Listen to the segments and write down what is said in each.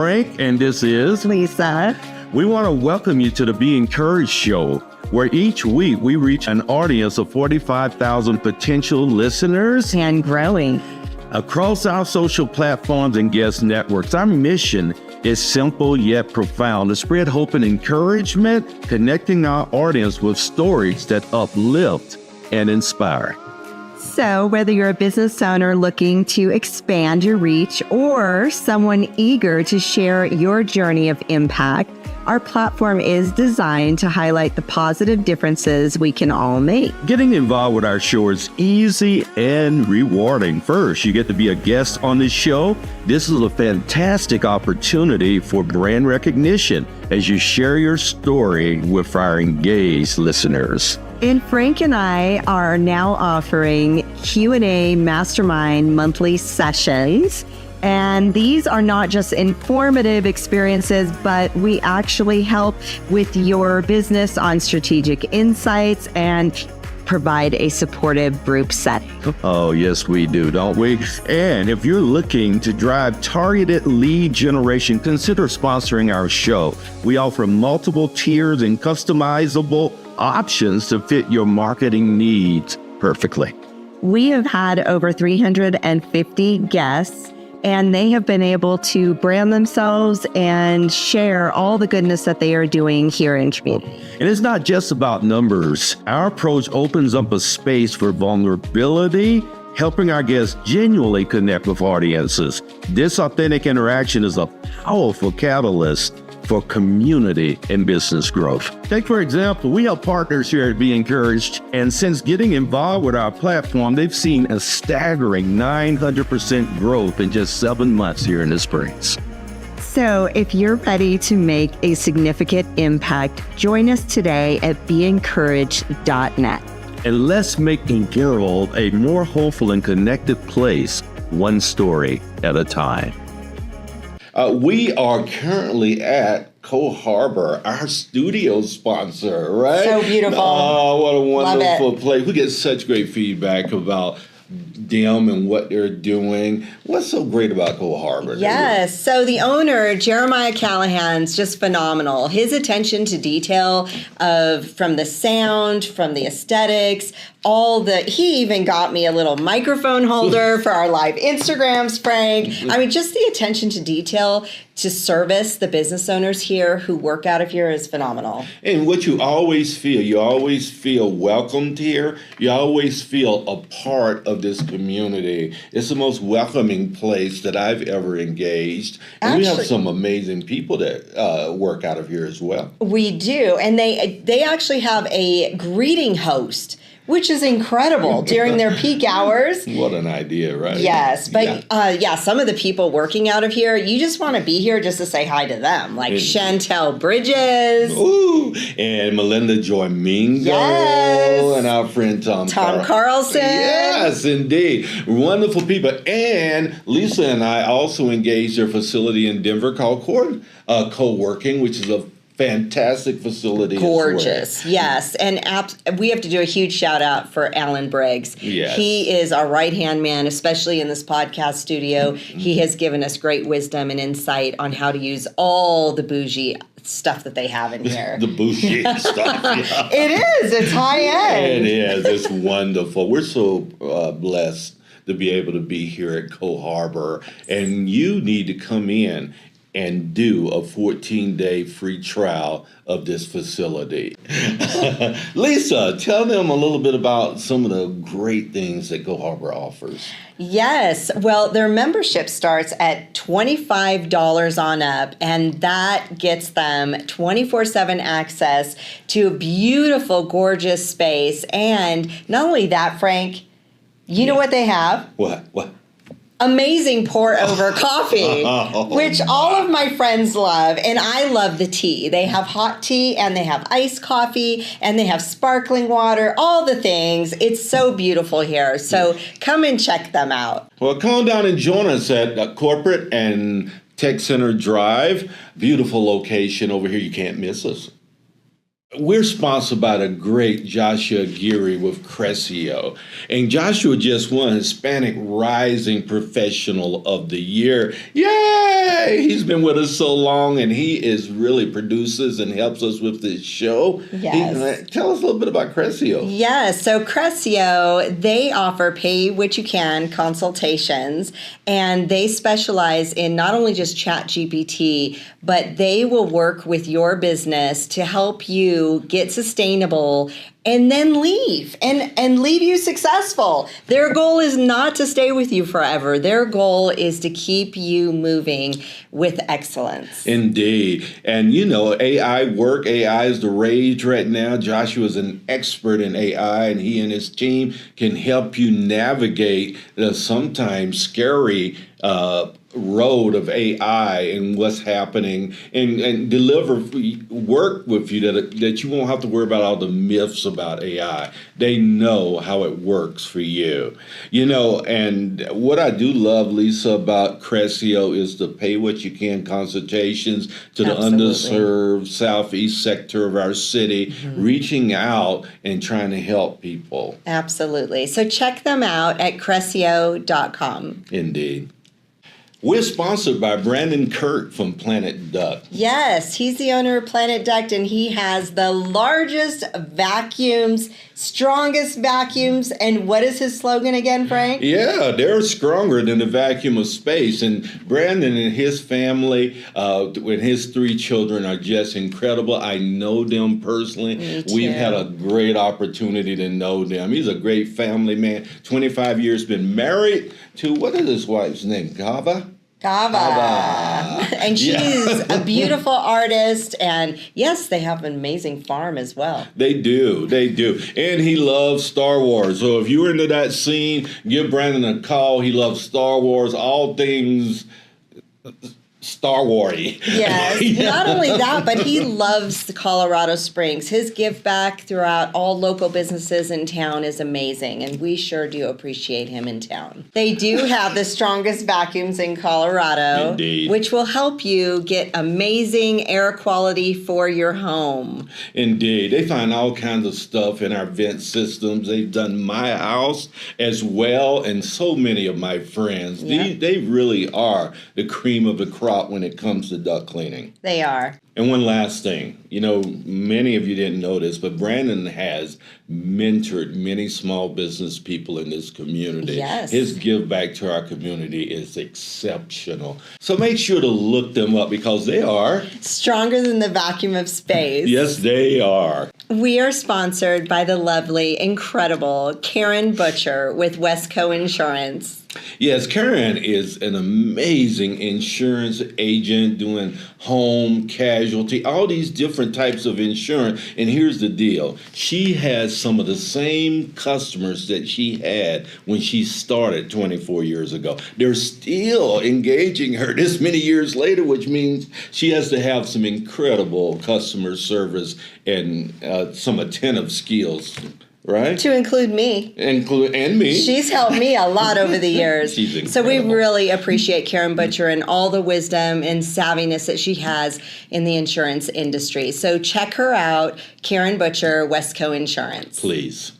Frank, and this is Lisa. We want to welcome you to the Be Encouraged Show, where each week we reach an audience of 45,000 potential listeners And growing. across our social platforms and guest networks. Our mission is simple yet profound: to spread hope and encouragement, connecting our audience with stories that uplift and inspire. So, whether you're a business owner looking to expand your reach or someone eager to share your journey of impact, our platform is designed to highlight the positive differences we can all make. Getting involved with our show is easy and rewarding. First, you get to be a guest on this show. This is a fantastic opportunity for brand recognition as you share your story with our engaged listeners. And Frank and I are now offering Q&A mastermind monthly sessions. And these are not just informative experiences, but we actually help with your business on strategic insights and provide a supportive group setting. Oh, yes, we do, don't we? And if you're looking to drive targeted lead generation, consider sponsoring our show. We offer multiple tiers and customizable options to fit your marketing needs perfectly. We have had over 350 guests, and they have been able to brand themselves and share all the goodness that they are doing here in community. And it's not just about numbers. Our approach opens up a space for vulnerability, helping our guests genuinely connect with audiences. This authentic interaction is a powerful catalyst for community and business growth. Take, for example, we have partners here at Be Encouraged, and since getting involved with our platform, they've seen a staggering 900% growth in just 7 months here in the Springs. So if you're ready to make a significant impact, join us today at beencouraged.net. And let's make the world a more hopeful and connected place, one story at a time. We are currently at CoHarbor, our studio sponsor, right? So beautiful. Oh, what a wonderful Love it. place. We get such great feedback about them and what they're doing. What's so great about CoHarbor? Yes. So the owner, Jeremiah Callahan's just phenomenal. His attention to detail from the sound, from the aesthetics, he even got me a little microphone holder for our live Instagrams, Frank. I mean, just the attention to detail to service the business owners here who work out of here is phenomenal. And what you always feel welcomed here. You always feel a part of this community. It's the most welcoming place that I've ever engaged. And we have some amazing people that work out of here as well. We do. And they actually have a greeting host, which is incredible during their peak hours. What an idea, right? Yes, but some of the people working out of here, you just want to be here just to say hi to them, like Chantel Bridges. Ooh, and Melinda Joy Mingo. Yes. And our friend Tom Carlson. Yes, indeed. Wonderful people. And Lisa and I also engaged their facility in Denver called Coworking, which is a fantastic facility. Gorgeous, yes. And we have to do a huge shout out for Alan Briggs. Yes. He is our right-hand man, especially in this podcast studio. He has given us great wisdom and insight on how to use all the bougie stuff that they have in here. The bougie stuff. Yeah. It is. It's high end. It is. It's wonderful. We're so blessed to be able to be here at CoHarbor. And you need to come in and do a 14-day free trial of this facility. Lisa, tell them a little bit about some of the great things that CoHarbor offers. Yes. Well, their membership starts at $25 on up, and that gets them 24/7 access to a beautiful, gorgeous space. And not only that, Frank, you know what they have? What? Amazing pour over coffee, which all of my friends love, and I love the tea. They have hot tea, and they have iced coffee, and they have sparkling water, all the things. It's so beautiful here. So come and check them out. Well, come on down and join us at Corporate and Tech Center Drive. Beautiful location over here. You can't miss us. We're sponsored by the great Joshua Geary with Crescio. And Joshua just won Hispanic Rising Professional of the Year. Yay! He's been with us so long, and he is really produces and helps us with this show. Yes. Tell us a little bit about Crescio. Yes. So Crescio, they offer pay what you can consultations, and they specialize in not only just Chat GPT, but they will work with your business to help you get sustainable and then leave and leave you successful. Their goal is not to stay with you forever. Their goal is to keep you moving with excellence. Indeed. And AI work, AI is the rage right now. Joshua is an expert in AI, and he and his team can help you navigate the sometimes scary road of AI and what's happening, and deliver work with you that you won't have to worry about all the myths about AI. They know how it works for you. And what I do love, Lisa, about Crescio is the pay what you can consultations to the Absolutely. underserved southeast sector of our city, reaching out and trying to help people. Absolutely. So check them out at Crescio.com. Indeed. We're sponsored by Brandon Kurt from Planet Duck. Yes, he's the owner of Planet Duct, and he has the largest vacuums, strongest vacuums. And what is his slogan again, Frank? Yeah, they're stronger than the vacuum of space. And Brandon and his family, with his 3 children, are just incredible. I know them personally. Me too. We've had a great opportunity to know them. He's a great family man. 25 years, been married to, what is his wife's name? Gava? Gava. And she's a beautiful artist. And yes, they have an amazing farm as well. They do. And he loves Star Wars. So if you're into that scene, give Brandon a call. He loves Star Wars, all things Star Wars-y. Yes, Yeah. not only that, but he loves the Colorado Springs. His give back throughout all local businesses in town is amazing, and we sure do appreciate him in town. They do have the strongest vacuums in Colorado, Indeed. which will help you get amazing air quality for your home. Indeed. They find all kinds of stuff in our vent systems. They've done my house as well, and so many of my friends. Yeah. They really are the cream of the crop when it comes to duct cleaning. They are. And one last thing, many of you didn't know this, but Brandon has mentored many small business people in this community. Yes. His give back to our community is exceptional. So make sure to look them up because they are. Stronger than the vacuum of space. Yes, they are. We are sponsored by the lovely, incredible Karen Butcher with Westco Insurance. Yes, Karen is an amazing insurance agent doing home, casualty, all these different types of insurance. And here's the deal. She has some of the same customers that she had when she started 24 years ago. They're still engaging her this many years later, which means she has to have some incredible customer service and some attentive skills. Right? To include me. And me. She's helped me a lot over the years. She's incredible. So we really appreciate Karen Butcher and all the wisdom and savviness that she has in the insurance industry. So check her out, Karen Butcher, Westco Insurance. Please.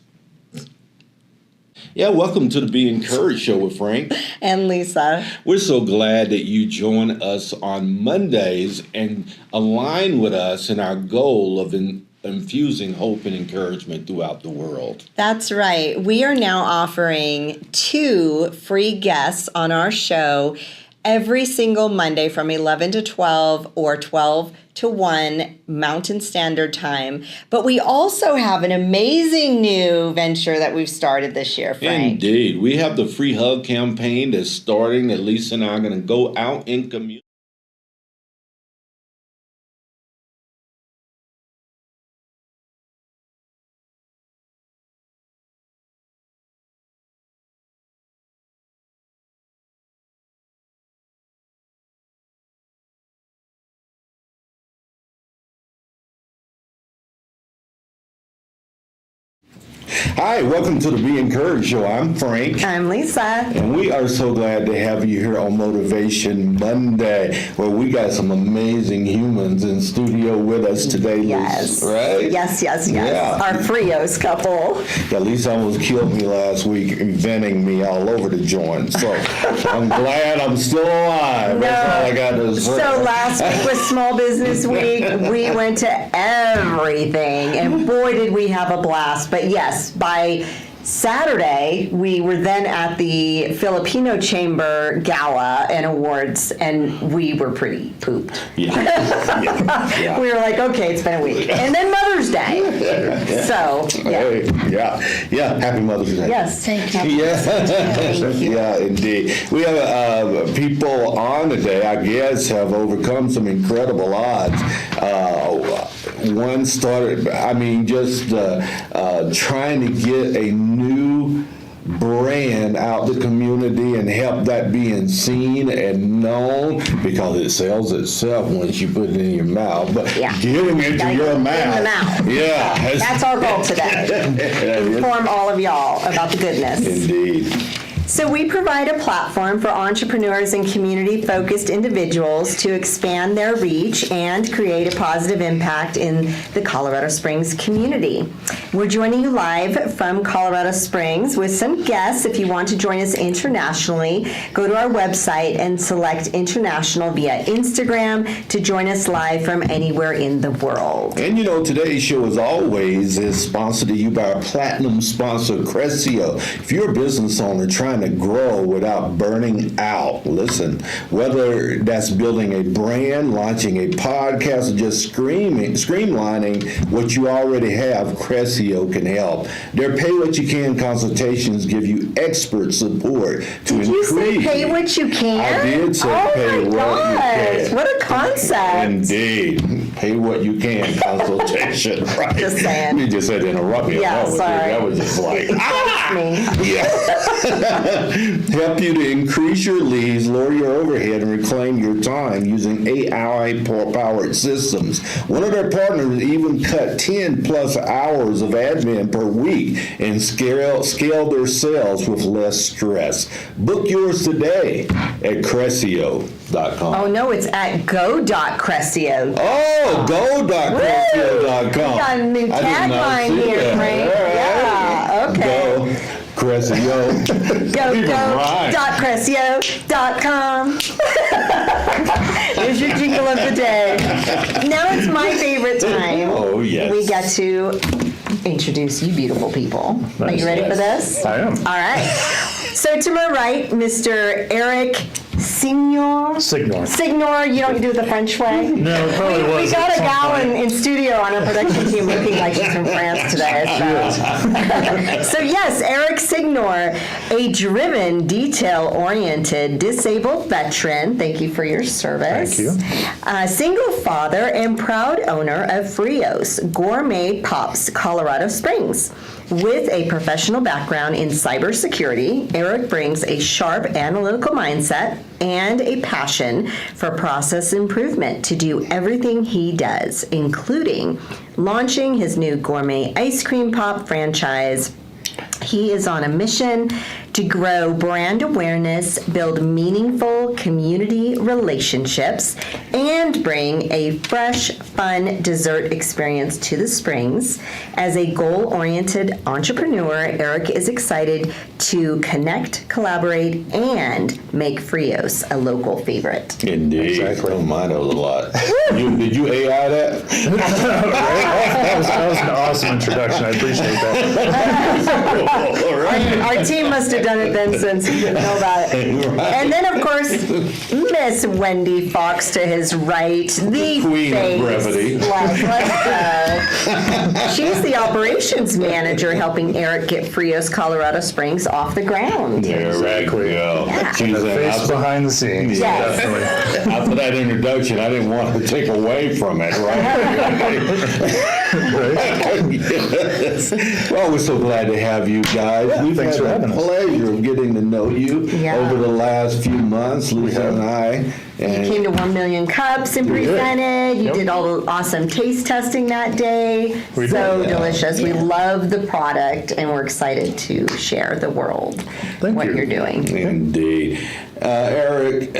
Yeah, welcome to the Be Encouraged show with Frank. And Lisa. We're so glad that you join us on Mondays and align with us in our goal of infusing hope and encouragement throughout the world. That's right. We are now offering 2 free guests on our show every single Monday from 11 to 12 or 12 to 1 Mountain Standard Time. But we also have an amazing new venture that we've started this year, Frank. Indeed. We have the free hug campaign that's starting that Lisa and I are going to go out in community. Hi, welcome to the Be Encouraged Show. I'm Frank. I'm Lisa. And we are so glad to have you here on Motivation Monday, where we got some amazing humans in studio with us today, Yes. Lisa, right? Yes. Yeah. Our Frios couple. Yeah, Lisa almost killed me last week, venting me all over the joint. So I'm glad I'm still alive. That's all I got to say. So last week was Small Business Week. We went to everything, and boy, did we have a blast. But yes, by Saturday, we were then at the Filipino Chamber Gala and Awards, and we were pretty pooped. Yeah. We were like, okay, it's been a week. And then Mother's Day. So, yeah. Yeah. Happy Mother's Day. Yes. Thank you. Yeah, indeed. We have people on today, I guess, have overcome some incredible odds. One started, just trying to get a new brand out the community and help that being seen and known, because it sells itself once you put it in your mouth. But getting it to your mouth. Yeah. That's our goal today. Inform all of y'all about the goodness. Indeed. So we provide a platform for entrepreneurs and community-focused individuals to expand their reach and create a positive impact in the Colorado Springs community. We're joining you live from Colorado Springs with some guests. If you want to join us internationally, go to our website and select international via Instagram to join us live from anywhere in the world. And today's show, as always, is sponsored to you by our platinum sponsor, Cressio. If you're a business owner trying to grow without burning out, listen, whether that's building a brand, launching a podcast, or just streamlining what you already have, Cressio can help. Their Pay What You Can consultations give you expert support to Did you say pay what you can? I did say pay what you can. What a concept. Indeed. Pay what you can consultation, right? Just saying. You just had to interrupt me. Yeah, sorry. That was just like, Me. Yeah. Help you to increase your leads, lower your overhead, and reclaim your time using AI-powered systems. One of their partners even cut 10 plus hours of admin per week and scale their sales with less stress. Book yours today at Cressio.com. Oh, no, it's at go.cressio. Oh, go.cressio.com. We got a new tagline here, Frank. Yeah, okay. Go. Cressio. Go.cressio.com. Here's your jingle of the day. Now it's my favorite time. Oh, yes. We get to introduce you beautiful people. Are you ready for this? I am. All right. So to my right, Mr. Eric Signor. Signor, you don't do it the French way? No, it probably was. We got a gal in studio on our production team looking like she's from France today. So yes, Eric Signor, a driven, detail-oriented, disabled veteran. Thank you for your service. Thank you. Single father and proud owner of Frios, Gourmet Pops, Colorado Springs. With a professional background in cybersecurity, Eric brings a sharp analytical mindset and a passion for process improvement to do everything he does, including launching his new gourmet ice cream pop franchise. He is on a mission to grow brand awareness, build meaningful community relationships, and bring a fresh, fun dessert experience to the Springs. As a goal-oriented entrepreneur, Eric is excited to connect, collaborate, and make Frios a local favorite. Indeed. Exactly. Oh, mine was a lot. Did you AI that? That was an awesome introduction. I appreciate that. All right. Our team must have done it then since we didn't know about it. Right. And then, of course, Miss Wendy Fox to his right, the Queen of face. brevity. Let's go. She's the operations manager helping Eric get Frios Colorado Springs off the ground. There we go. Yeah. She's The face behind the scenes. Yes. Definitely. After that introduction, I didn't want to take away from it, right? Yes. Well, we're so glad to have you guys. We've thanks had for the having us. pleasure of getting to know you Yeah. over the last few months, Lisa and I. You came to 1 Million Cups and presented. You Yep. did all the awesome taste testing that day. We So did. delicious. We love the product, and we're excited to share the world what you. you're doing. Indeed. Eric,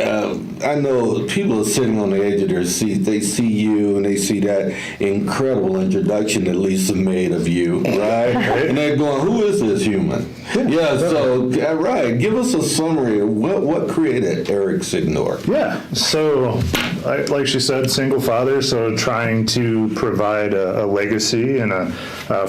I know people are sitting on the edge of their seat. They see you and they see that incredible introduction that Lisa made of you, right? And they're going, who is this human? Yeah, so, right. Give us a summary of what created Eric Signor. Yeah. So, like she said, single father, so trying to provide a legacy and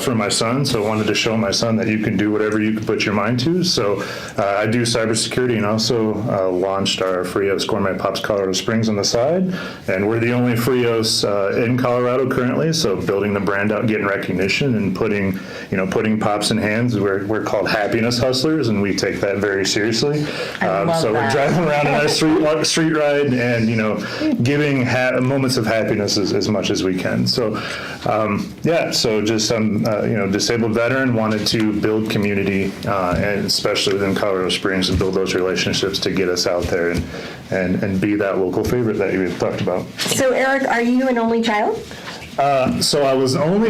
for my son. So I wanted to show my son that you can do whatever you can put your mind to. So I do cybersecurity and also launched our Frios Gourmet Pops Colorado Springs on the side. And we're the only Frios in Colorado currently. So building the brand out, getting recognition, and putting pops in hands. We're called happiness hustlers, and we take that very seriously. love So that. we're driving around in our street ride and giving moments of happiness as much as we can. So so just disabled veteran, wanted to build community, and especially within Colorado Springs, and build those relationships to get us out there and be that local favorite that you talked about. So, Eric, are you an only child? So I was let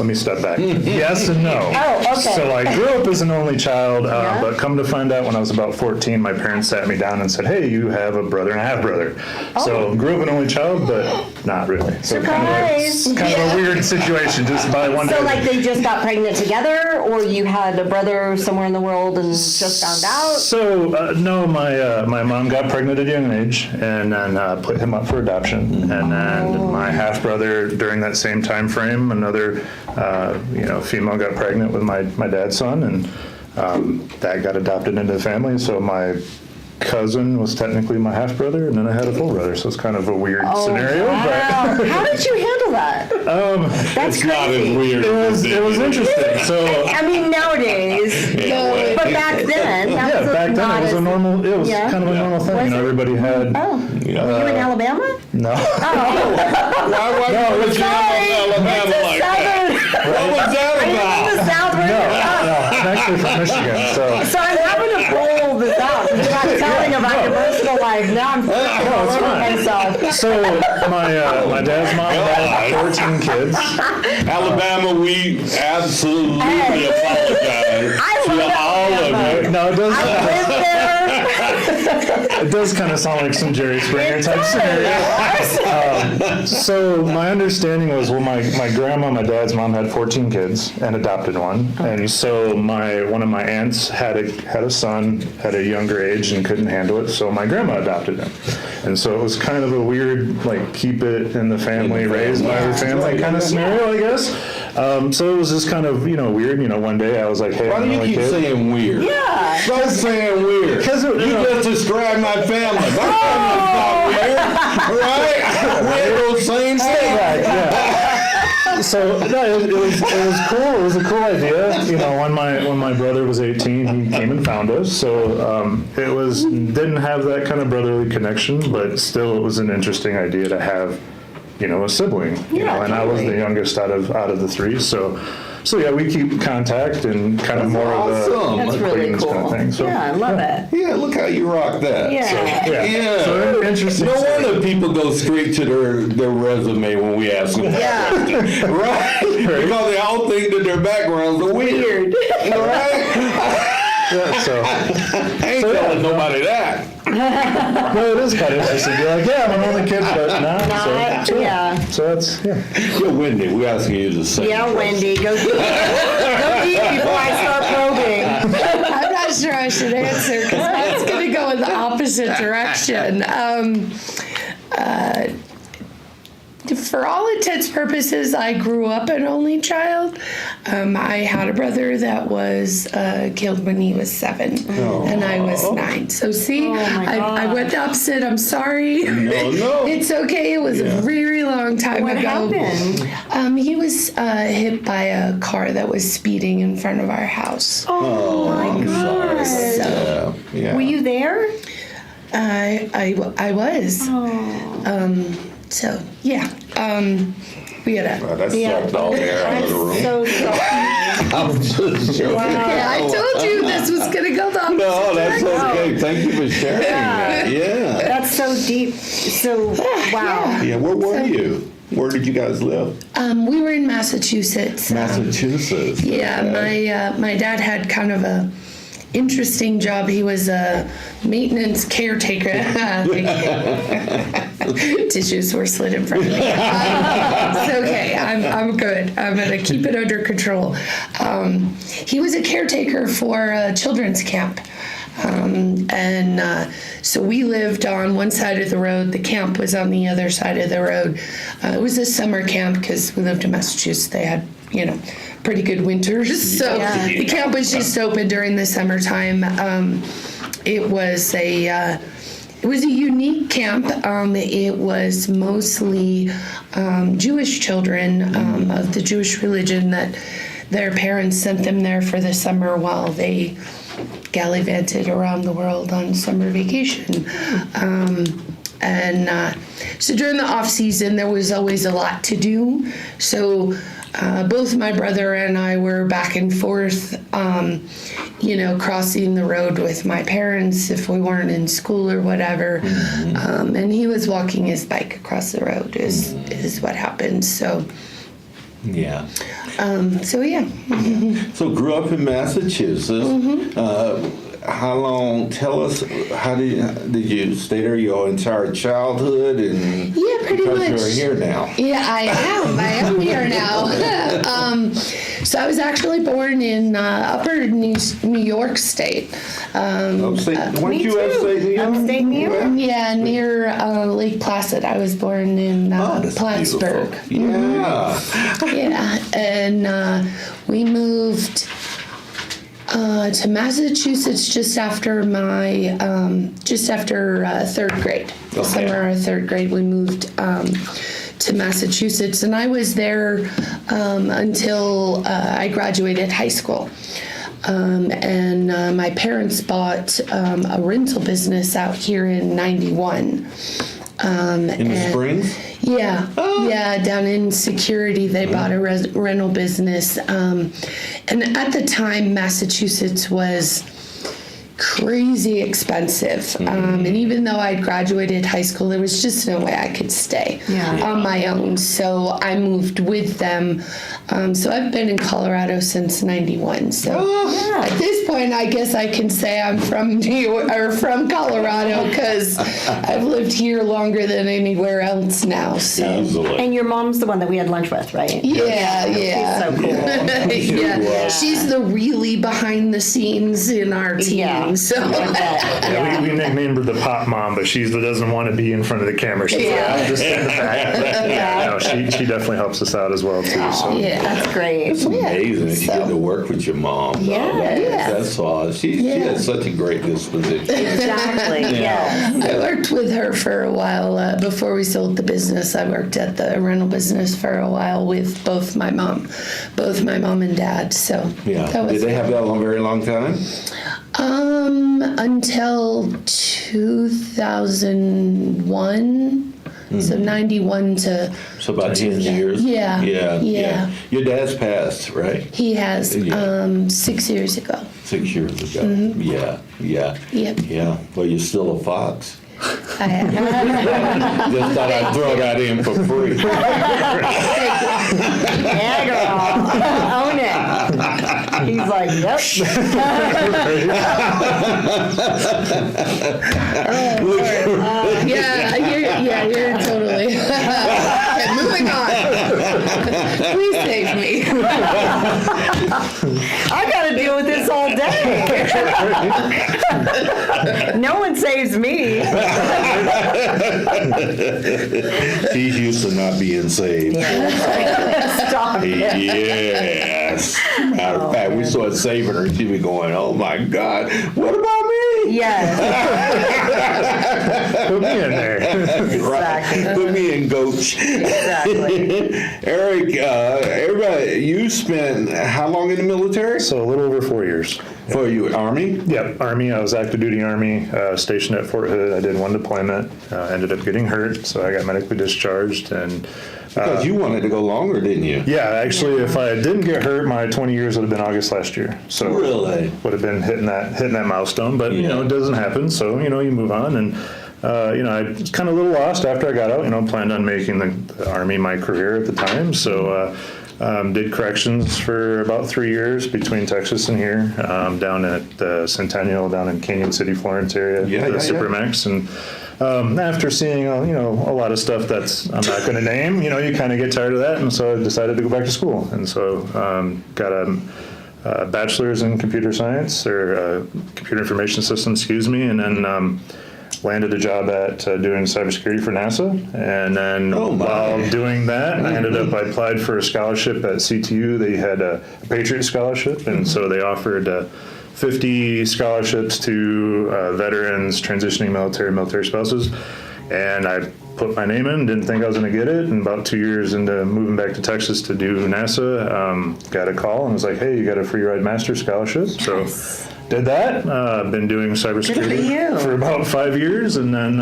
me step back. Yes and no. Oh, okay. So I grew up as an only child, Yeah. but come to find out when I was about 14, my parents sat me down and said, hey, you have a brother and a half brother. So grew up an only child, but not really. So Surprise. kind of a weird situation just by one day. So, like, they just got pregnant together, or you had a brother somewhere in the world and just found out? So no, my mom got pregnant at a young age and then put him up for adoption. And then my half brother, during that same time frame, another female got pregnant with my dad's son, and that got adopted into the family. So my cousin was technically my half brother, and then I had a full brother. So it's kind of a weird scenario. Wow. How did you handle that? That's It's not as crazy. weird. But it was interesting. So. I mean, nowadays, but back then, that was Back then not it was as- a normal. It was Yeah. kind of a normal thing. Was it? Everybody had. Oh, were you in Alabama? No. Why No, would you have Alabama like that? What was that I'm in about? the South right now. No, I'm actually from Michigan. So I'm having to pull this out. You're not telling about your personal life. Now I'm freaking all it's over fine. myself. So my dad's mom had 14 kids. Alabama, we absolutely Hey. apologize I to love all of Alabama. you. No, it does. I lived there. It does kind of sound like some Jerry Springer type scenario. So my understanding was, my grandma, my dad's mom, had 14 kids and adopted one, and so one of my aunts had a son at a younger age and couldn't handle it, so my grandma adopted him, and so it was kind of a weird, like, keep it in the family, raised by the family kind of scenario, I guess. So it was just kind of weird. One day I was like, hey, Why I'm do the you only keep kid. saying weird? Yeah. Stop saying weird. Because it- you just described my family. My family's not weird, right? We're the same thing. Right, yeah. So no, it was cool. It was a cool idea. When my brother was 18, he came and found us. So didn't have that kind of brotherly connection, but still, it was an interesting idea to have, a sibling. Yeah, And I was the totally. youngest out of the three. So yeah, we keep contact and kind of That's more awesome. of That's the really acquaintance cool. kind of thing. So, Yeah, I love it. Yeah, look how you rock that. Yeah. Yeah. So interesting. No wonder people go straight to their resume when we ask them. Yeah. Right? Because they all think that their backgrounds are weird. Right? Yeah, so Ain't telling nobody that. no, it is kind of interesting. You're like, yeah, I'm an only kid, but nah. Yeah. So that's Yo, Wendy, we asking you to say. Yeah, Wendy, go deep. Go deep before I start probing. I'm not sure I should answer because I was going to go in the opposite direction. For all intents and purposes, I grew up an only child. I had a brother that was killed when he was 7, and I was 9. So see, I went the opposite. I'm sorry. No. It's okay. It was a very long time What ago. happened? He was hit by a car that was speeding in front of our house. Oh my God. So Yeah. Were you there? I was. So yeah, we had Well, a. that sucked all the air out of the room. So sorry. I'm just joking. Yeah, I told you this was gonna go down. No, that's okay. Thank you for sharing that. Yeah. That's so deep. So, wow. Yeah, where were you? Where did you guys live? We were in Massachusetts. Massachusetts. Yeah, Okay. my dad had kind of a interesting job. He was a maintenance caretaker. Tissues were slid in front of me. It's okay. I'm good. I'm gonna keep it under control. He was a caretaker for a children's camp. So we lived on one side of the road. The camp was on the other side of the road. It was a summer camp because we lived in Massachusetts. They had, pretty good winters. So the camp was just open during the summertime. It was a unique camp. It was mostly Jewish children of the Jewish religion that their parents sent them there for the summer while they gallivanted around the world on summer vacation. So during the off season, there was always a lot to do. So both my brother and I were back and forth, crossing the road with my parents if we weren't in school or whatever. And he was walking his bike across the road is what happened. So. Yeah. So yeah. So grew up in Massachusetts. How long? Tell us. How did you stay there your entire childhood? And Yeah, pretty because much. you're here now. Yeah, I am here now. So I was actually born in Upper New York State. Weren't you upstate New York? Upstate New York? Yeah, near Lake Placid. I was born in That's Plattsburgh. beautiful. Yeah. Yeah, and we moved to Massachusetts just after third grade. Okay. Summer of third grade, we moved to Massachusetts, and I was there until I graduated high school. My parents bought a rental business out here in '91. In the Springs? Yeah, yeah, down in security, they bought a rental business. And at the time, Massachusetts was crazy expensive. And even though I'd graduated high school, there was just no way I could stay on my own. So I moved with them. So I've been in Colorado since '91. So at this point, I guess I can say I'm from New York or from Colorado because I've lived here longer than anywhere else now. So Easily. And your mom's the one that we had lunch with, right? yeah. She's so cool. Yeah, she's the really behind the scenes in our team. Yeah. So Yeah, we nicknamed her the pop mom, but she doesn't want to be in front of the camera. She's like, I'm just in the back. But no, she definitely helps us out as well too. So. yeah. That's great. It's amazing that you get to work with your mom. Though. Yeah. That's all. She has such a great disposition. Exactly. Yeah. I worked with her for a while before we sold the business. I worked at the rental business for a while with both my mom and dad. So Yeah. that was Did they have that a very long time? until 2001. So 91 to So about 10 years? Yeah. Yeah. Your dad's passed, right? he has Yeah. 6 years ago. 6 years ago. Yeah. Yep. Yeah. Well, you're still a fox. I have. Just thought I'd throw that in for free. Yeah, girl. Own it. He's like, yep. You're totally. Okay, moving on. Please save me. I gotta deal with this all day. No one saves me. He's used to not being saved. Stop it. Yes. Matter of fact, we started saving her. She'd be going, "Oh my God, what about me?" Yes. Put me in there. Exactly. Put me in, coach. Exactly. Eric, everybody, you spent how long in the military? So a little over 4 years. For you, Army? Yeah, Army. I was active duty Army, stationed at Fort Hood. I did one deployment, ended up getting hurt, so I got medically discharged. And Because you wanted to go longer, didn't you? yeah, actually, if I didn't get hurt, my 20 years would have been August last year. So Really? would have been hitting that milestone. But you know, it doesn't happen. So you know, you move on. And you know, I was kind of a little lost after I got out. You know, planned on making the Army my career at the time. So. Did corrections for about 3 years between Texas and here, down at Centennial, down in Canyon City, Florence area, Supermax. And after seeing, you know, a lot of stuff that's I'm not going to name, you know, you kind of get tired of that. And so I decided to go back to school. And so got a bachelor's in computer science, or computer information systems, excuse me, and then landed a job at doing cybersecurity for NASA. And then while doing that, I applied for a scholarship at CTU. They had a Patriot Scholarship, and so they offered 50 scholarships to veterans, transitioning military spouses. And I put my name in, didn't think I was going to get it. And about 2 years into moving back to Texas to do NASA, got a call and was like, hey, you got a free ride master scholarship. So did that. Been doing cybersecurity for about 5 years, and then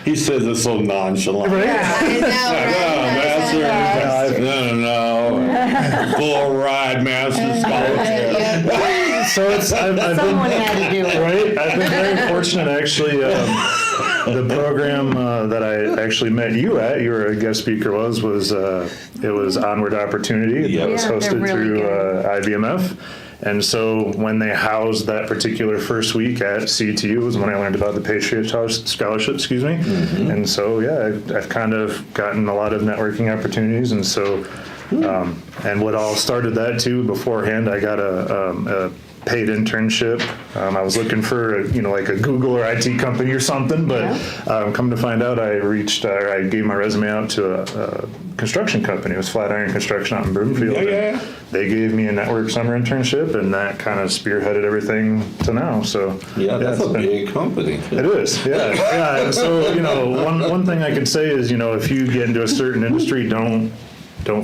He says it so nonchalant. right? No. Full ride master scholarship. So it's Someone had to do it. right. I've been very fortunate, actually. The program that I actually met you at, you were a guest speaker, was it was Onward Opportunity. Yep. It was Yeah, they're hosted really through good. IVMF. And so when they housed that particular first week at CTU was when I learned about the Patriot Scholarship, excuse me. And so, yeah, I've kind of gotten a lot of networking opportunities. And so, and what all started that too, beforehand, I got a paid internship. I was looking for like a Google or IT company or something, but come to find out, I gave my resume out to a construction company. It was Flatiron Construction out in Broomfield. Yeah. They gave me a network summer internship, and that kind of spearheaded everything to now. So That's a big company. it is, yeah. And so one thing I could say is if you get into a certain industry, don't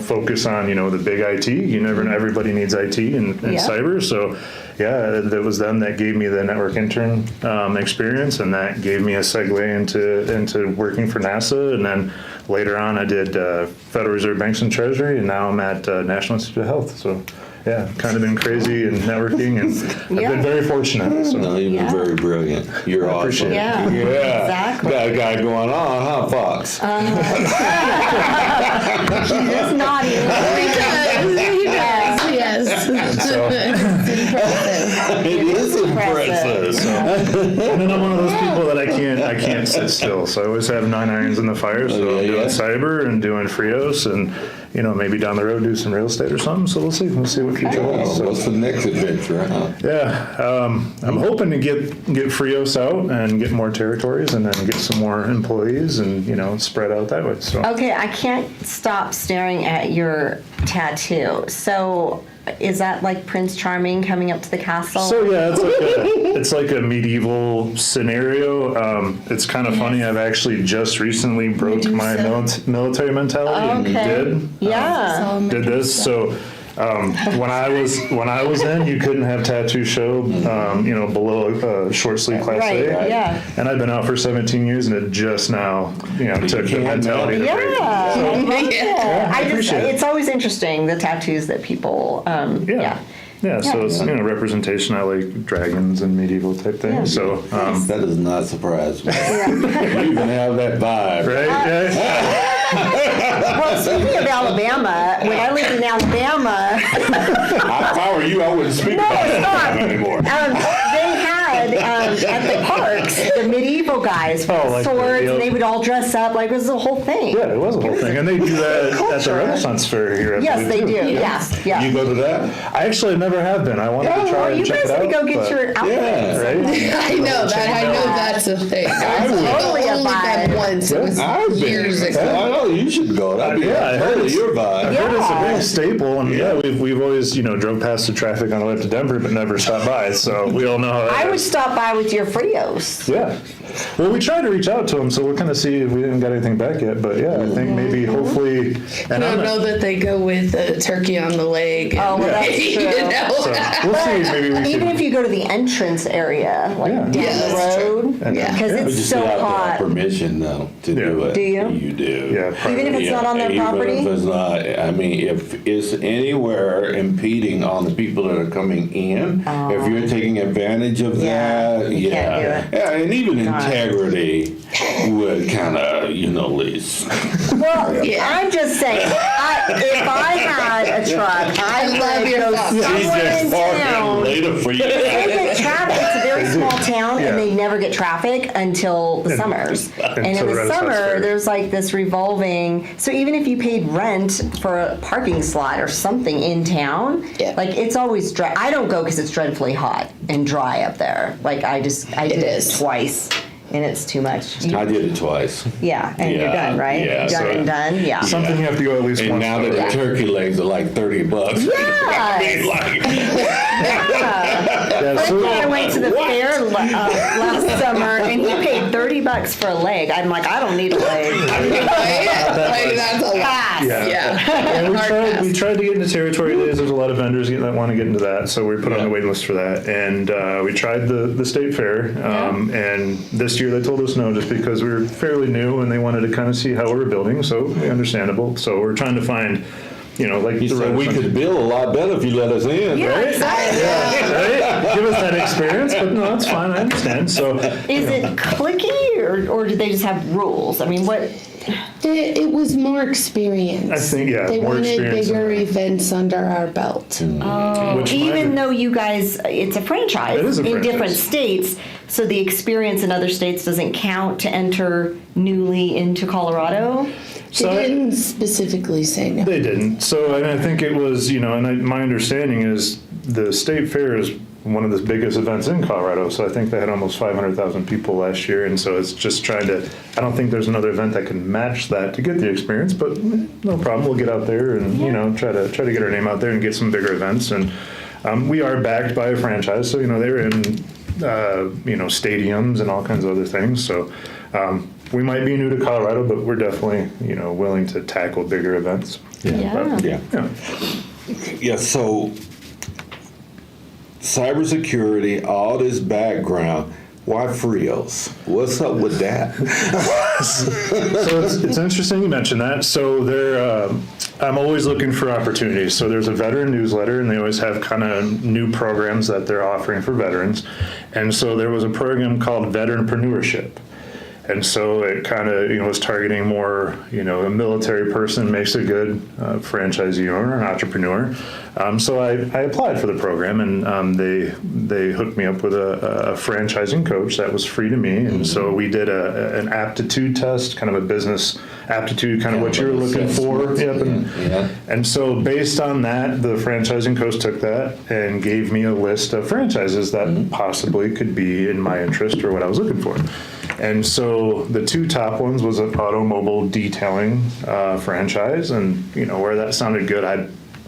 focus on the big IT. You never know. Everybody needs IT and cyber. So yeah, it was them that gave me the network intern experience, and that gave me a segue into working for NASA. And then later on, I did Federal Reserve Banks and Treasury, and now I'm at National Institute of Health. So yeah, kind of been crazy in networking, and I've been very fortunate. So. No, you've been very brilliant. You're awesome. appreciate it. Yeah, exactly. Got a guy going on, huh, Fox? She's just naughty. He does, yes. So, It is impressive. and then I'm one of those people that I can't sit still. So I always have 9 irons in the fire. So I'm doing cyber and doing Frios, and maybe down the road do some real estate or something. So we'll see what future holds. So, What's the next adventure, huh? yeah, I'm hoping to get Frios out and get more territories, and then get some more employees, and spread out that way. So Okay, I can't stop staring at your tattoo. So, is that like Prince Charming coming up to the castle? So yeah, it's like a medieval scenario. It's kind of funny. I've actually just recently broke my military mentality and did this. So when I was in, you couldn't have tattoo show below short sleeve class A. Right, yeah. And I've been out for 17 years, and it just now took the mentality to break. It's always interesting, the tattoos that people, Yeah, so it's representation. I like dragons and medieval type things. So That does not surprise me. You even have that vibe. right. Well, speaking of Alabama, when I lived in Alabama, If I were you, I wouldn't speak about that anymore. they had at the parks the medieval guys with like swords, the- and they would all dress up like it was the whole thing. Yeah, it was a whole thing, and they do that at the Renaissance Fair here. I Yes, believe, they too. do. Yeah. You go to that? I actually never have been. I wanted to try Well, and you check guys it out. need to go get but- your outfits. right. I know that's a thing. I've Totally a only vibe. been once. It was I've been. years I ago. know you should go. That'd be Yeah, I heard totally it's- your vibe. I heard it's a big staple, and we've always drove past the traffic on the way up to Denver, but never stopped by. So we all know how that I would is. stop by with your Frios. Yeah. Well, we tried to reach out to them, so we'll kind of see if we didn't get anything back yet. But yeah, I think maybe, hopefully. I don't know that they go with a turkey on the leg. Oh, well, that's You true. know? So we'll see. Maybe we Even can. if you go to the entrance area, like down that's the true. road, Yeah. because Yeah. But it's you so still have to hot. have permission though to do it. Do you? You do. Yeah, Even if it's not on their property? Even if it's not, I mean, if it's anywhere impeding on the people that are coming in, if you're taking advantage of Yeah, that, you can't do it. Yeah, and even integrity would kind of, lease. Well, Yeah. I'm just saying, if I had a truck, I love would your go thoughts. somewhere in town. later for you. They get traffic. It's a very small town, Yeah. and they never get traffic until the summers. And in Until the the Renaissance summer, Fair. there's like this revolving. So even if you paid rent for a parking slot or something in town, Yeah. like it's always dry. I don't go because it's dreadfully hot and dry up there. Like I did it is. twice, and it's too much. I did it twice. Yeah, and you're Yeah, done, right? yeah, Done so- and done. Yeah. Something you have to go at least And once. now that though. the turkey legs are like $30. Yes. Yeah, My so- I went to the fair last summer, and he paid $30 for a leg. I'm like, I don't need a leg. Like, that's a lot. Pass. Yeah. Yeah. And Hard we pass. tried to get into territory days. There's a lot of vendors that want to get into that, so we put on the wait list for that. And we tried the state fair, and this year they told us no, just because we were fairly new and they wanted to kind of see how we were building. So understandable. So we're trying to find, like He the said we could build a lot better if you let us in, Yeah, right? exactly. right? Give us that experience, but no, that's fine. I understand. So Is it clicky, or do they just have rules? I mean, what? It was more experience. I think, yeah, They more wanted experience bigger in that. events under our belt. which Even might- though you guys, it's a franchise It is a in different franchise. states, so the experience in other states doesn't count to enter newly into Colorado. So They I- didn't specifically say no. They didn't. So I think it was, my understanding is the state fair is one of the biggest events in Colorado. So I think they had almost 500,000 people last year. And so it's just I don't think there's another event that can match that to get the experience, but no problem. We'll get out there and, try to get our name out there and get some bigger events. And we are backed by a franchise. So, they're in, stadiums and all kinds of other things. So, we might be new to Colorado, but we're definitely, willing to tackle bigger events. Yeah. Yeah. Yeah. Yeah, so cybersecurity, all this background, why Frios? What's up with that? So it's interesting you mentioned that. So I'm always looking for opportunities. So there's a veteran newsletter, and they always have kind of new programs that they're offering for veterans. And so there was a program called Veteranpreneurship. And so it kind of, was targeting more, a military person makes a good franchisee owner, an entrepreneur. So I applied for the program, and they hooked me up with a franchising coach that was free to me. And so we did an aptitude test, kind of a business aptitude, kind of what you were looking for. Yep. And so based on that, the franchising coach took that and gave me a list of franchises that possibly could be in my interest or what I was looking for. And so the two top ones was an automobile detailing franchise, and where that sounded good,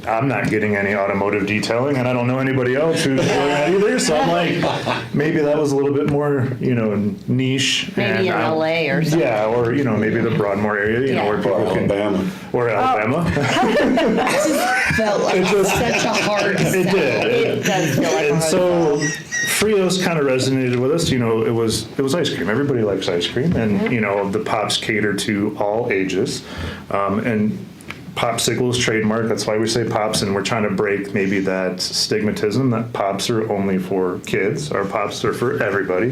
I'm not getting any automotive detailing, and I don't know anybody else who's doing that either. So I'm like, maybe that was a little bit more, niche. Maybe in LA or something. Yeah, or maybe the Broadmoor area, Yeah. where people can. Alabama. Or Alabama. Felt like such a hard It sell. did. It does feel like a And hard so Frios kind of resonated with us. It was ice cream. Everybody likes ice cream, and the pops cater to all ages, and Popsicles trademark. That's why we say pops, and we're trying to break maybe that stigmatism that pops are only for kids. Our pops are for everybody,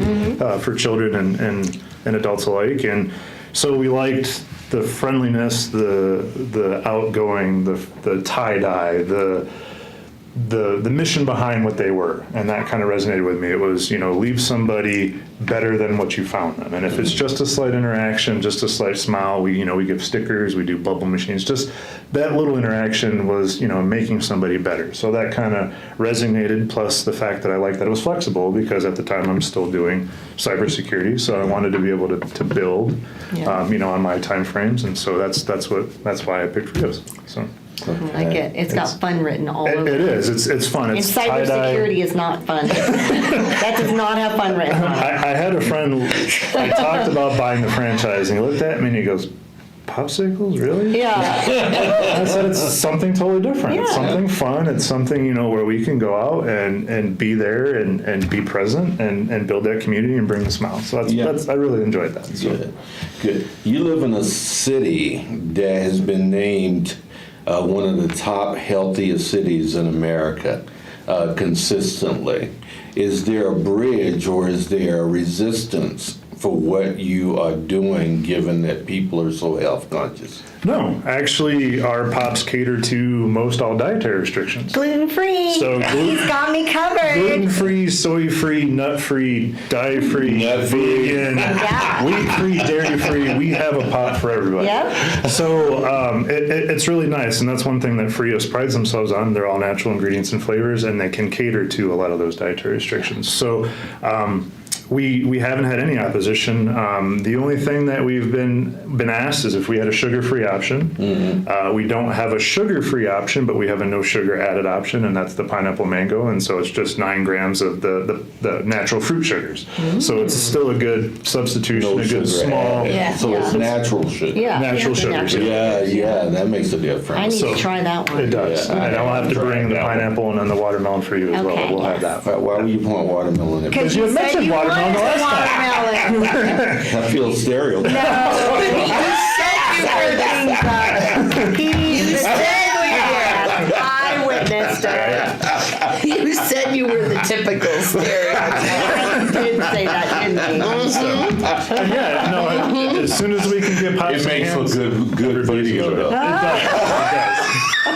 for children and adults alike. And so we liked the friendliness, the outgoing, the tie dye, the mission behind what they were, and that kind of resonated with me. It was, leave somebody better than what you found them. And if it's just a slight interaction, just a slight smile, we give stickers, we do bubble machines, just that little interaction was, making somebody better. So that kind of resonated, plus the fact that I liked that it was flexible, because at the time I'm still doing cybersecurity, so I wanted to be able to build, on my time frames. And so that's why I picked Frios. So. I like it. It's got fun written all over It is. It's fun. And It's tie-dye. cybersecurity is not fun. That does not have fun written on it. I had a friend, I talked about buying the franchise, and he looked at me and he goes, popsicles, really? Yeah. I said, it's something totally different. It's Yeah. something fun. It's something, where we can go out and be there and be present and build that community and bring the smile. So I really enjoyed that. So. Good. You live in a city that has been named one of the top healthiest cities in America consistently. Is there a bridge or is there a resistance for what you are doing, given that people are so health conscious? No, actually, our pops cater to most all dietary restrictions. Gluten-free. So He's got me covered. Gluten-free, soy-free, nut-free, dye-free, Nut-free. vegan, Yeah. wheat-free, dairy-free. We have a pot for everybody. Yep. So it's really nice, and that's one thing that Frios prides themselves on. They're all natural ingredients and flavors, and they can cater to a lot of those dietary restrictions. So we haven't had any opposition. The only thing that we've been asked is if we had a sugar-free option. We don't have a sugar-free option, but we have a no sugar added option, and that's the pineapple mango. And so it's just 9 grams of the natural fruit sugars. So it's still a good substitution, a good small. Yeah. So it's natural sugar. Yeah. Natural sugars. Yeah, that makes a I difference. need to try that one. It does. Yeah. And I'll have to bring the pineapple and then the watermelon for you as well. Okay, We'll have yes. that. Why were you pouring watermelon in? Because you you had said mentioned you watermelon wanted the last watermelon. I feel stereotyped. He said I witnessed it. You said you were the typical stereotype. I did say that, didn't he? And yeah, no, as soon as we can get pops It makes for hands, good video, though. it does.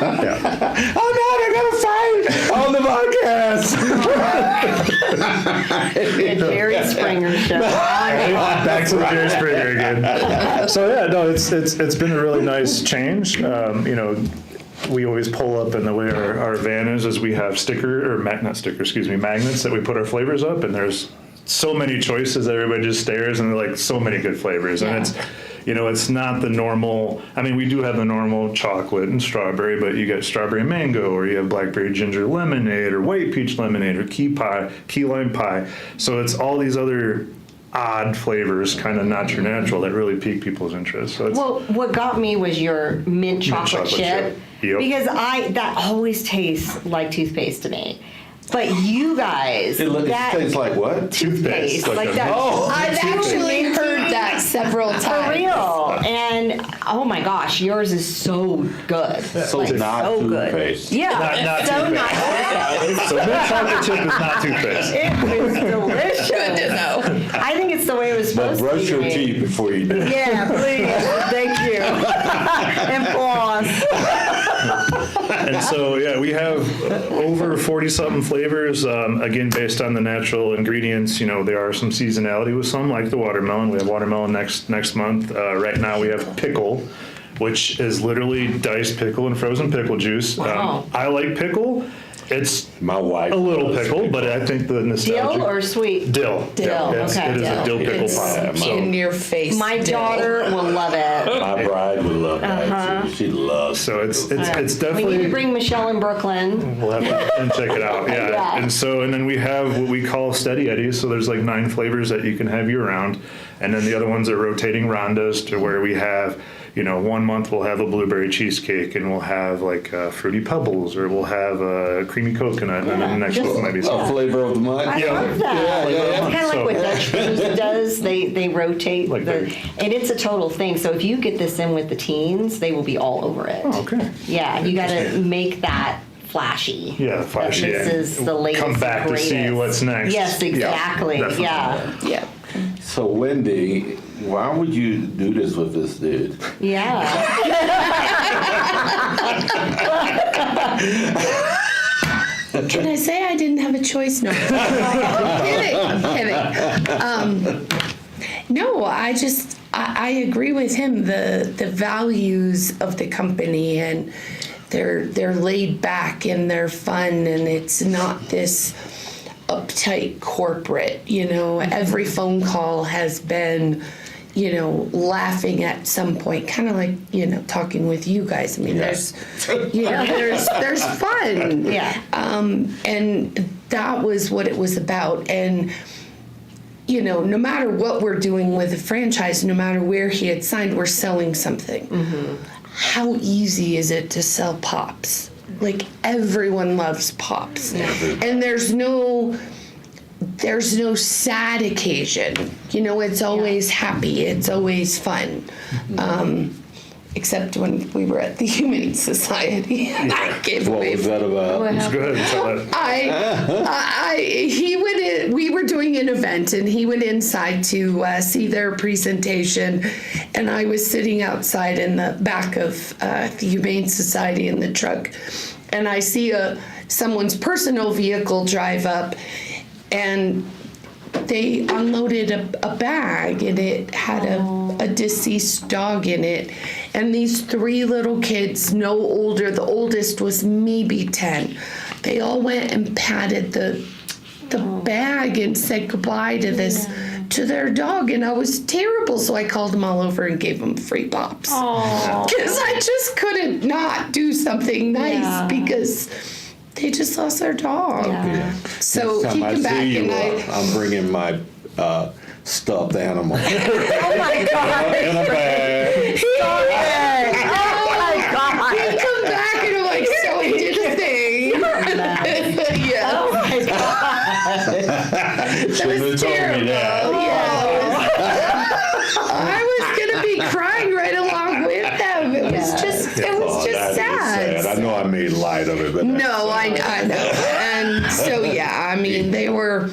Oh no, they're gonna fight on the podcast. The Jerry Springer show. Back to the Jerry Springer again. So yeah, no, it's been a really nice change. We always pull up, and the way our van is we have magnets that we put our flavors up, and there's so many choices that everybody just stares, and they're like so many good flavors, and it's. It's not the normal. I mean, we do have the normal chocolate and strawberry, but you get strawberry mango, or you have blackberry ginger lemonade, or white peach lemonade, or key lime pie. So it's all these other odd flavors, kind of not your natural, that really pique people's interest. So it's, Well, what got me was your mint chocolate chip. Yep. Because that always tastes like toothpaste to me. But you guys, that tastes like what? toothpaste, like a- that. I've actually heard that several times. For real. And oh my gosh, yours is so good. So it's not so toothpaste. good. Yeah, Not so toothpaste. not toothpaste. so mint chocolate chip is not toothpaste. It was delicious. Good to know. I think it's the way it was But supposed to be. brush your made. teeth before you do it. Yeah, please. Thank you. And floss. And so, yeah, we have over 40-something flavors, again, based on the natural ingredients. There are some seasonality with some, like the watermelon. We have watermelon next month. Right now we have pickle, which is literally diced pickle and frozen pickle juice. Wow. I like pickle. It's My wife. a little loves pickle, but I think the nostalgia. Dill or sweet? Dill. Dill, It's- okay. It is a dill pickle It's pie. So, in your face. My dill. daughter will love it. My bride would love that too. She loves. so it's We definitely. need to bring Michelle in Brooklyn. We'll have to and check it out. Yeah. Yeah. And then we have what we call Steady Eddies. So there's like 9 flavors that you can have year round. And then the other ones are rotating rondas, to where we have, 1 month we'll have a blueberry cheesecake, and we'll have like fruity pebbles, or we'll have a creamy coconut, and then the next just- one might be A something. flavor of the month. I Yeah. love that. Yeah. It's kind of like what So- Dutch Food does. They rotate Like and it's a total thing. So if you get this in with the teens, they will be all over it. Oh, okay. Yeah, you got to make that flashy. Yeah, flashy. That this is the latest. Come back and to see greatest. what's next. Yes, exactly. definitely. Yeah. Yeah. So Wendy, why would you do this with this dude? Yeah. Can I say I didn't have a choice? No. I'm kidding. No, I agree with him. The values of the company, and they're laid back and they're fun, and it's not this uptight corporate. Every phone call has been, laughing at some point, kind of like, talking with you guys. I mean, there's fun. Yeah. And that was what it was about. And, no matter what we're doing with a franchise, no matter where he had signed, we're selling something. Mm-hmm. How easy is it to sell pops? Like, everyone loves pops. Yeah. And there's no sad occasion. It's always happy. It's always fun. Mm-hmm. Except when we were at the Humane Society. I gave away. What was that about? Go ahead. We were doing an event, and he went inside to see their presentation, and I was sitting outside in the back of the Humane Society in the truck, and I see someone's personal vehicle drive up, and they unloaded a bag, and it had a deceased dog in it. And these 3 little kids, no older, the oldest was maybe 10. They all went and patted the bag and said goodbye to to their dog. And I was terrible, so I called them all over and gave them free pops. Because I just couldn't not do something nice because they just lost their dog. Yeah. So he came back and I'm bringing my stuffed animal. Oh my God. In a bag. Stop it. Oh my God. He come back and I'm like, so he did a thing. Yeah. Oh my God. That was terrible. I was gonna be crying right along with them. It was just sad. I know I made light of it, but no, I know. And so I mean, they were.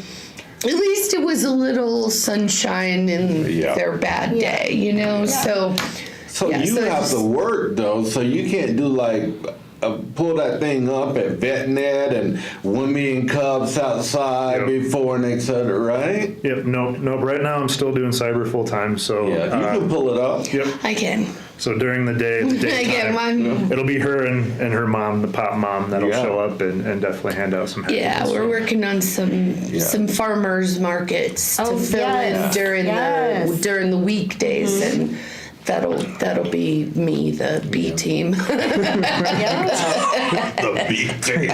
At least it was a little sunshine in their bad day, So you have to work though, so you can't do like pull that thing up at VetNet and 1 million cubs outside before and et cetera, right? Yep. Nope. Right now I'm still doing cyber full time. So you can pull it up. Yep. I can. So during the daytime, it'll be her and her mom, the pop mom, that'll show up and definitely hand out some headphones. Yeah, we're working on some farmers markets to fill in during the weekdays, and that'll be me, the B team. The B team.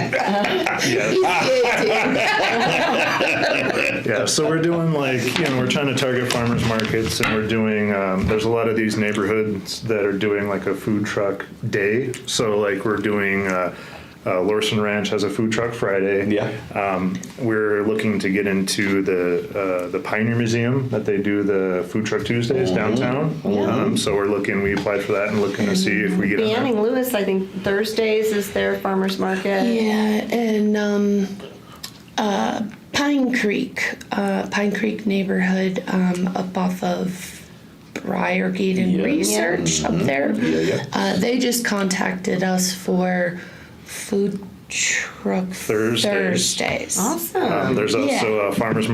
Yeah, so we're doing we're trying to target farmers markets, and we're doing, there's a lot of these neighborhoods that are doing like a food truck day. So we're doing, Lorson Ranch has a food truck Friday. Yeah. We're looking to get into the Pioneer Museum that they do the Food Truck Tuesdays downtown. So we applied for that and looking to see if we get in there. Banning Lewis, I think Thursdays is their farmers market. Yeah, and Pine Creek neighborhood up off of Briargate and Research up there. They just contacted us for food truck Thursdays. Awesome. There's also a farmers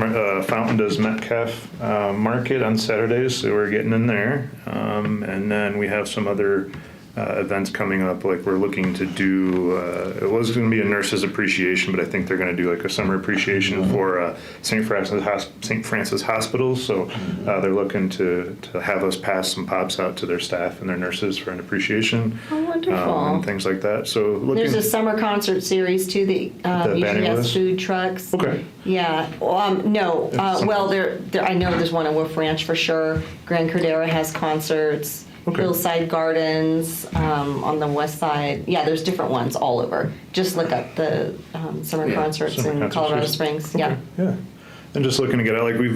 Fountain does Metcalf market on Saturdays, so we're getting in there. And then we have some other events coming up. We're looking to do. It was going to be a nurses appreciation, but I think they're going to do a summer appreciation for St. Francis Hospitals. So they're looking to have us pass some pops out to their staff and their nurses for an appreciation. Oh, wonderful. And things like that. So there's a summer concert series too that usually has food trucks. Okay. Yeah. No. Well, there. I know there's one at Wolf Ranch for sure. Grand Cordera has concerts. Okay. Hillside Gardens on the west side. Yeah, there's different ones all over. Just look up the summer concerts in Colorado Springs. Okay. Yeah. And just looking to get out, we've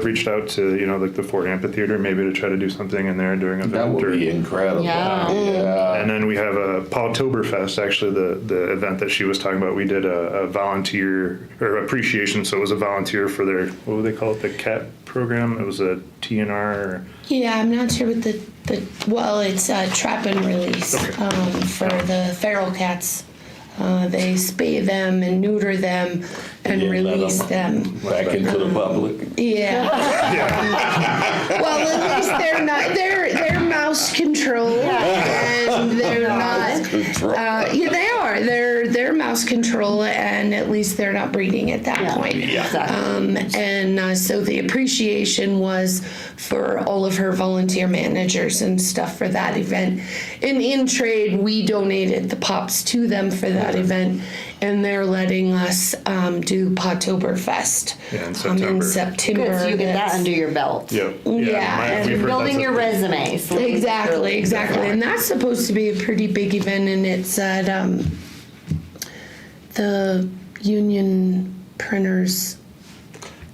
reached out to the Ford Amphitheater maybe to try to do something in there during an event. That would be incredible. Yeah. And then we have a Pawtoberfest, actually the event that she was talking about. We did a volunteer or appreciation, so it was a volunteer for their, what would they call it, the CAT program. It was a TNR. Yeah, I'm not sure what it's trap and release for the feral cats. They spay them and neuter them and release them back into the public. Yeah. Well, at least they're not. They're mouse controlled, and they're not. Control. They are. They're mouse lost control, and at least they're not breeding at that point. Exactly. So the appreciation was for all of her volunteer managers and stuff for that event. And in trade, we donated the pups to them for that event, and they're letting us do Pottoberfest in September. Good, so you get that That's- under your belt. Yeah, we've and heard Building that's your a- resume. So Exactly. And that's supposed to be a pretty big event, and it's at the Union Printers.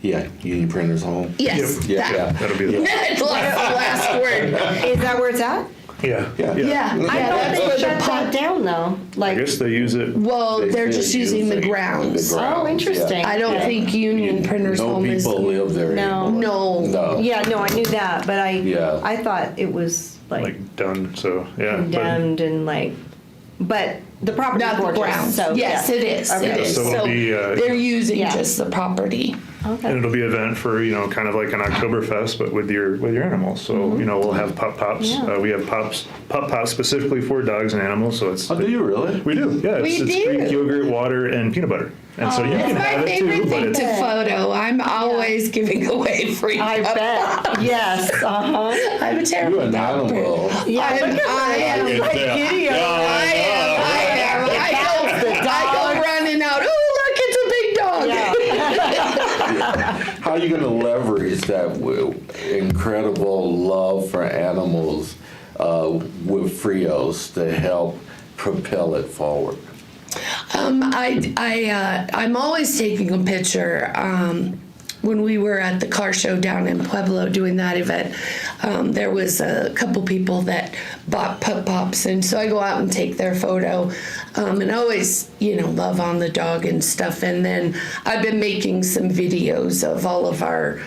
Yeah, Union Printers Home. Yes, Yep. that. Yeah. That'll be the That's the last word. Is that where it's at? yeah. Yeah, I thought that's they where shut the that pot. down though. I Like, guess they use it. Well, they're still just using the grounds. oh, interesting. I don't think Union Printers No Home is. people live there No. anymore. No. No. Yeah, no, I knew that, but Yeah. I thought it was like Done. So yeah. but- condemned and like, but the property Not the gorgeous. grounds. So Yes, yeah. it is. Okay. It is. So it'll So be, they're using Yeah. just the property. And Okay. it'll be an event for, kind of like an Oktoberfest, but with your animals. So, we'll have pup pops. Yeah. We have pup pops specifically for dogs and animals. So it's, Oh, do you really? we do. Yeah. We It's do. Greek yogurt, water, and peanut butter. And so you It's can my have it favorite too, but thing it's, to photo. I'm always giving away free. I bet. Yes. Uh-huh. I'm a terrible You're an dog person. animal. Yeah. I am. Yeah. I go running out. Oh, look, it's a big dog. How are you going to leverage that incredible love for animals with Frios to help propel it forward? I'm always taking a picture. When we were at the car show down in Pueblo doing that event, there was a couple people that bought pup pops, and so I go out and take their photo, and always, love on the dog and stuff. And then I've been making some videos of all of our,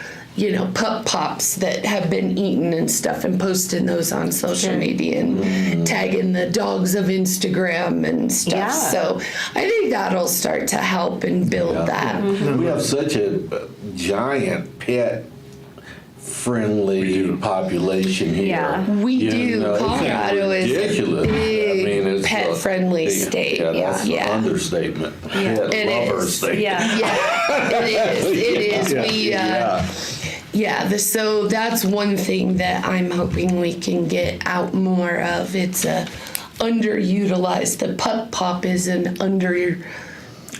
pup pops that have been eaten and stuff, and posting those on social media and tagging the dogs of Instagram and stuff. Yeah. So I think that'll start to help and build that. We have such a giant pet friendly population here. Yeah. We You do. know, it's Colorado is a ridiculous. big it's pet-friendly state. Yeah, that's Yeah. an understatement. Pet It lover is. state. Yeah. Yeah, it is. So that's one thing that I'm hoping we can get out more of. It's a underutilized. The pup pop is an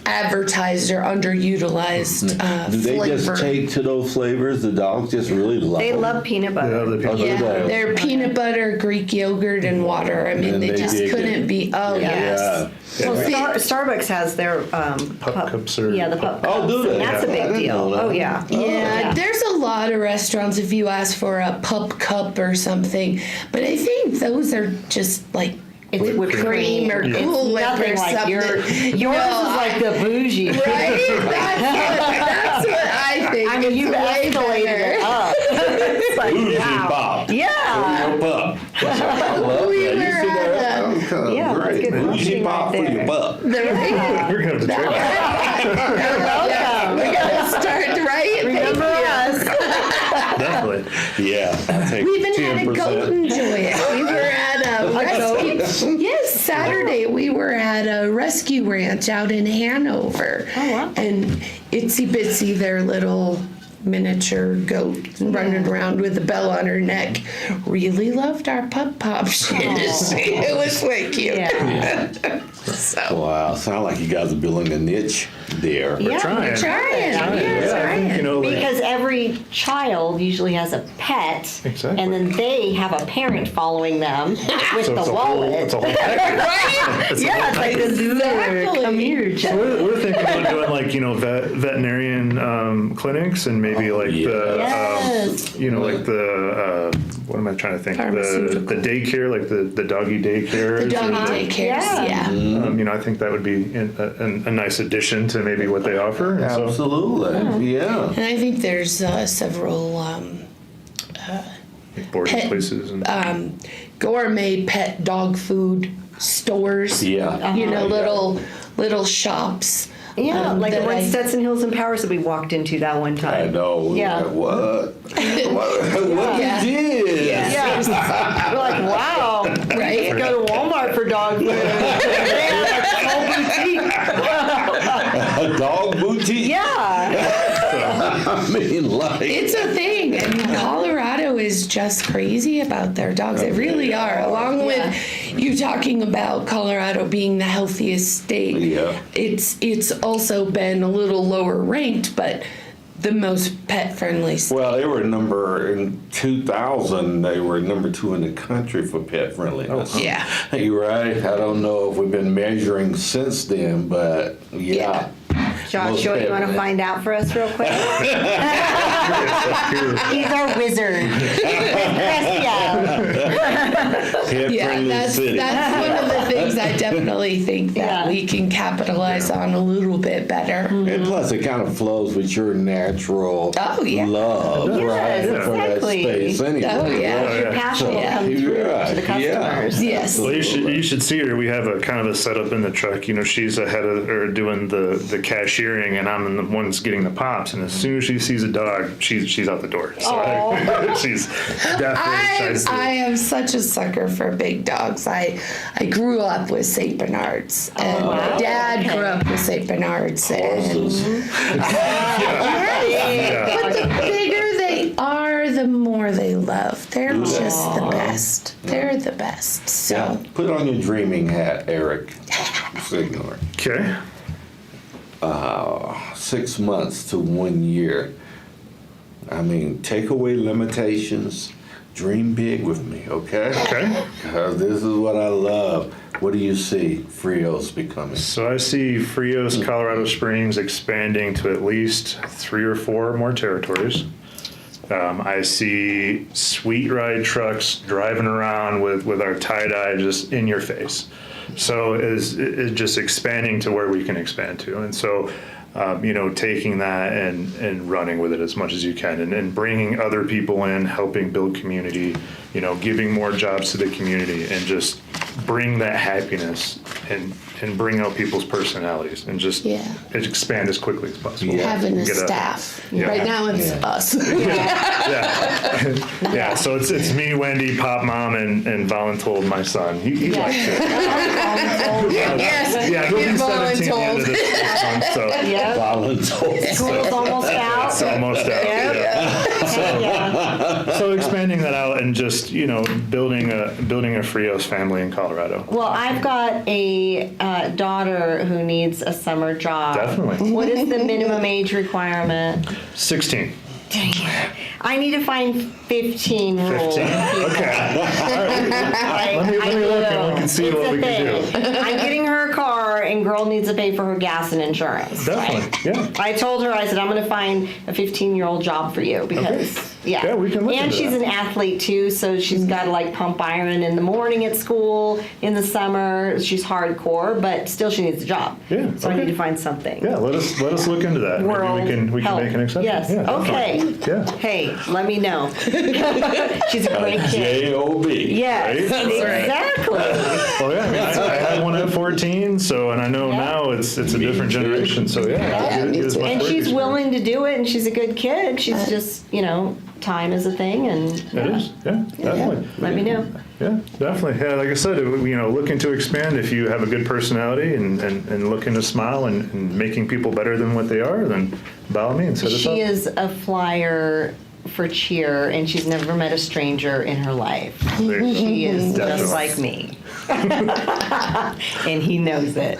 advertised or underutilized Do they flavor. just take to those flavors? The dogs just really love They them? love peanut butter. the people. Yeah, they? they're peanut butter, Greek yogurt, and water. I mean, And they they just dig couldn't it. be. Oh yes. Well, See- Starbucks has their pup cups or- yeah, the pup cups. Oh, do they? And that's a I big didn't deal. know that. Oh yeah. Yeah, there's a lot of restaurants if you ask for a pup cup or something, but I think those are just like It's whipped cream or It's Kool-Aid nothing or like something. yours is No, like the bougie. right? That's what I think. I mean, It's you've way escalated better. it up. It's like, Bougie wow. pop. Yeah. Your pup. I love We that. You were see at that? That was kind of Yeah, that's great. good Bougie marketing pop right for your there. pup. We're going to have to try that. Yeah, we gotta start right. Remember us. Definitely. Yeah. I take We even had a 10%. goat enjoy it. We were at a rescue. Yes, Saturday we were at a rescue ranch out in Hanover. Oh, wow. And Itsy Bitsy, their little miniature goat running around with a bell on her neck, really loved our pup pop shit. It was way cute. Yeah. So Wow. Sound like you guys are building a niche there. Yeah, trying. trying. Yeah, trying. Because every child usually has a pet, Exactly. and then they have a parent following them with So the it's wallet. it's a whole package. Yeah, it's like this. Exactly. Come here, So Jeff. we're thinking about doing like veterinarian clinics and maybe like Yes. like the what am I trying to think Pharmaceutical. the daycare, like the doggy daycare. The doggy daycares, yeah. I think that would be a nice addition to maybe what they offer. And so- Absolutely. Yeah. And I think there's several like boarding Pet- places and gourmet pet dog food stores. Yeah. You know, little shops. Yeah, like the that one I- Stetson Hills in Paris that we walked into that one time. I know. Yeah. Like, what? What Yeah. is this? Yeah. We're like, wow. Right? Go to Walmart for dog food. They have a whole boutique. a dog boutique. Yeah. I mean, like. It's a thing. I mean, Colorado is just crazy about their dogs. They really are. Along with you talking about Colorado being the healthiest state, it's also been a little lower ranked, but the most pet friendly state. Well, they were in 2000. They were number 2 in the country for pet friendliness. Yeah. You're right. I don't know if we've been measuring since then, but yeah. Joshua, you want to find out for us real quick? He's our wizard. Yeah, that's one of the things I definitely think that we can capitalize on a little bit better. And plus, it kind of flows with your natural love, right? Yes, For that exactly. space anyway. Oh, yeah. Your passion will come through to the customers. Yes. Well, you should see her. We have a kind of a setup in the truck. You know, she's ahead of or doing the cashiering, and I'm the one that's getting the pops. And as soon as she sees a dog, she's out the door. So she's definitely excited. I am such a sucker for big dogs. I grew up with St. Bernards, and my dad grew up with St. Bernards. And but the bigger they are, the more they love. They're just the best. They're the best. So Put on your dreaming hat, Eric. Signor. Okay. 6 months to 1 year. I mean, take away limitations. Dream big with me, okay? Okay. Because this is what I love. What do you see Frios becoming? So I see Frios, Colorado Springs expanding to at least 3 or 4 more territories. I see sweet ride trucks driving around with our tie-dye just in your face. So it's just expanding to where we can expand to. And so, taking that and running with it as much as you can and bringing other people in, helping build community, giving more jobs to the community and just bring that happiness and bring out people's personalities and just expand as quickly as possible. having a staff. Right now it's us. So it's me, Wendy, Pop Mom, and Voluntold, my son. He likes it. Yes. He'll be He's 17 at the end of this month, so. Voluntold. School's almost out. It's almost out. So expanding that out and just building a Frios family in Colorado. Well, I've got a daughter who needs a summer job. Definitely. What is the minimum age requirement? 16. Dang it. I need to find 15 rules. 15? Okay. Let me look and we can see what we can do. I'm getting her a car, and girl needs to pay for her gas and insurance. Definitely, yeah. I told her, I said, I'm going to find a 15-year-old job for you because, Yeah, we can look and into she's that. an athlete too, so she's got to pump iron in the morning at school, in the summer. She's hardcore, but still she needs a job. Yeah, So I okay. need to find something. Yeah, let us look into that. World Maybe we can help. make an exception. Yes. Yeah, Okay. definitely. Yeah. Hey, let me know. She's a great kid. J-O-B. Yes, Right? exactly. Well, yeah, I had one at 14, so, and I know now it's a different generation, so Yeah, me too. And she's willing to do it, and she's a good kid. She's just, time is a thing, and It is, yeah, definitely. let me know. Yeah, definitely. Yeah, like I said, looking to expand. If you have a good personality and looking to smile and making people better than what they are, then by all means, hit us up. She is a flyer for cheer, and she's never met a stranger in her life. She is just like me. And he knows it.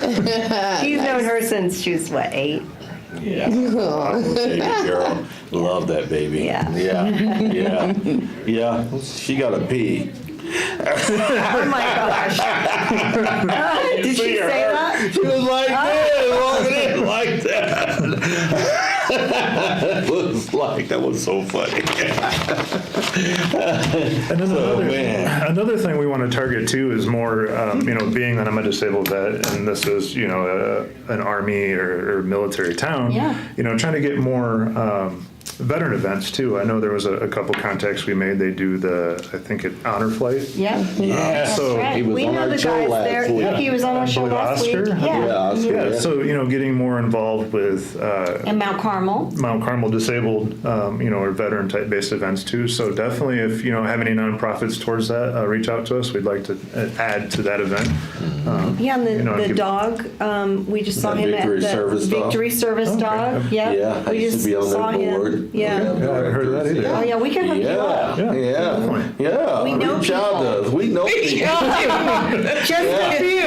He's known her since she was, 8? Yeah. Baby girl. Love that baby. Yeah. Yeah. She got to pee. Oh my gosh. Did she say that? She was like this, walking in like that. That was so funny. And then another thing we want to target too is more, being that I'm a disabled vet and this is, an army or military town, Yeah. trying to get more veteran events too. I know there was a couple contacts we made. They do I think honor flight. Yeah. Yes. So Right. He was We on know our the show guys last there. week. He was on our I show believe last Oscar. week. Yeah. Oscar, Yeah, so getting more involved with And Mount Carmel. Mount Carmel disabled, or veteran type based events too. So definitely, if have any nonprofits towards that, reach out to us. We'd like to add to that event. Yeah, and the give- dog, we just saw The him at Victory the Service Dog? Victory Service Dog. Yeah. Yeah, I we used just to be on saw their him. board. Yeah. I haven't heard of that either. Oh yeah, we can hook you up. Yeah, definitely. yeah. We know Reach out to people. us. We know people. Just a few.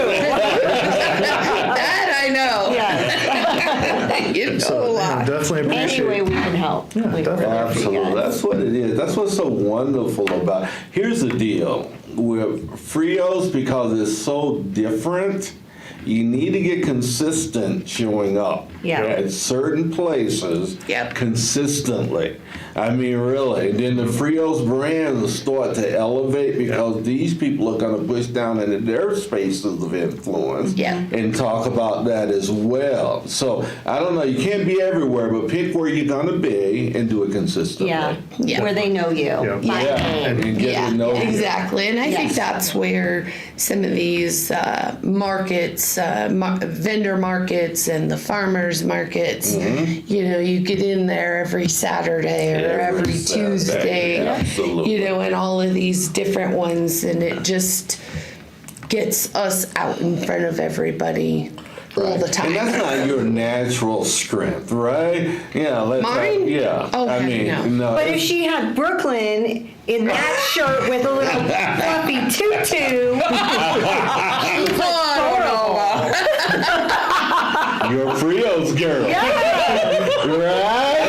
That I know. Yeah. You know a So lot. definitely appreciate. Any way we can help. we definitely. work for you Absolutely. guys. That's what it is. That's what's so wonderful about. Here's the deal with Frios, because it's so different. You need to get consistent showing up Yeah. at certain places Yep. consistently. I mean, really. And then the Frios brand will start to elevate because these people are going to push down into their spaces of influence Yeah. and talk about that as well. So I don't know. You can't be everywhere, but pick where you're going to be and do it consistently. Yeah. Yeah. Where they know you. Yeah. By Yeah, name. and get to know you. Exactly. And I think Yes. that's where some of these markets, vendor markets and the farmers markets, you get in there every Saturday or every Saturday, Tuesday, absolutely. and all of these different ones. And it just gets us out in front of everybody all the time. And that's not your natural strength, right? Yeah. Mine? Yeah. Oh, I heck mean, no. But if she had Brooklyn in that shirt with a little fluffy tutu, she's adorable. you're a Frios girl. Right?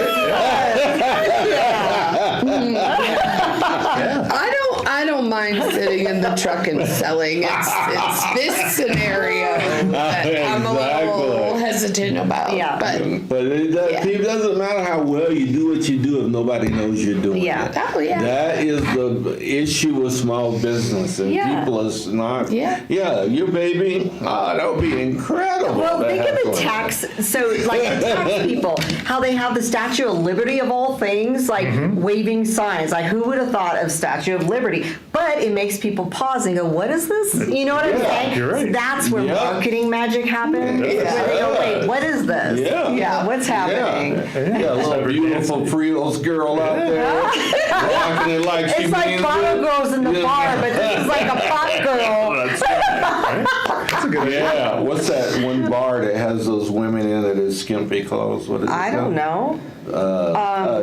I don't mind sitting in the truck and selling. It's this scenario that I'm a little hesitant about. Yeah. But it doesn't matter how well you do what you do if nobody knows you're doing Yeah. it. Oh, yeah. That is the issue with small business. And Yeah. people is not, Yeah. your baby, that would be incredible. Well, to think have of the one. tax. So, like the tax people, how they have the Statue of Liberty of all things, like waving signs. Like, who would have thought of Statue of Liberty? But it makes people pause and go, "What is this?" You know what I'm saying? you're right. That's where Yeah. marketing magic happens. Yeah. Where they go, "Wait, what is this? Yeah. What's happening?" Yeah, a little beautiful Frios girl out there, rocking it like she It's like means bottle it. girls in the Yeah. bar, but this is like a pop girl. That's a good Yeah, what's that one bar that has those women in it in skimpy clothes? What is it? I don't know.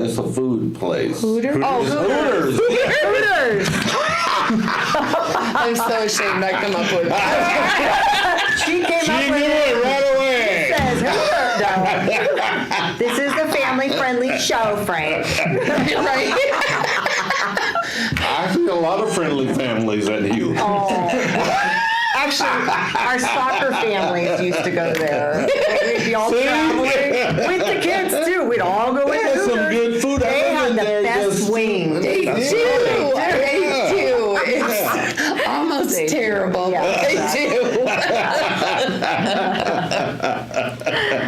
It's a food place. Hooter? Oh, Hooters. Hooters. I'm so ashamed I come up with that. She came She up knew with it right away. says Hooter. No. This is the family-friendly show, Frank. Right? I see a lot of friendly families in you. Actually, our soccer families used to go there. We'd be all See? traveling with the kids too. We'd all go They in had some Hooters. good food. They I've had been the there best just- wings. They do. They do. It's almost terrible, but they do.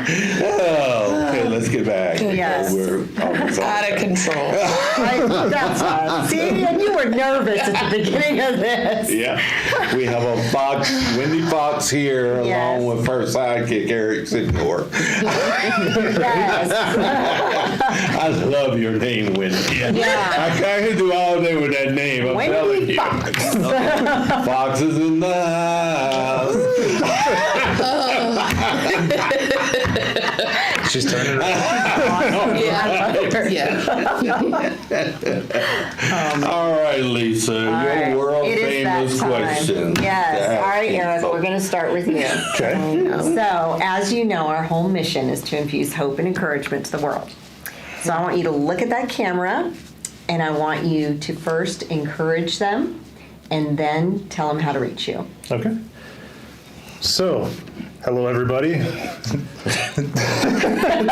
Okay, let's get back. Yes. We're almost Out of control. That's us. See, and you were nervous at the beginning of this. Yeah, we have a Fox, Wendy Fox here, Yes. along with her sidekick Eric Signor. Yes. I love your name, Wendy. Yeah. I can't do all day with that name. I'm telling Wendy you. Fox. Fox is in the house. She's turning around. All right, Lisa, right. your world It is that famous time. question. Yes. All right, Eric, we're going to start with you. Okay. So, as you know, our whole mission is to infuse hope and encouragement to the world. So, I want you to look at that camera, and I want you to first encourage them, and then tell them how to reach you. Okay. So, hello everybody.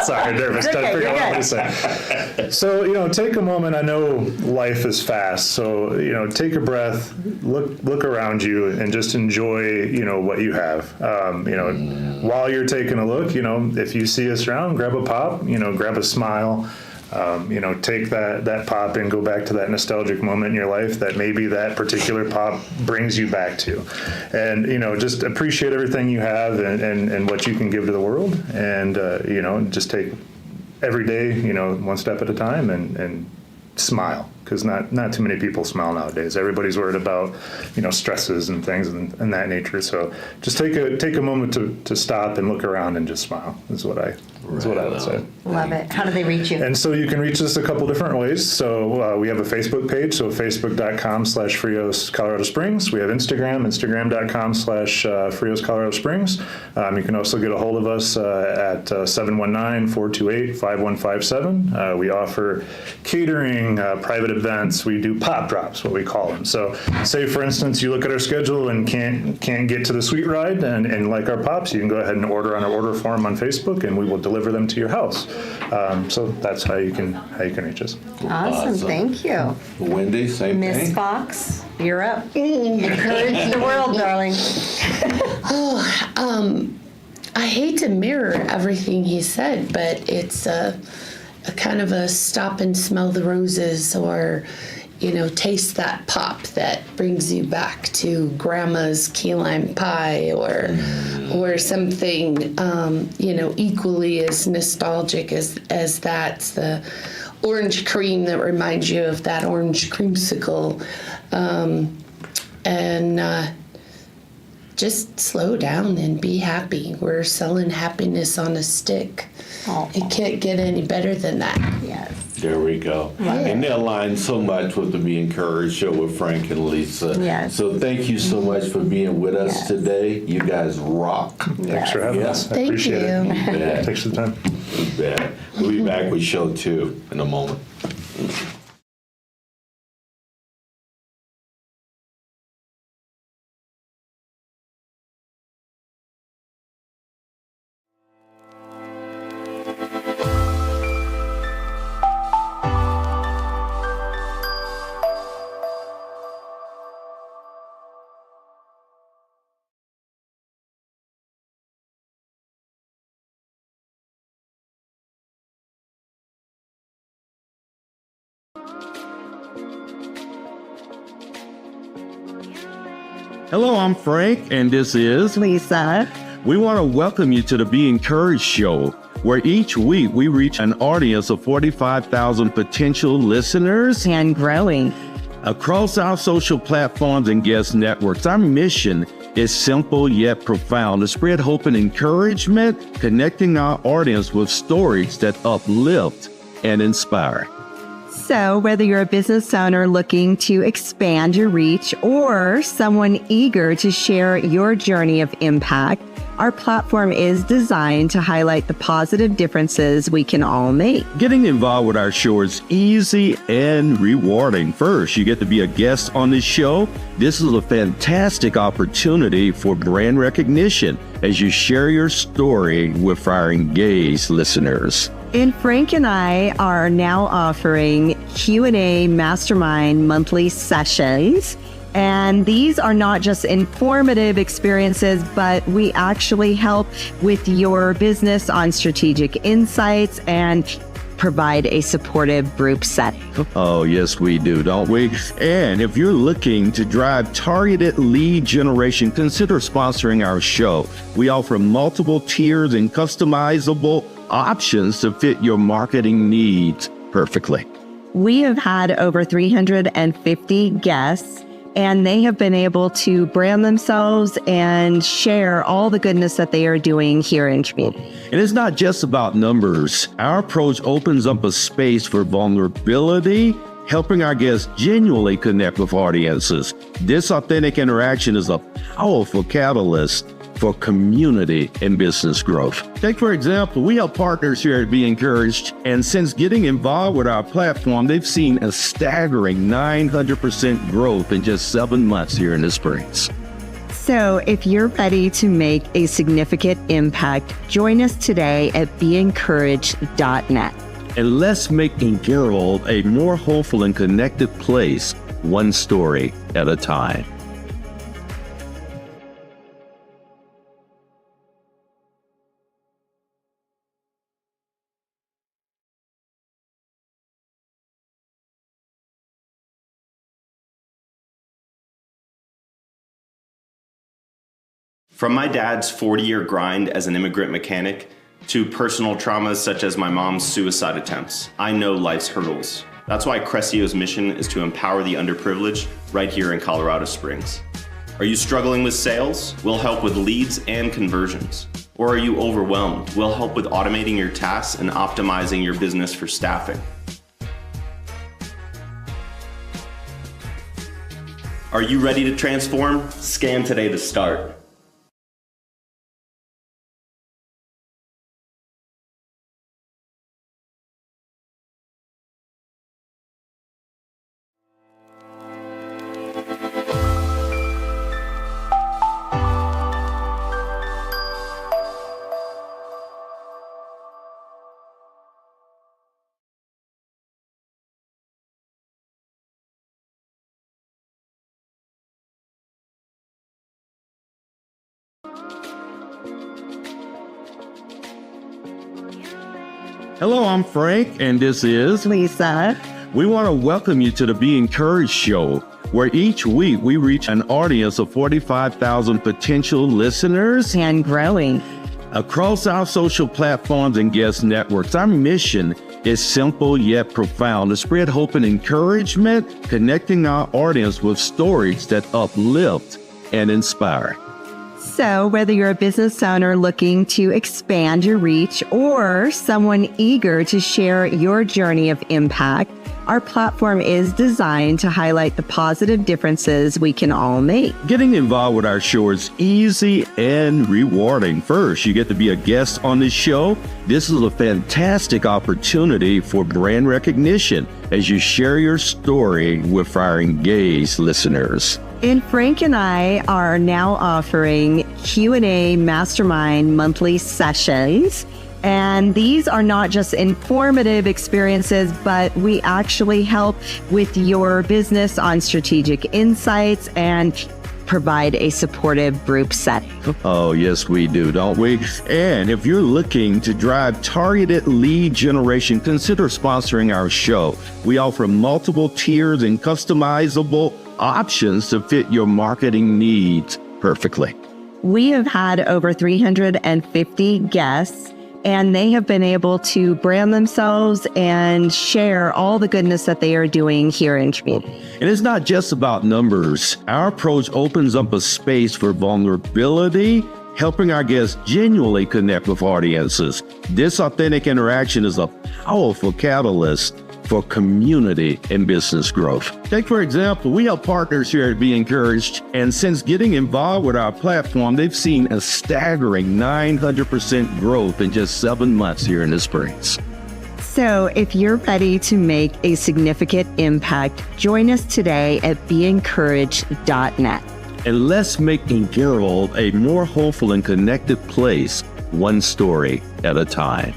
Sorry, nervous. It's Trying to okay, figure out you're what to say. So, take a moment. I know life is fast. So, take a breath, look around you, and just enjoy, what you have. While you're taking a look, if you see us around, grab a pop, grab a smile. take that pop and go back to that nostalgic moment in your life that maybe that particular pop brings you back to. And, just appreciate everything you have and what you can give to the world. And, just take every day, one step at a time and smile, because not too many people smile nowadays. Everybody's worried about stresses and things and that nature. So just take a moment to stop and look around and just smile is what I would say. Love it. How do they reach you? And so you can reach us a couple different ways. So we have a Facebook page, so facebook.com/Frios Colorado Springs. We have instagram.com/Frios Colorado Springs. You can also get a hold of us at 719-428-5157. We offer catering, private events. We do pop drops, what we call them. So say, for instance, you look at our schedule and can't get to the suite ride and like our pops, you can go ahead and order on our order form on Facebook, and we will deliver them to your house. So that's how you can reach us. Awesome. Thank you. Wendy, same Miss thing. Fox, you're up. Encourage the world, darling. I hate to mirror everything he said, but it's a kind of a stop and smell the roses, or taste that pop that brings you back to grandma's key lime pie, or something equally as nostalgic as that's the orange cream that reminds you of that orange creamsicle, and just slow down and be happy. We're selling happiness on a stick. Oh. It can't get any better than that. Yes. There we go. And they align so much with the Be Encouraged show with Frank and Lisa. Yes. So thank you so much for being with us Yes. today. You guys rock. Thanks for having us. I Thank appreciate you. it. You bet. Thanks for the time. You bet. We'll be back with show 2 in a moment. Hello, I'm Frank, and this is Lisa. We want to welcome you to the Be Encouraged show, where each week we reach an audience of 45,000 potential listeners And growing. across our social platforms and guest networks. Our mission is simple yet profound: to spread hope and encouragement, connecting our audience with stories that uplift and inspire. So, whether you're a business owner looking to expand your reach or someone eager to share your journey of impact, our platform is designed to highlight the positive differences we can all make. Getting involved with our show is easy and rewarding. First, you get to be a guest on this show. This is a fantastic opportunity for brand recognition as you share your story with our engaged listeners. And Frank and I are now offering Q&A Mastermind monthly sessions. And these are not just informative experiences, but we actually help with your business on strategic insights and provide a supportive group setting. Oh, yes, we do, don't we? And if you're looking to drive targeted lead generation, consider sponsoring our show. We offer multiple tiers and customizable options to fit your marketing needs perfectly. We have had over 350 guests, and they have been able to brand themselves and share all the goodness that they are doing here in community. And it's not just about numbers. Our approach opens up a space for vulnerability, helping our guests genuinely connect with audiences. This authentic interaction is a powerful catalyst for community and business growth. Take, for example, we have partners here at Be Encouraged, and since getting involved with our platform, they've seen a staggering 900% growth in just 7 months here in the Springs. So if you're ready to make a significant impact, join us today at BeEncouraged.net. And let's make the world a more hopeful and connected place, one story at a time. From my dad's 40-year grind as an immigrant mechanic to personal traumas such as my mom's suicide attempts, I know life's hurdles. That's why Crescio's mission is to empower the underprivileged right here in Colorado Springs. Are you struggling with sales? We'll help with leads and conversions. Or are you overwhelmed? We'll help with automating your tasks and optimizing your business for staffing. Are you ready to transform? Scan today to start. Hello, I'm Frank, and this is Lisa. We want to welcome you to the Be Encouraged Show, where each week we reach an audience of 45,000 potential listeners And growing. across our social platforms and guest networks. Our mission is simple yet profound: to spread hope and encouragement, connecting our audience with stories that uplift and inspire. So, whether you're a business owner looking to expand your reach or someone eager to share your journey of impact, our platform is designed to highlight the positive differences we can all make. Getting involved with our show is easy and rewarding. First, you get to be a guest on this show. This is a fantastic opportunity for brand recognition as you share your story with our engaged listeners. And Frank and I are now offering Q&A mastermind monthly sessions. And these are not just informative experiences, but we actually help with your business on strategic insights and provide a supportive group setting. Oh, yes, we do, don't we? And if you're looking to drive targeted lead generation, consider sponsoring our show. We offer multiple tiers and customizable options to fit your marketing needs perfectly. We have had over 350 guests, and they have been able to brand themselves and share all the goodness that they are doing here in community. And it's not just about numbers. Our approach opens up a space for vulnerability, helping our guests genuinely connect with audiences. This authentic interaction is a powerful catalyst for community and business growth. Take, for example, we have partners here at Be Encouraged, and since getting involved with our platform, they've seen a staggering 900% growth in just 7 months here in the Springs. So if you're ready to make a significant impact, join us today at beencouraged.net. And let's make the world a more hopeful and connected place, one story at a time.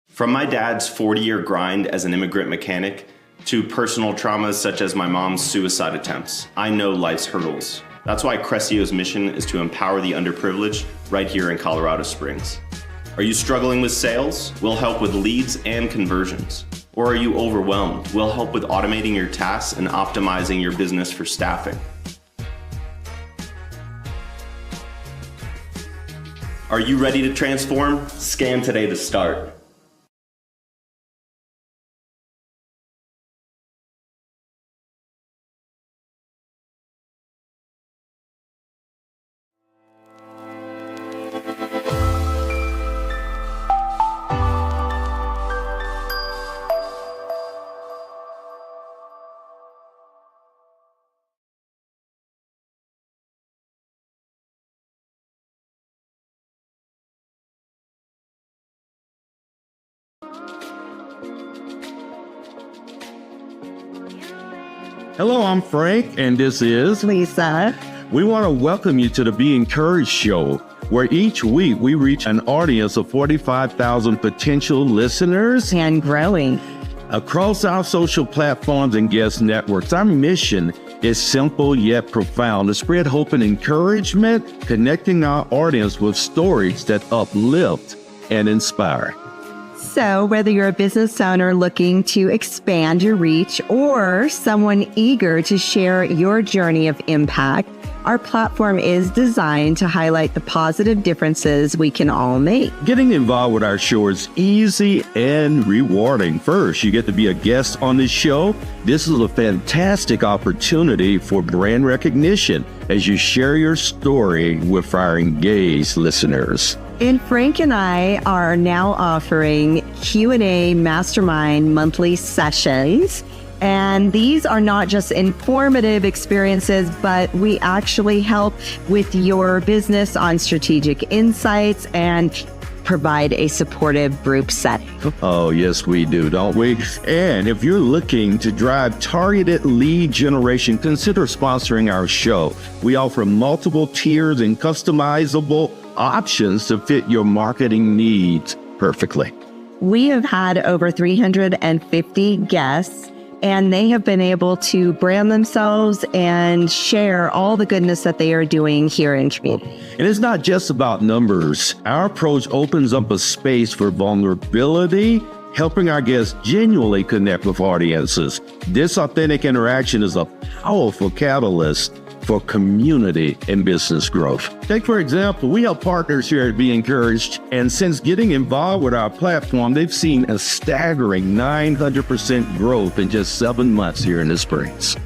From my dad's 40-year grind as an immigrant mechanic to personal traumas such as my mom's suicide attempts, I know life's hurdles. That's why Crescio's mission is to empower the underprivileged right here in Colorado Springs. Are you struggling with sales? We'll help with leads and conversions. Or are you overwhelmed? We'll help with automating your tasks and optimizing your business for staffing. Are you ready to transform? Scan today to start. Hello, I'm Frank, and this is Lisa. We want to welcome you to the Be Encouraged Show, where each week we reach an audience of 45,000 potential listeners And growing. across our social platforms and guest networks. Our mission is simple yet profound to spread hope and encouragement, connecting our audience with stories that uplift and inspire. So, whether you're a business owner looking to expand your reach or someone eager to share your journey of impact, our platform is designed to highlight the positive differences we can all make. Getting involved with our show is easy and rewarding. First, you get to be a guest on this show. This is a fantastic opportunity for brand recognition as you share your story with our engaged listeners. And Frank and I are now offering Q&A mastermind monthly sessions. And these are not just informative experiences, but we actually help with your business on strategic insights and provide a supportive group setting. Oh, yes, we do, don't we? And if you're looking to drive targeted lead generation, consider sponsoring our show. We offer multiple tiers and customizable options to fit your marketing needs perfectly. We have had over 350 guests, and they have been able to brand themselves and share all the goodness that they are doing here in community. And it's not just about numbers. Our approach opens up a space for vulnerability, helping our guests genuinely connect with audiences. This authentic interaction is a powerful catalyst for community and business growth. Take, for example, we have partners here at Be Encouraged, and since getting involved with our platform, they've seen a staggering 900% growth in just 7 months here in the Springs.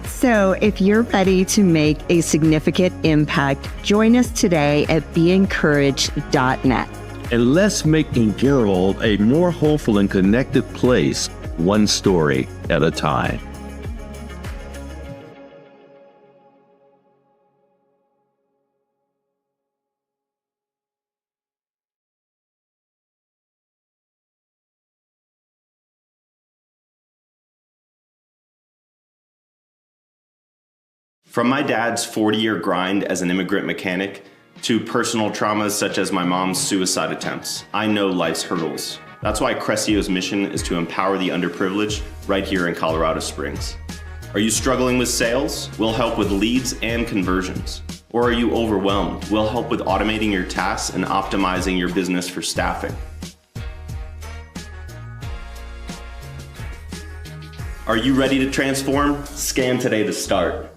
So if you're ready to make a significant impact, join us today at BeEncouraged.net. And let's make the world a more hopeful and connected place, one story at a time. From my dad's 40-year grind as an immigrant mechanic to personal traumas such as my mom's suicide attempts, I know life's hurdles. That's why Crescio's mission is to empower the underprivileged right here in Colorado Springs. Are you struggling with sales? We'll help with leads and conversions. Or are you overwhelmed? We'll help with automating your tasks and optimizing your business for staffing. Are you ready to transform? Scan today to start.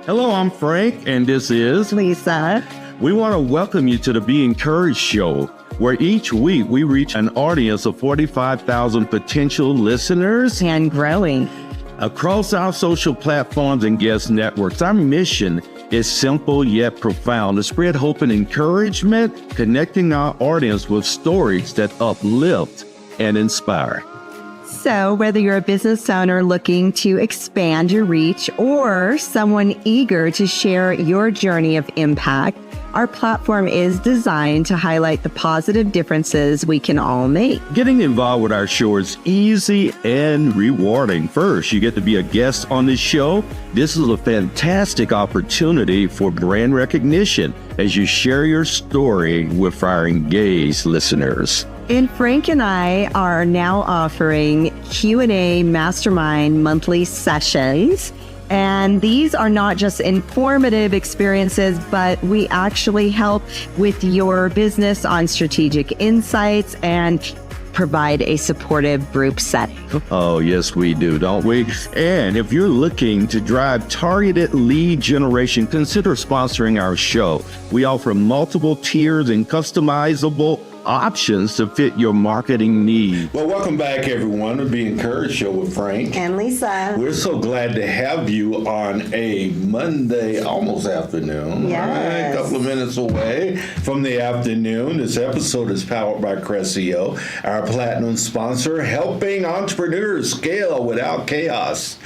Hello, I'm Frank, and this is Lisa. We want to welcome you to the Be Encouraged show, where each week we reach an audience of 45,000 potential listeners And growing. across our social platforms and guest networks. Our mission is simple yet profound to spread hope and encouragement, connecting our audience with stories that uplift and inspire. So, whether you're a business owner looking to expand your reach or someone eager to share your journey of impact, our platform is designed to highlight the positive differences we can all make. Getting involved with our show is easy and rewarding. First, you get to be a guest on this show. This is a fantastic opportunity for brand recognition as you share your story with our engaged listeners. And Frank and I are now offering Q&A mastermind monthly sessions. And these are not just informative experiences, but we actually help with your business on strategic insights and provide a supportive group setting. Oh, yes, we do, don't we? And if you're looking to drive targeted lead generation, consider sponsoring our show. We offer multiple tiers and customizable options to fit your marketing needs. Well, welcome back, everyone, to Be Encouraged Show with Frank. And Lisa. We're so glad to have you on a Monday, almost afternoon. Yes. Right? A couple of minutes away from the afternoon. This episode is powered by Cressio, our platinum sponsor, helping entrepreneurs scale without chaos.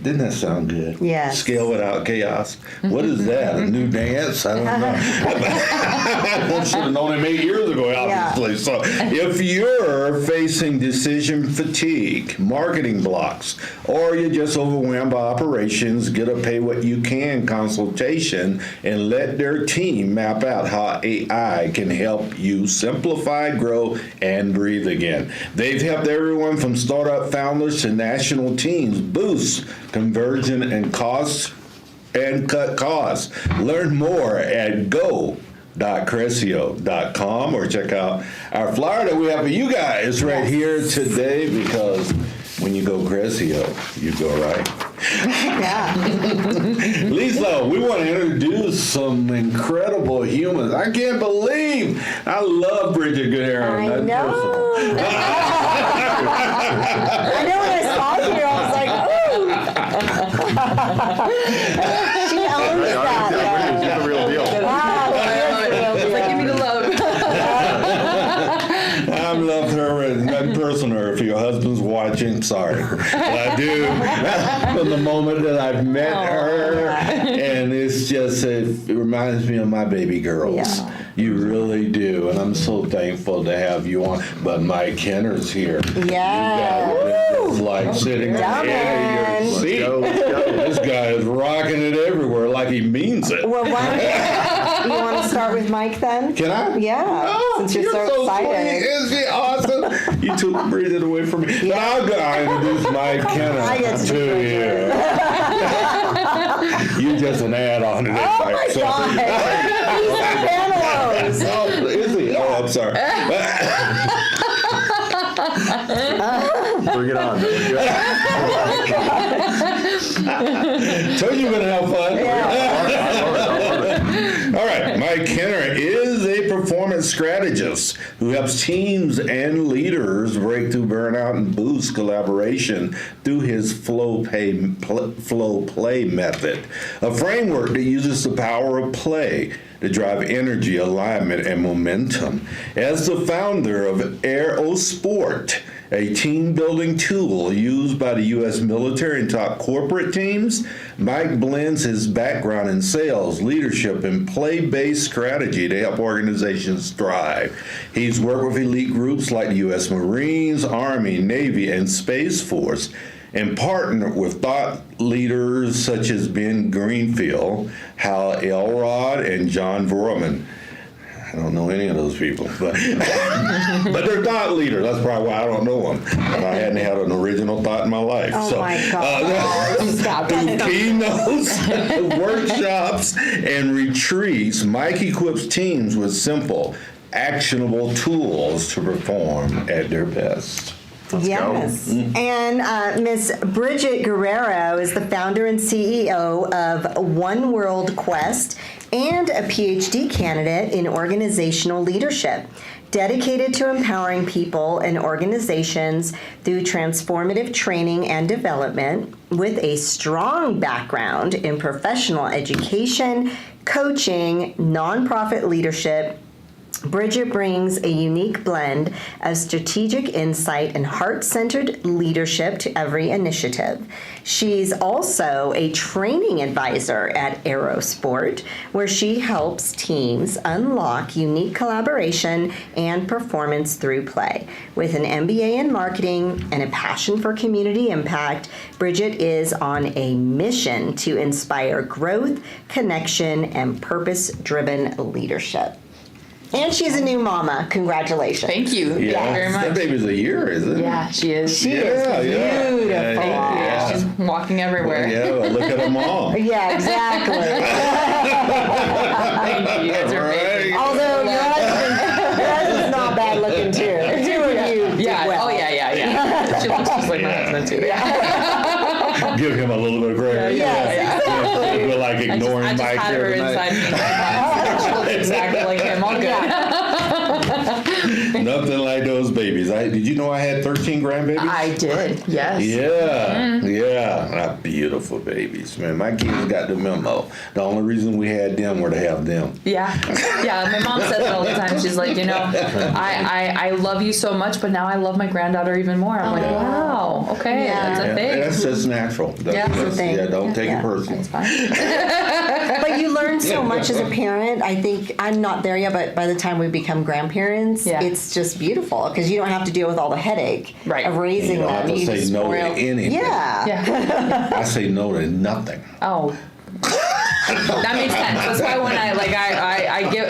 Didn't that sound good? Yes. Scale without chaos. What is that? A new dance? I don't know. I should have known him 8 years ago, obviously. Yeah. So if you're facing decision fatigue, marketing blocks, or you're just overwhelmed by operations, get a pay what you can consultation and let their team map out how AI can help you simplify, grow, and breathe again. They've helped everyone from startup founders to national teams boost conversion and costs and cut costs. Learn more at go.cressio.com or check out our flyer that we have for you guys right here today, because when you go Cressio, you go right. Yeah. Lisa, we want to introduce some incredible humans. I can't believe I love Bridget Guerrero. I know. I know when I saw you, I was like, oh. She owns that. She's the real deal. Wow, she is the real deal. Give me the love. I love her in person, or if your husband's watching, sorry. But I do. From the moment that I've met her, and it's just, it reminds me of my baby girls. Yeah. You really do, and I'm so thankful to have you on. But Mike Kenner's here. Yeah. It's like sitting on the edge of your seat. This guy is rocking it everywhere like he means it. Well, why don't you want to start with Mike then? Can I? Yeah. Since you're so excited. Sweet. Isn't she awesome? You took Bridget away from me. Yeah. But I'll go introduce Mike Kenner I get to you. You're just an add-on to this. Oh my God. He's a Panelos. Oh, is he? Oh, I'm sorry. Bring it on. Told you we're going to have fun. All right. Mike Kenner is a performance strategist who helps teams and leaders break through burnout and boost collaboration through his flow play method, a framework that uses the power of play to drive energy, alignment, and momentum. As the founder of Aerosport, a team-building tool used by the U.S. military and top corporate teams, Mike blends his background in sales, leadership, and play-based strategy to help organizations thrive. He's worked with elite groups like the U.S. Marines, Army, Navy, and Space Force, and partnered with thought leaders such as Ben Greenfield, Hal Elrod, and John Vorman. I don't know any of those people, but they're thought leaders. That's probably why I don't know them. I hadn't had an original thought in my life. Oh my God. Stop through it. keynotes, workshops, and retreats, Mike equips teams with simple, actionable tools to perform at their best. Yes. And Miss Bridget Guerrero is the founder and CEO of One World Quest and a PhD candidate in organizational leadership, dedicated to empowering people and organizations through transformative training and development, with a strong background in professional education, coaching, nonprofit leadership. Bridget brings a unique blend of strategic insight and heart-centered leadership to every initiative. She's also a training advisor at Aerosport, where she helps teams unlock unique collaboration and performance through play. With an MBA in marketing and a passion for community impact, Bridget is on a mission to inspire growth, connection, and purpose-driven leadership. And she's a new mama. Congratulations. Thank you. Thank you very much. That baby's a year, isn't it? Yeah, she is. She is beautiful. Yeah, she's walking everywhere. Well, look at them all. Yeah, exactly. Thank you. You guys are amazing. Although your husband's not bad looking too. The two of you did Yeah. well. Oh, yeah. She looks just like my husband, too. Yeah. Give him a little bit of credit. Yes, exactly. We're like ignoring I just Mike had here her tonight. inside me. She looks exactly like him. All good. Nothing like those babies. Did you know I had 13 grandbabies? I did, yes. Yeah. Not beautiful babies, man. My kids got the memo. The only reason we had them were to have them. Yeah. My mom says it all the time. She's like, I love you so much, but now I love my granddaughter even more. I'm like, wow, okay, that's a thing. That's just natural. That's a thing. Yeah, don't take it personal. It's fine. But you learn so much as a parent. I think I'm not there yet, but by the time we become grandparents, it's just beautiful because you don't have to deal with all the headache of raising You don't them. have to say no to anything. Yeah. I say no to nothing. Oh. That makes sense. That's why when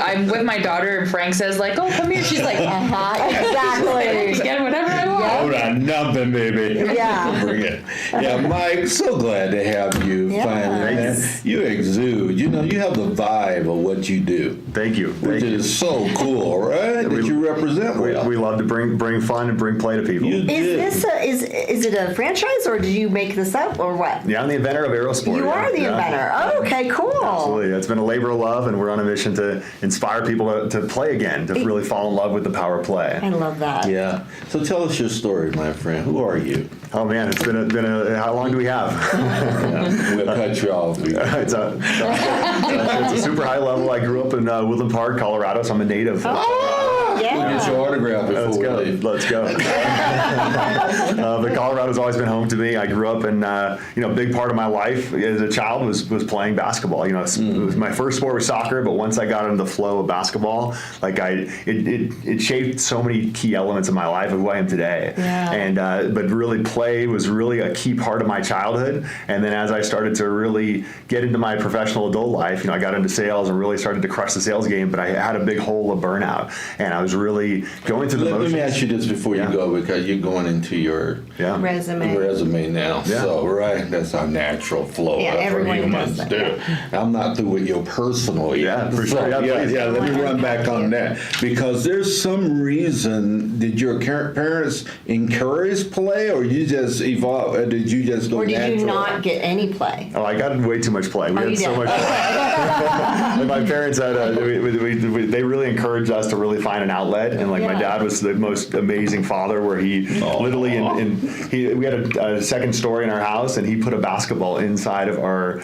I'm with my daughter and Frank says like, "Oh, come here," she's like, Exactly. Get whatever I want. Hold on, nothing, baby. Yeah. Bring it. Yeah, Mike, so glad to have you finally, man. You exude. You have the vibe of what you do. Thank you. Which is so cool, right? That you represent well. We love to bring fun and bring play to people. Is it a franchise or did you make this up or what? Yeah, I'm the inventor of Aerosport. You are the inventor. Oh, okay, cool. Absolutely. It's been a labor of love, and we're on a mission to inspire people to play again, to really fall in love with the power of play. I love that. Yeah. So tell us your story, my friend. Who are you? Oh man, it's been a how long do we have? We'll cut you off. It's a super high level. I grew up in Woodland Park, Colorado, so I'm a native. Yeah. We'll get your autograph before we leave. Let's go. But Colorado's always been home to me. I grew up in, a big part of my life as a child was playing basketball. It was my first sport was soccer, but once I got into the flow of basketball, it shaped so many key elements of my life of who I am today. Yeah. And but really play was really a key part of my childhood. And then as I started to really get into my professional adult life, I got into sales and really started to crush the sales game, but I had a big hole of burnout. And I was really going through the motions. Let me ask you this before you go, because you're going into your resume now. Yeah. So, that's our natural flow. Yeah, That's what everyone humans does do. I'm not through with your personal yet. Yeah, for sure. Let me run back on that. Because there's some reason, did your parents encourage play, or you just evolve, or did you just go natural? Or did you not get any play? Oh, I got way too much play. We had so much play. My parents had, they really encouraged us to really find an outlet. And my dad was the most amazing father where he literally, we had a second story in our house and he put a basketball inside of our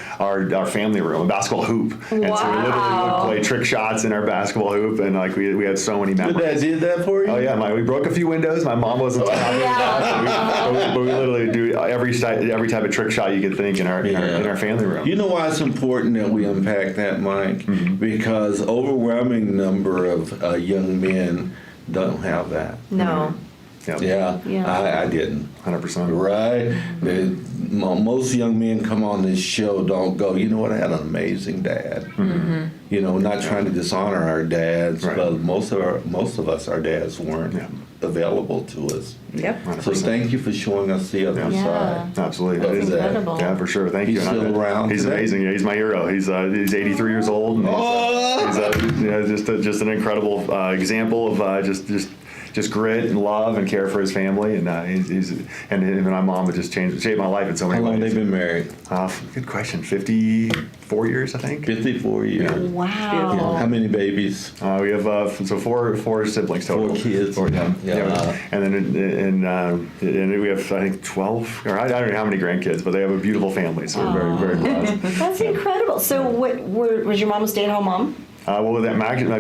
family room, a basketball hoop. And so we literally would play trick shots in our basketball hoop and we had so many memories. Your dad did that for you? Oh yeah, we broke a few windows. My mom wasn't so happy about that. But we literally do every type of trick shot you could think in our family room. You know why it's important that we unpack that, Mike? Mm-hmm. Because overwhelming number of young men don't have that. No. Yep. Yeah. I didn't. 100%. Right? Most young men come on this show don't go, you know what, I had an amazing dad. Mm-hmm. Not trying to dishonor our dads, but most of us, our dads weren't available to us. Yep. 100%. So thank you for showing us the other side. Absolutely. That's incredible. Yeah, for sure. Thank you. He's still around. He's today? amazing. Yeah, he's my hero. He's 83 years old. And he's just an incredible example of just grit and love and care for his family, and and my mom would just shaped my life in so many ways. How long have they been married? Good question. 54 years, I think. 54 years. Yeah. Wow. How many babies? We have four siblings total. 4 kids. Yeah. And then and we have I think 12 or I don't know how many grandkids, but they have a beautiful family, so we're very blessed. That's incredible. So was your mom a stay-at-home mom? My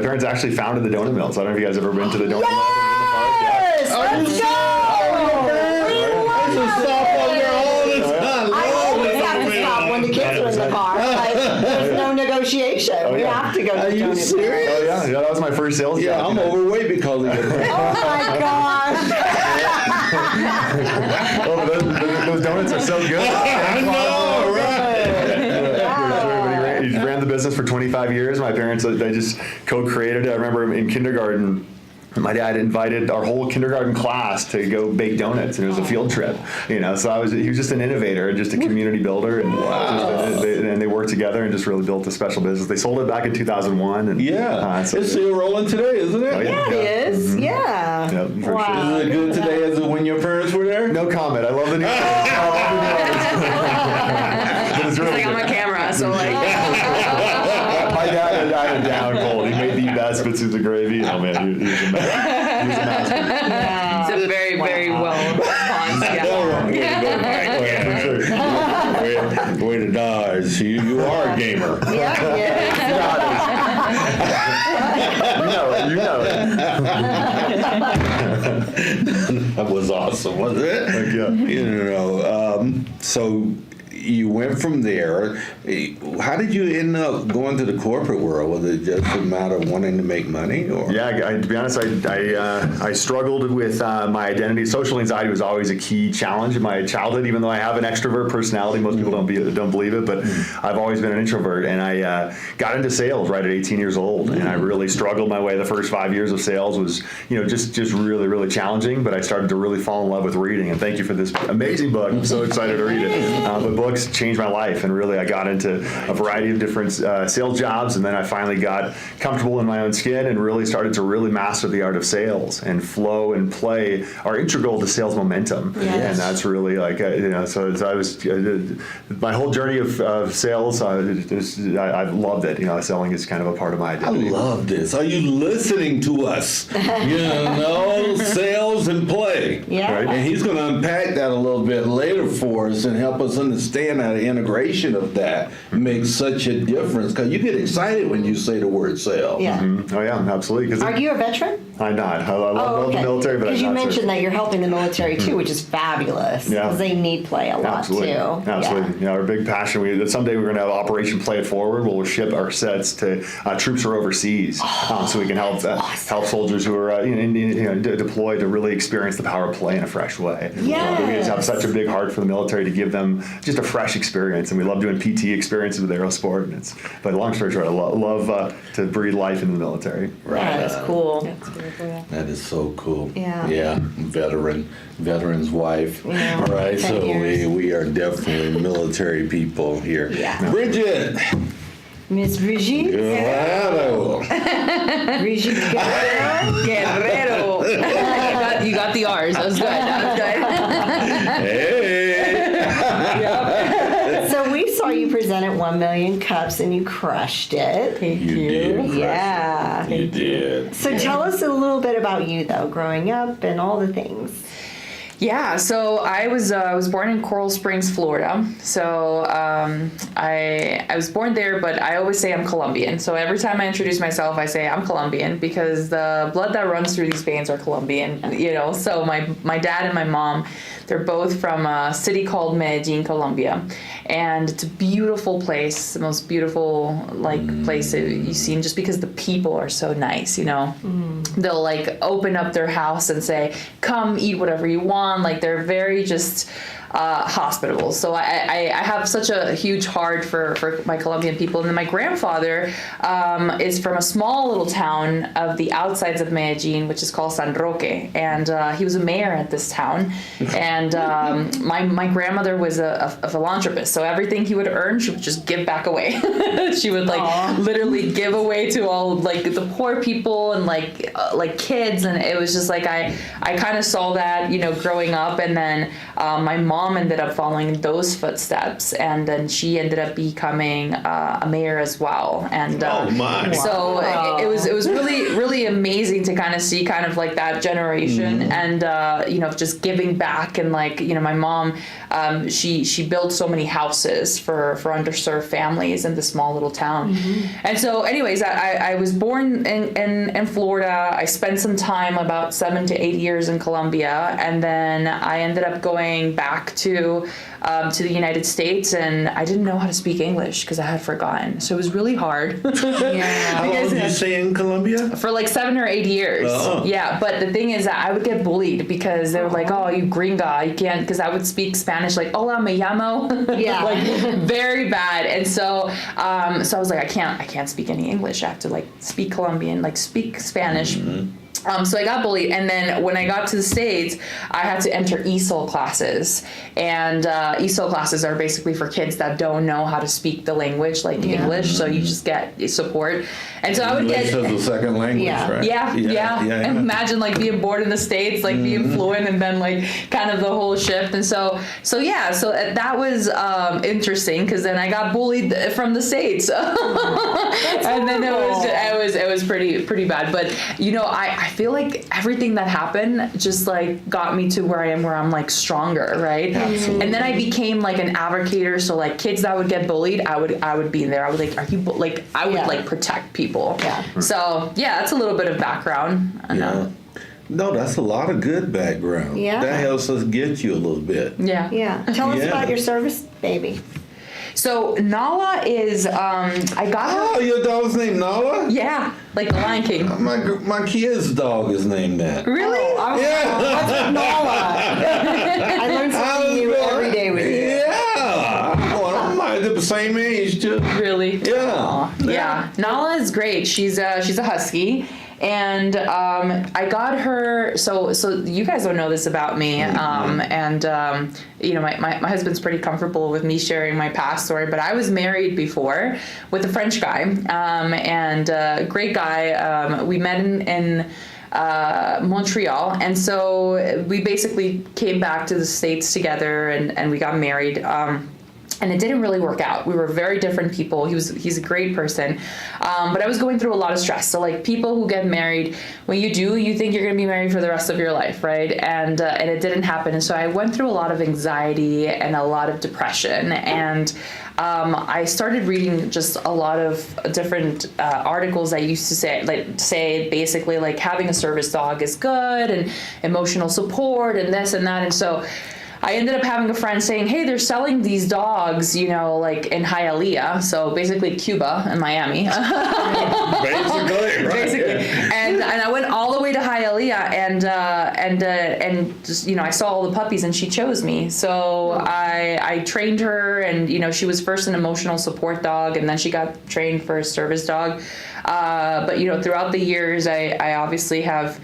parents actually founded the donut mill. So I don't know if you guys have ever been to the donut mill. Yes! Let's go! I always have to stop when the kids are in the car. There's no negotiation. We have to go to the donut mill. Are you serious? Oh yeah, that was my first sales job. Yeah, I'm overweight because of it. Oh my gosh! Those donuts are so good. I know, right? He ran the business for 25 years. My parents, they just co-created it. I remember in kindergarten, my dad invited our whole kindergarten class to go bake donuts, and it was a field trip. So he was just an innovator, just a community builder, and they worked together and just really built a special business. They sold it back in 2001. And, it's still rolling today, isn't it? Oh, Yeah, it is. Yeah. Yeah, for Wow. sure. Is it good today as when your parents were there? No comment. I love the new. But it's really He's like, I'm on camera, so my dad had it down cold. He made the best bits of the gravy. Oh man, he was amazing. Way to dodge. You are a gamer. Yeah. You know it. That was awesome, wasn't it? Yeah. So you went from there. How did you end up going to the corporate world? Was it just a matter of wanting to make money? Or? Yeah, to be honest, I struggled with my identity. Social anxiety was always a key challenge in my childhood, even though I have an extrovert personality. Most people don't believe it, but I've always been an introvert. And I got into sales right at 18 years old, and I really struggled my way. The first 5 years of sales was, just really, really challenging, but I started to really fall in love with reading. And thank you for this amazing book. I'm so excited to read it. But books changed my life, and really I got into a variety of different sales jobs, and then I finally got comfortable in my own skin and really started to really master the art of sales. And flow and play are integral to sales momentum. Yes. And that's really like so I was my whole journey of sales. I've loved it. Selling is kind of a part of my I identity. love this. Are you listening to us? Sales and play. Yeah. Right? And he's going to unpack that a little bit later for us and help us understand how the integration of that makes such a difference. Because you get excited when you say the word sales. Yeah. Oh yeah, absolutely. Are you a veteran? I'm not. I love the military, but I'm because you not mentioned that you're helping the military too, which is fabulous. Yeah. Because they need play a lot Absolutely. too. Absolutely. Yeah. Our big passion. Someday we're going to have Operation Play It Forward, where we'll ship our sets to troops who are overseas, so we can help soldiers who are deployed to really experience the power of play in a fresh way. Yes. We just have such a big heart for the military to give them just a fresh experience, and we love doing PT experiences with Aerosport. But long story short, I love to breathe life into the military. Yeah, that's cool. That is so cool. Yeah. Yeah. Veteran's wife. Yeah. All right. 10 So years. we are definitely military people here. Yeah. Bridget. Miss Brigitte. Claro. Brigitte Guerrero. You got the R's. That was good. Hey. So we saw you present at 1 Million Cups and you crushed it. Thank You did. crush it. Yeah. You did. So tell us a little bit about you though, growing up and all the things. Yeah, so I was born in Coral Springs, Florida. So I was born there, but I always say I'm Colombian. So every time I introduce myself, I say I'm Colombian because the blood that runs through these veins are Colombian. So my dad and my mom, they're both from a city called Medellin, Colombia, and it's a beautiful place, the most beautiful place you've seen, just because the people are so nice. They'll open up their house and say, "Come eat whatever you want." They're very just hospitable. So I have such a huge heart for my Colombian people. And then my grandfather is from a small little town of the outsides of Medellin, which is called San Roque. And he was a mayor at this town. And my grandmother was a philanthropist. So everything he would earn, she would just give back away. She would literally give away to all the poor people and kids. And it was just I kind of saw that, growing up. And then my mom ended up following those footsteps, and then she ended up becoming a mayor as well. And so it was really, really amazing to kind of see that generation and just giving back. And my mom, she built so many houses for underserved families in this small little town. And so anyways, I was born in Florida. I spent some time, about 7 to 8 years, in Colombia, and then I ended up going back to the United States, and I didn't know how to speak English because I had forgotten. So it was really hard. How long did you stay in Colombia? For 7 or 8 years. Yeah, but the thing is that I would get bullied because they were like, "Oh, you gringa, you can't," because I would speak Spanish "Hola, me llamo." Yeah. Very bad. And so so I was like, I can't speak any English. I have to speak Colombian, speak Spanish. So I got bullied, and then when I got to the States, I had to enter ESOL classes, and ESOL classes are basically for kids that don't know how to speak the language, English, so you just get support. And so I would get... English as a second language, right? Yeah. And imagine being born in the States, being fluent, and then kind of the whole shift. And so that was interesting, because then I got bullied from the States. And then it was pretty bad. But I I feel like everything that happened just like got me to where I am, where I'm like stronger, right? Absolutely. And then I became like an advocator. So like kids that would get bullied, I would be there. I would like, are you like, I would like protect people. Yeah. So yeah, that's a little bit of background. Yeah. No, that's a lot of good background. Yeah. That helps us get you a little bit. Yeah. Yeah. Tell us Yeah. about your service baby. So Nala is, I got her. Oh, your dog's named Nala? Yeah, like the Lion King. My kid's dog is named that. Really? What's Nala? I learn something new every day with you. Yeah. Well, I'm the same age, too. Really? Yeah. Yeah. Nala is great. She's a husky. And I got her, so you guys don't know this about me, you know, my husband's pretty comfortable with me sharing my past story, but I was married before with a French guy, and a great guy. We met in Montreal, and so we basically came back to the States together, and we got married. And it didn't really work out. We were very different people. He's a great person. But I was going through a lot of stress. So like people who get married, when you do, you think you're going to be married for the rest of your life, right? And it didn't happen. And so I went through a lot of anxiety and a lot of depression. And I started reading just a lot of different articles that used to say basically like having a service dog is good and emotional support and this and that. And so I ended up having a friend saying, hey, they're selling these dogs, you know, like in Hialeah, so basically Cuba and Miami. Basically, right. Basically. And I went all the way to Hialeah and just, you know, I saw all the puppies and she chose me. So I trained her, and, you know, she was first an emotional support dog, and then she got trained for a service dog. But, you know, throughout the years, I obviously have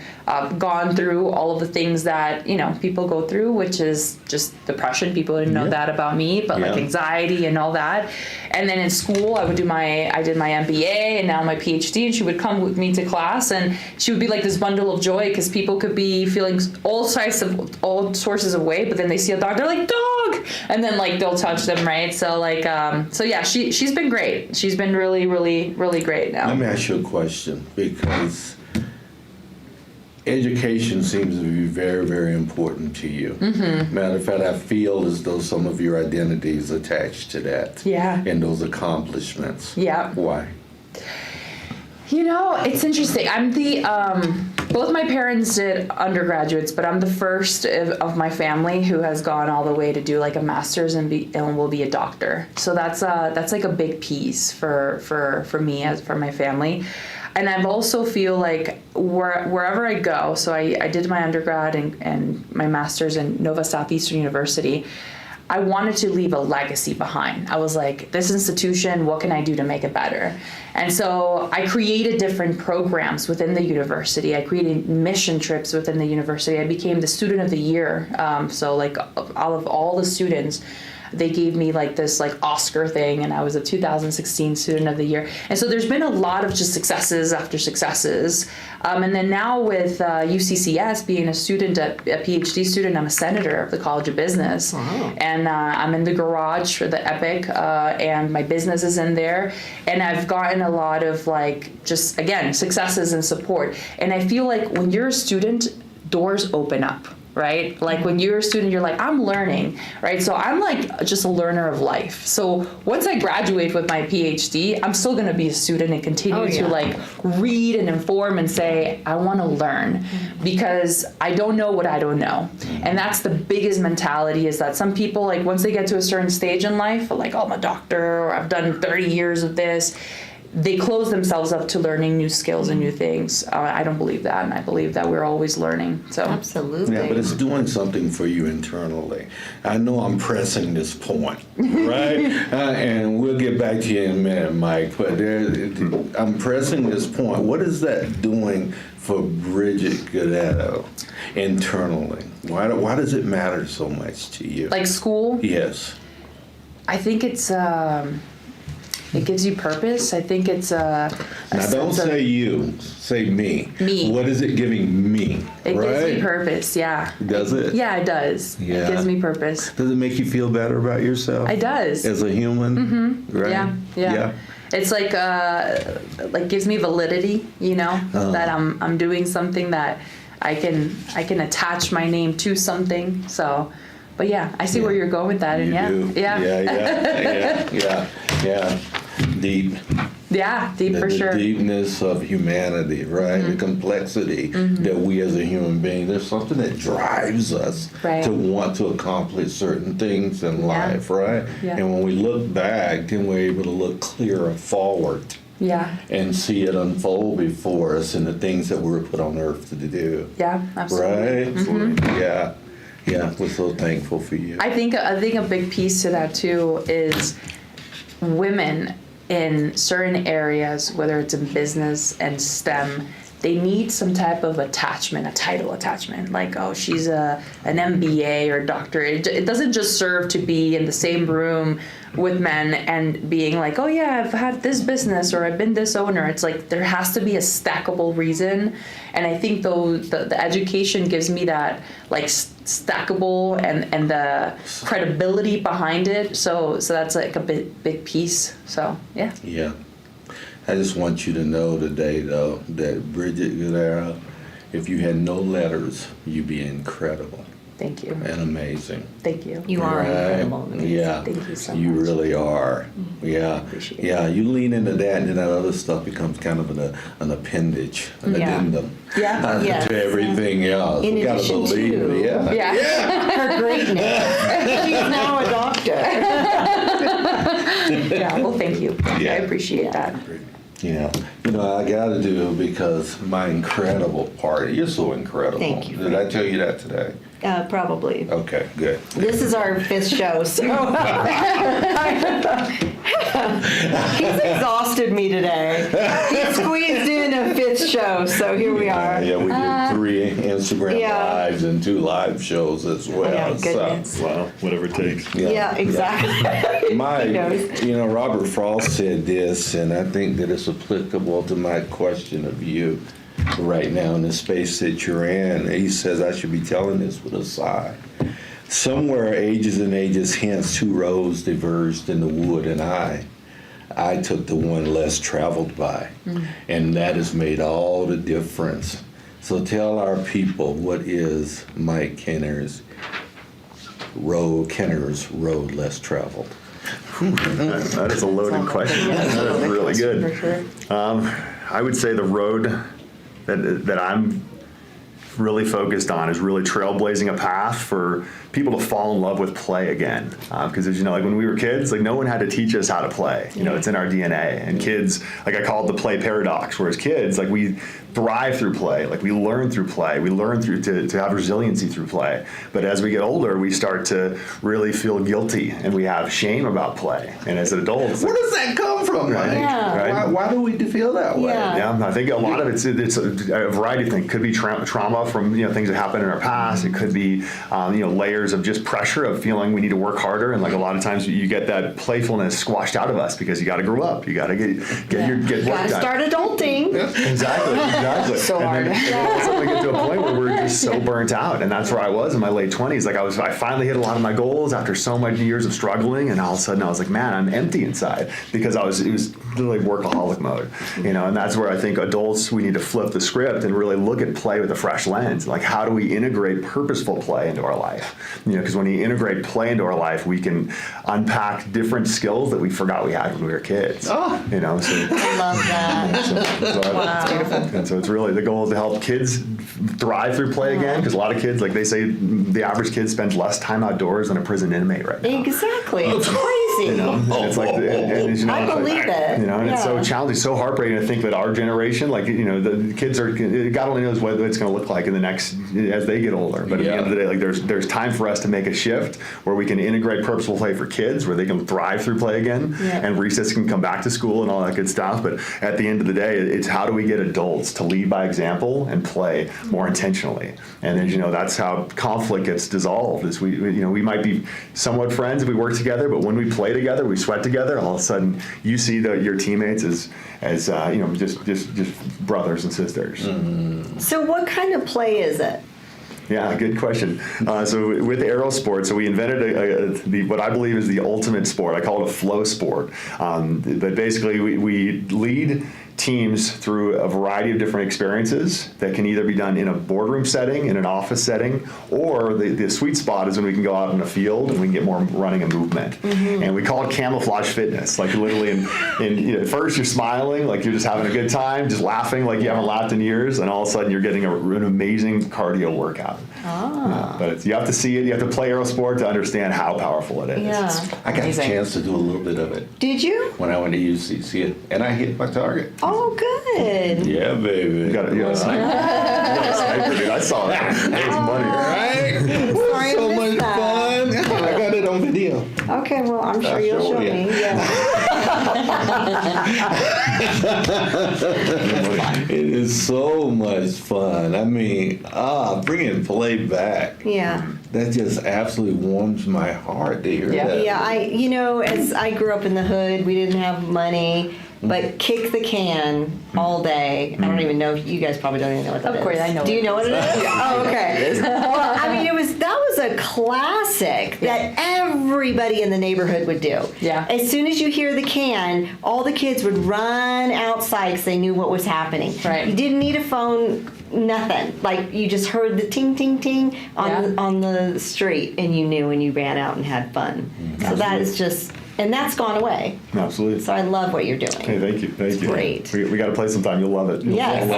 gone through all of the things that, you know, people go through, which is just depression. People didn't know that about me, but like anxiety and all that. And then in school, I did my MBA and now my PhD, and she would come with me to class, and she would be like this bundle of joy, because people could be feeling all sources of way, but then they see a dog, they're like, dog, and then like they'll touch them, right? So like, so yeah, she's been great. She's been really, really, really great now. Let me ask you a question, because education seems to be very, very important to you. Mm-hmm. Matter of fact, I feel as though some of your identity is attached to that. Yeah. And those accomplishments. Yeah. Why? You know, it's interesting. I'm the, both my parents did undergraduates, but I'm the first of my family who has gone all the way to do like a master's and will be a doctor. So that's like a big piece for me, as for my family. And I've also feel like wherever I go, so I did my undergrad and my master's in Nova Southeastern University, I wanted to leave a legacy behind. I was like, this institution, what can I do to make it better? And so I created different programs within the university. I created mission trips within the university. I became the student of the year. So like out of all the students, they gave me like this like Oscar thing, and I was a 2016 student of the year. And so there's been a lot of just successes after successes. And then now with UCCS, being a student, a PhD student, I'm a senator of the College of Business. Wow. And I'm in the garage for the Epic, and my business is in there. And I've gotten a lot of like, just again, successes and support. And I feel like when you're a student, doors open up. Right? Like when you're a student, you're like, I'm learning, right? So I'm like just a learner of life. So once I graduate with my PhD, I'm still going to be a student and continue to like read and inform and say, I want to learn, because I don't know what I don't know. And that's the biggest mentality, is that some people, like once they get to a certain stage in life, like, oh, I'm a doctor, or I've done 30 years of this, they close themselves up to learning new skills and new things. I don't believe that, and I believe that we're always learning. So absolutely. Yeah, but it's doing something for you internally. I know I'm pressing this point, right? And we'll get back to you in a minute, Mike. But I'm pressing this point. What is that doing for Bridget Gadetto internally? Why does it matter so much to you? like school? Yes. I think it's it gives you purpose. I think it's a Now, don't sense of- say you, say me. Me. What is it giving me? It right? gives me purpose. Yeah. Does it? Yeah, it does. Yeah. It gives me purpose. Does it make you feel better about yourself? It does. As a human? Mm-hmm. Right? Yeah. It's like gives me validity, that I'm doing something that I can attach my name to something. So, but yeah, I see where you're going with that, You and do. Yeah. Deep. Yeah, deep for the sure. deepness of humanity, right? The complexity that we as a human being, there's something that drives us Right. to want to accomplish certain things in life, right? Yeah. And when we look back, then we're able to look clearer forward Yeah. and see it unfold before us and the things that we were put on earth to do. Yeah, absolutely. Right? Yeah, we're so thankful for you. I think a big piece to that too is women in certain areas, whether it's in business and STEM, they need some type of attachment, a title attachment, like, oh, she's an MBA or doctorate. It doesn't just serve to be in the same room with men and being like, oh yeah, I've had this business or I've been this owner. It's like there has to be a stackable reason, and I think though the education gives me that like stackable and the credibility behind it. So that's like a big piece. So yeah. Yeah. I just want you to know today, though, that Bridget Gudera, if you had no letters, you'd be incredible Thank you. and amazing. Thank you. You are Right? incredible. Yeah. Thank you so You much. really are. Yeah. appreciate Yeah. You lean into that, and then that other stuff becomes kind of an appendage, an Yeah. addendum Yeah. Yes. to everything else. In We gotta addition believe to- it. Yeah. Yeah. Her greatness. She's now a doctor. Yeah. Well, thank you. Yeah. I appreciate that. Yeah. I got to do because my incredible party. You're so incredible. Thank you. Did I tell you that today? Probably. Okay, good. This is our 5th show, so he's exhausted me today. He squeezed in a 5th show, so here we are. Yeah, we did 3 Instagram Yeah. lives and 2 live shows as well. Oh, my goodness. Wow, whatever it takes. Yeah, exactly. My, He knows. Robert Frost said this, and I think that it's applicable to my question of you right now in the space that you're in. He says I should be telling this with a sigh. Somewhere ages and ages hence 2 roads diverged in the wood, and I took the one less traveled by, and that has made all the difference. So tell our people, what is Mike Kenner's road less traveled? That is a loaded question. That is really good. For sure. I would say the road that I'm really focused on is really trailblazing a path for people to fall in love with play again. Because as you know, like when we were kids, like no one had to teach us how to play. It's in our DNA. And kids, like I call it the play paradox, whereas kids, like we thrive through play, like we learn through play, we learn through to have resiliency through play. But as we get older, we start to really feel guilty and we have shame about play. And as adults, Where does that come from, Mike? Yeah. Right. Why do we feel that way? Yeah. Yeah, I think a lot of it's a variety of things. It could be trauma from things that happened in our past. It could be layers of just pressure of feeling we need to work harder, and like a lot of times you get that playfulness squashed out of us because you got to grow up. You got to get work Gotta done. start adulting. Exactly. So and then all of a sudden we get to a point where we're just so burnt out, and that's where I was in my late 20s. Like I finally hit a lot of my goals after so many years of struggling, and all of a sudden I was like, man, I'm empty inside because it was literally workaholic mode, and that's where I think adults, we need to flip the script and really look at play with a fresh lens. Like, how do we integrate purposeful play into our life? Because when we integrate play into our life, we can unpack different skills that we forgot we had when we were kids. So I love that. and so it's really the goal is to help kids thrive through play again, because a lot of kids, like they say, the average kid spends less time outdoors than a prison inmate right now. Exactly. It's crazy. It's like, I believe it. And it's so Yeah. challenging, so heartbreaking to think that our generation, like, the kids are, God only knows what it's going to look like in the next, as they get older. But at the end of the day, like there's time for us to make a shift where we can integrate purposeful play for kids, where they can thrive through play again, and recess can come back to school and all that good stuff. But at the end of the day, it's how do we get adults to lead by example and play more intentionally? And then, that's how conflict gets dissolved. Is we might be somewhat friends if we work together, but when we play play together, we sweat together, and all of a sudden you see your teammates as just brothers and sisters. So what kind of play is it? Yeah, good question. So with aero sports, so we invented what I believe is the ultimate sport. I call it a flow sport. But basically, we lead teams through a variety of different experiences that can either be done in a boardroom setting, in an office setting, or the sweet spot is when we can go out in a field and we can get more running and movement. And we call it camouflage fitness. Like literally, at first you're smiling, like you're just having a good time, just laughing like you haven't laughed in years, and all of a sudden you're getting an amazing cardio workout. But you have to see it, you have to play aero sport to understand how powerful it is. Yeah. I got a chance to do a little bit of it Did you? when I went to UCC, and I hit my target. Oh, good. Yeah, baby. You got a sniper. You got a sniper, dude. I saw that. That was money. Right? Sorry, I So missed much that. fun. I got it on video. Okay, well, I'm sure you'll show you. me. Yeah. It is so much fun. I mean, bringing play back. Yeah. That just absolutely warms my heart to hear Yeah. that. Yeah, as I grew up in the hood, we didn't have money, but kick the can all day. I don't even know if you guys probably don't even know what that is. Of course, I know Do you what know what it is? Oh, okay. Well, I mean, that was a classic that everybody in the neighborhood would do. Yeah. As soon as you hear the can, all the kids would run outside because they knew what was happening. Right. You didn't need a phone, nothing. Like you just heard the ting ting ting on the street, and you knew, and you ran out and had fun. So that is just, and that's gone away. Absolutely. So I love what you're doing. Hey, thank you. Thank you. Great. We got to play sometime. You'll love it. Yes,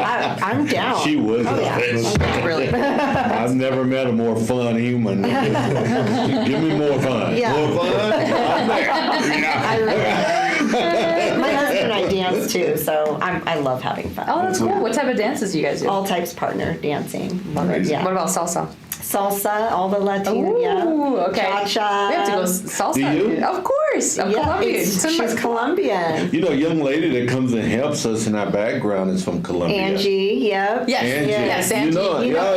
I'm down. She would. Oh, yeah. Really. I've never met a more fun human. Give me more fun. Yeah. More fun? I'm there. I really, my husband and I dance too, so I love having fun. Oh, that's cool. What type of dances do you guys do? All types partner dancing. Amazing. Yeah. What about salsa? Salsa, all the Latino, Ooh, okay. Cha-cha. We have to go salsa. Do you? Of course. I'm Colombian. She's Colombian. You know, a young lady that comes and helps us in our background is from Colombia. Angie, yep. Yes. Angie. Yes, Angie. You know, You know,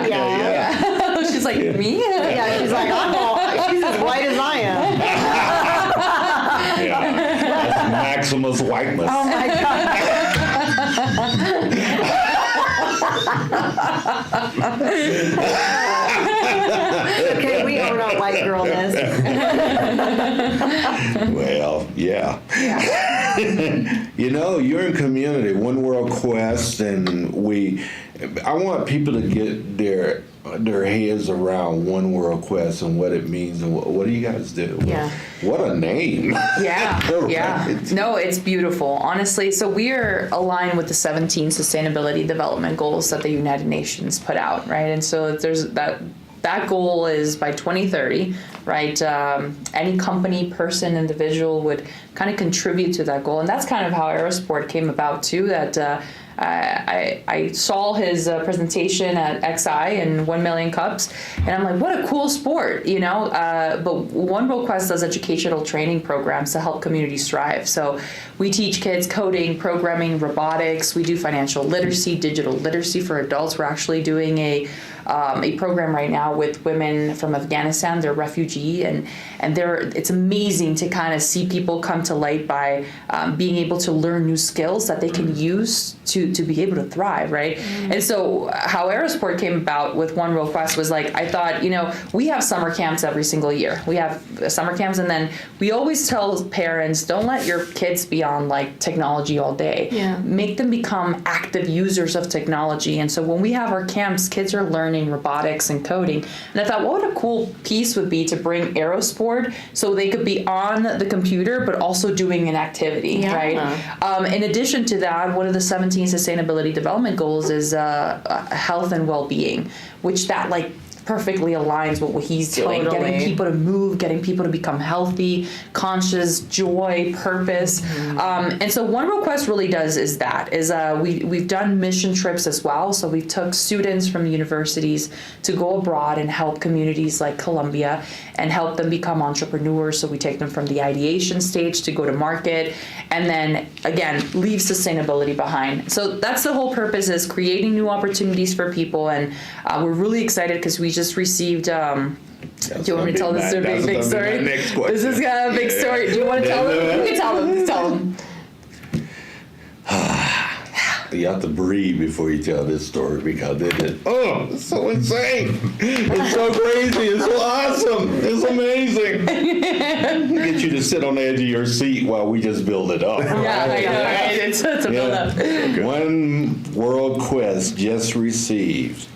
Yeah. She's like, me? Yeah, she's like, she's as white as I am. Yeah. That's Maximus whiteness. Oh my God. Okay, we own our white girlness. Well, yeah. You know, you're in community, One World Quest, and I want people to get their heads around One World Quest and what it means and what do you guys do? Yeah. What a name. Yeah, yeah. Right. No, it's beautiful, honestly. So we are aligned with the 17 Sustainability Development Goals that the United Nations put out, right? And so there's that goal is by 2030, right? Any company, person, individual would kind of contribute to that goal. And that's kind of how Aerosport came about too, that I saw his presentation at XI and 1 Million Cups, and I'm like, what a cool sport, you know? But One World Quest does educational training programs to help communities thrive. So we teach kids coding, programming, robotics. We do financial literacy, digital literacy for adults. We're actually doing a program right now with women from Afghanistan. They're refugee, and it's amazing to kind of see people come to light by being able to learn new skills that they can use to be able to thrive, right? And so how Aerosport came about with One World Quest was like, I thought, we have summer camps every single year. We have summer camps, and then we always tell parents, don't let your kids be on like technology all day. Yeah. Make them become active users of technology. And so when we have our camps, kids are learning robotics and coding. And I thought, what a cool piece would be to bring Aerosport so they could be on the computer, but also doing an activity, right? In addition to that, one of the 17 Sustainability Development Goals is health and well-being, which that like perfectly aligns with what he's doing. Totally. Getting people to move, getting people to become healthy, conscious, joy, purpose. And so One World Quest really does is we've done mission trips as well. So we've took students from universities to go abroad and help communities like Colombia and help them become entrepreneurs. So we take them from the ideation stage to go to market, and then again, leave sustainability behind. So that's the whole purpose, is creating new opportunities for people. And we're really excited because we just received Do you want me to tell this big story? Next question. This is a big story. Do you want to tell them? You can tell them. Tell them. You have to breathe before you tell this story because it's so insane. It's so crazy. It's so awesome. It's amazing. Get you to sit on the edge of your seat while we just build it up. Yeah, I know. Right? It's a build up. One World Quest just received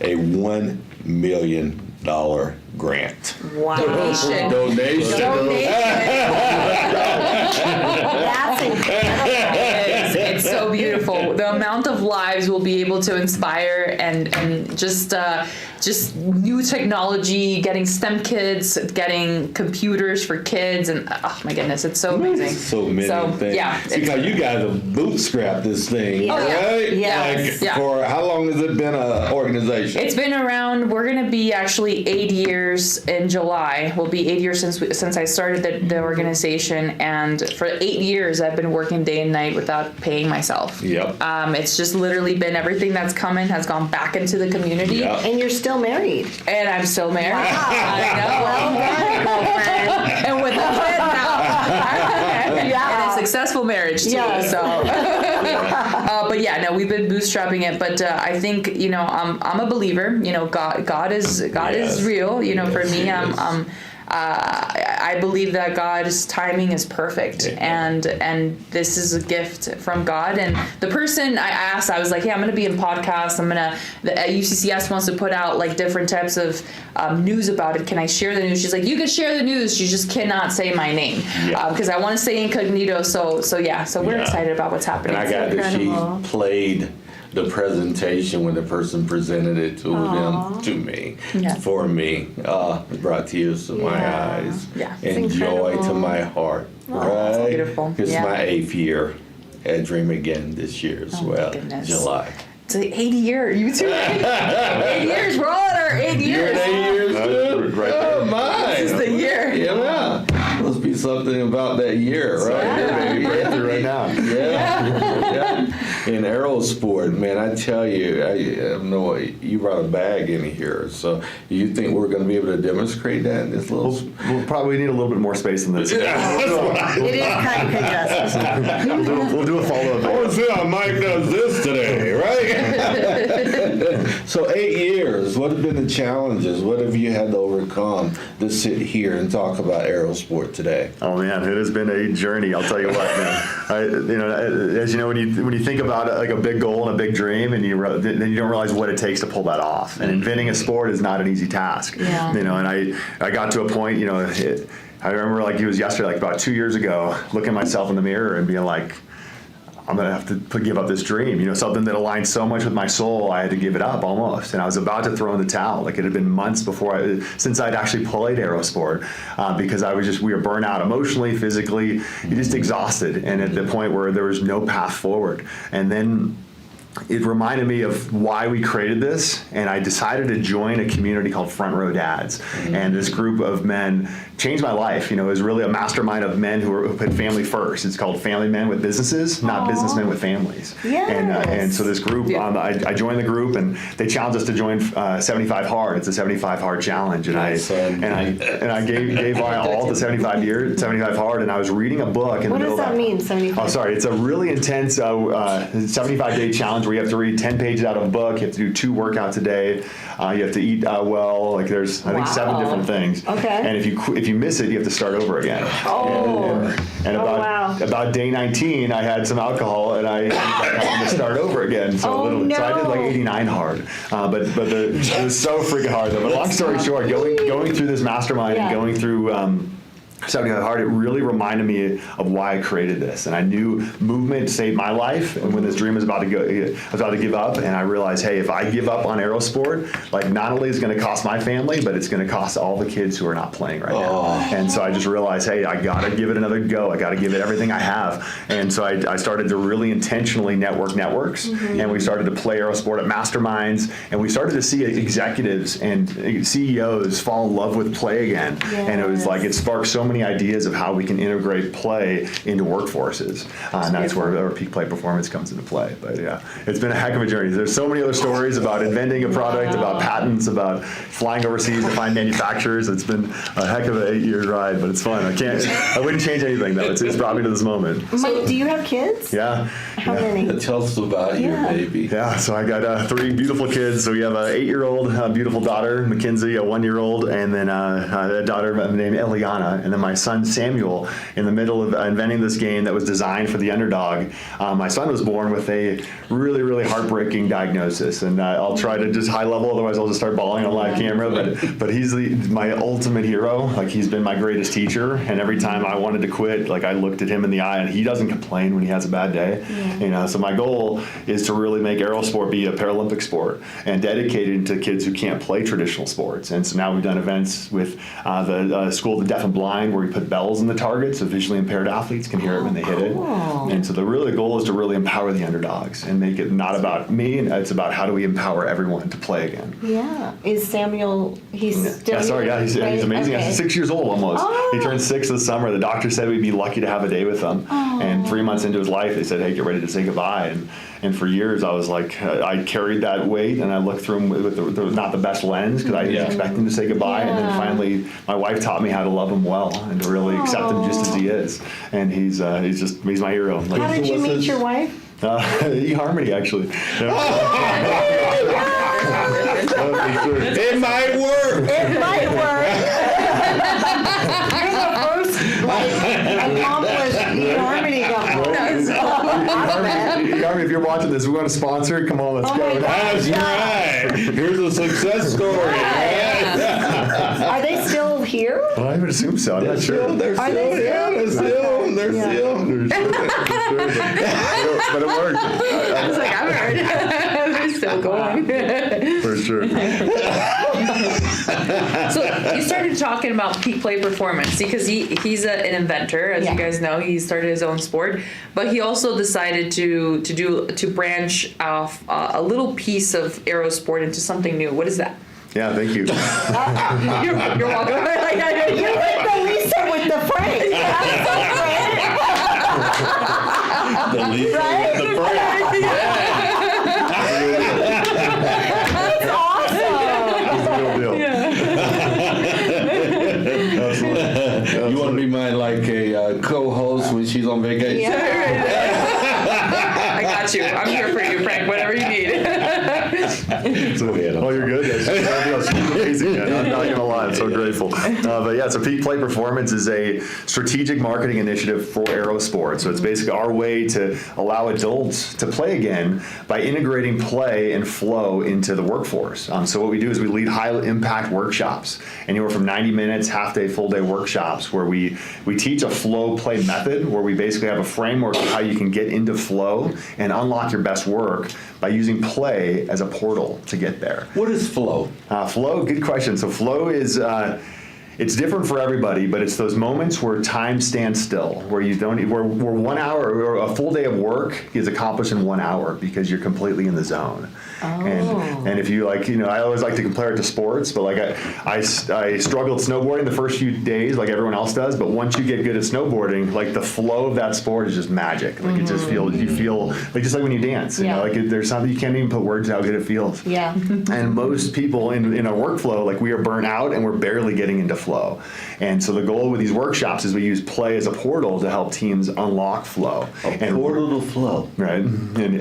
a $1 million grant. Wow. Donation. Donation. That's incredible. It's so beautiful. The amount of lives we'll be able to inspire and just new technology, getting STEM kids, getting computers for kids, and oh my goodness, it's so amazing. So many things. Yeah. Because you guys have bootstrapped this thing, Yeah. right? Yes. Yeah. For how long has it been an organization? It's been around. We're going to be actually 8 years in July. We'll be 8 years since I started the organization, and for 8 years I've been working day and night without paying myself. Yep. It's just literally been everything that's come in has gone back into the community. Yep. And you're still married. And I'm still married. Wow. I know. Well done, girlfriend. And with a kid now. Yeah. And a successful marriage too. Yes. So, but yeah, no, we've been bootstrapping it. But I think I'm a believer. God is real. For me, I believe that God's timing is perfect, and this is a gift from God. And the person I asked, I was like, hey, I'm going to be in podcasts. UCCS wants to put out like different types of news about it. Can I share the news? She's like, you can share the news. You just cannot say my name because I want to stay incognito. So we're excited about what's happening. And I got that she played the presentation when the person presented it to them, to me, for me. It brought tears to my eyes and joy to my heart. Right? That's beautiful. It's my 8th year at Dream Again this year as well, July. It's 80 years. You too. 8 years. We're all in our 8 years. 8 years, dude. Right there. Oh, my. This is the year. Yeah. Must be something about that year, right? Maybe breakthrough right now. Yeah. In Aerosport, man, I tell you, I don't know, you brought a bag in here, so you think we're going to be able to demonstrate that in this little... We'll probably need a little bit more space than this. It is kind of congested. We'll do a follow-up. I want to see how Mike does this today, right? So 8 years, what have been the challenges? What have you had to overcome to sit here and talk about Aerosport today? Oh man, it has been a journey. I'll tell you what, man. As you know, when you think about it, like a big goal and a big dream, and then you don't realize what it takes to pull that off. And inventing a sport is not an easy task. Yeah. And I got to a point, I remember like it was yesterday, like about 2 years ago, looking at myself in the mirror and being like, I'm going to have to give up this dream. Something that aligned so much with my soul, I had to give it up almost. And I was about to throw in the towel. Like it had been months since I'd actually played Aerosport because we were burnt out emotionally, physically, you're just exhausted. And at the point where there was no path forward. And then it reminded me of why we created this, and I decided to join a community called Front Row Dads. And this group of men changed my life. It was really a mastermind of men who put family first. It's called Family Men with Businesses, not businessmen with families. Yes. And so this group, I joined the group, and they challenged us to join 75 Hard. It's a 75 Hard challenge, and I gave all the 75 Hard, and I was reading a book. What does that mean, 75? Oh, sorry. It's a really intense 75-day challenge where you have to read 10 pages out of a book. You have to do 2 workouts a day. You have to eat well. Like there's, I think, 7 different things. Okay. And if you miss it, you have to start over again. And about day 19, I had some alcohol, and I had to start over again. So so I did like 89 hard. But it was so freaking hard though. But long story short, going through this mastermind and going through 75 Hard, it really reminded me of why I created this. And I knew movement saved my life. And when this dream was about to give up, and I realized, hey, if I give up on Aerosport, like not only is it going to cost my family, but it's going to cost all the kids who are not playing right now. And so I just realized, hey, I got to give it another go. I got to give it everything I have. And so I started to really intentionally network networks. And we started to play Aerosport at masterminds. And we started to see executives and CEOs fall in love with play again. And it was like, it sparked so many ideas of how we can integrate play into workforces, and that's where our peak play performance comes into play. But yeah, it's been a heck of a journey. There's so many other stories about inventing a product, about patents, about flying overseas to find manufacturers. It's been a heck of an 8-year ride, but it's fun. I wouldn't change anything though. It's brought me to this moment. Mike, do you have kids? Yeah. How many? Tell us about your baby. Yeah, so I got 3 beautiful kids. So we have an 8-year-old beautiful daughter, Mackenzie, a 1-year-old, and then a daughter named Eliana, and then my son Samuel. In the middle of inventing this game that was designed for the underdog, my son was born with a really, really heartbreaking diagnosis, and I'll try to just high level, otherwise I'll just start bawling on live camera. But he's my ultimate hero. Like, he's been my greatest teacher, and every time I wanted to quit, like, I looked at him in the eye, and he doesn't complain when he has a bad day. You know, so my goal is to really make aerosport be a Paralympic sport and dedicated to kids who can't play traditional sports. And so now we've done events with the School of the Deaf and Blind, where we put bells in the target so visually impaired athletes can hear it when they hit it. And so the goal is to really empower the underdogs and make it not about me, and it's about how do we empower everyone to play again. Yeah. Is Samuel, he's still he's amazing. Okay. He's 6 years old almost. He turned 6 this summer. The doctor said we'd be lucky to have a day with him. And 3 months into his life, they said, hey, get ready to say goodbye. And for years, I was like, I carried that weight, and I looked through him with not the best lens, because I didn't expect him to say goodbye. And then finally, my wife taught me how to love him well and to really accept him just as he is. And he's my hero. Like, How did you meet your wife? eHarmony, actually. It might work. It might work. You're the first accomplished eHarmony couple. eHarmony, if you're watching this, we want to sponsor it. Come on, let's go. That's right. Here's a success story. Are they still here? Well, I would assume so. I'm not sure. They're still. But it worked. I was like, I've heard. They're still going. For sure. So you started talking about peak play performance because he's an inventor, as you guys know. He started his own sport, but he also decided to branch off a little piece of aerosport into something new. What is that? Yeah, thank you. You're welcome. You're like the Lisa with the prank. The Lisa Right? with the prank. That's awesome. It's a real deal. You want to be my co-host when she's on vacation? I got you. I'm here for you, Frank. Whatever you need. Oh, you're good? That's amazing, man. I'm not going to lie. I'm so grateful. But yeah, so Peak Play Performance is a strategic marketing initiative for aerosport. So it's basically our way to allow adults to play again by integrating play and flow into the workforce. So what we do is we lead high-impact workshops, anywhere from 90 minutes, half-day, full-day workshops, where we teach a flow play method, where we basically have a framework of how you can get into flow and unlock your best work by using play as a portal to get there. What is flow? Flow, good question. So flow is, it's different for everybody, but it's those moments where time stands still, where you don't, where 1 hour or a full day of work is accomplished in 1 hour because you're completely in the zone. And if you I always like to compare it to sports, but I struggled snowboarding the first few days like everyone else does, but once you get good at snowboarding, like the flow of that sport is just magic. Like it just feels, you feel like just like when you dance, you know, like there's something you can't even put words to how good it feels. Yeah. And most people in our workflow, like we are burnt out and we're barely getting into flow. And so the goal with these workshops is we use play as a portal to help teams unlock flow. Portal to flow. Right. And you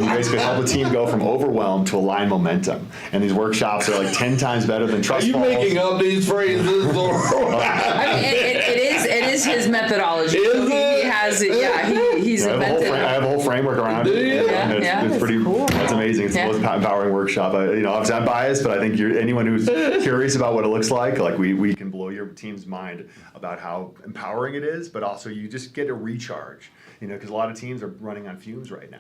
basically help a team go from overwhelm to align momentum. And these workshops are like 10 times better than trust Are you falls. making up these phrases? Or? I mean, it is his methodology. Is it? He has it. Yeah, he's invented. I have a whole framework around it. Yeah, It's pretty. cool. That's amazing. It's the most empowering workshop. Obviously I'm biased, but I think anyone who's curious about what it looks like we can blow your team's mind about how empowering it is, but also you just get a recharge. Because a lot of teams are running on fumes right now.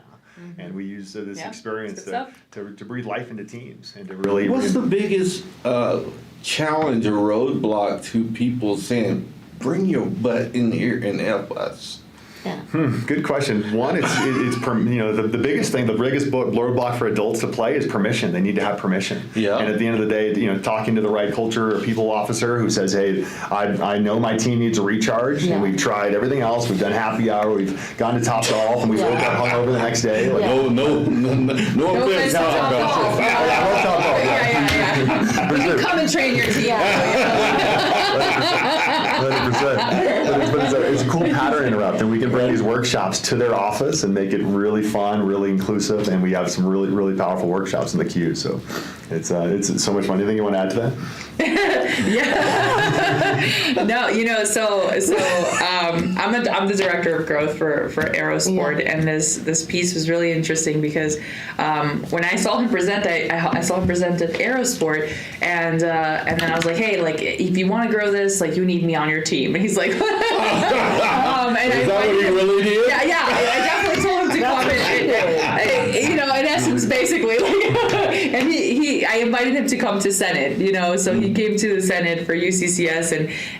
And we use this experience to breathe life into teams and to really. What's the biggest challenge or roadblock to people saying, bring your butt in here and help us? Good question. One, the biggest thing, the biggest roadblock for adults to play is permission. They need to have permission. Yeah. And at the end of the day, talking to the right culture or people officer who says, hey, I know my team needs a recharge, and we've tried everything else. We've done happy hour, we've gone to Top Golf, and we woke up hungover the next day. Like, No offense. to Top Golf. We can come and train your team. 100%. But it's a cool pattern interrupt, and we can bring these workshops to their office and make it really fun, really inclusive, and we have some really, really powerful workshops in the queue. So it's so much fun. Anything you want to add to that? No, I'm the director of growth for Aerosport, and this piece was really interesting because when I saw him present, I saw him present at Aerosport, and then I was like, hey, like if you want to grow this, like you need me on your team, and he's like, and Is that what he really did? Yeah, I definitely told him to come in essence, basically, and I invited him to come to Senate, so he came to the Senate for UCCS,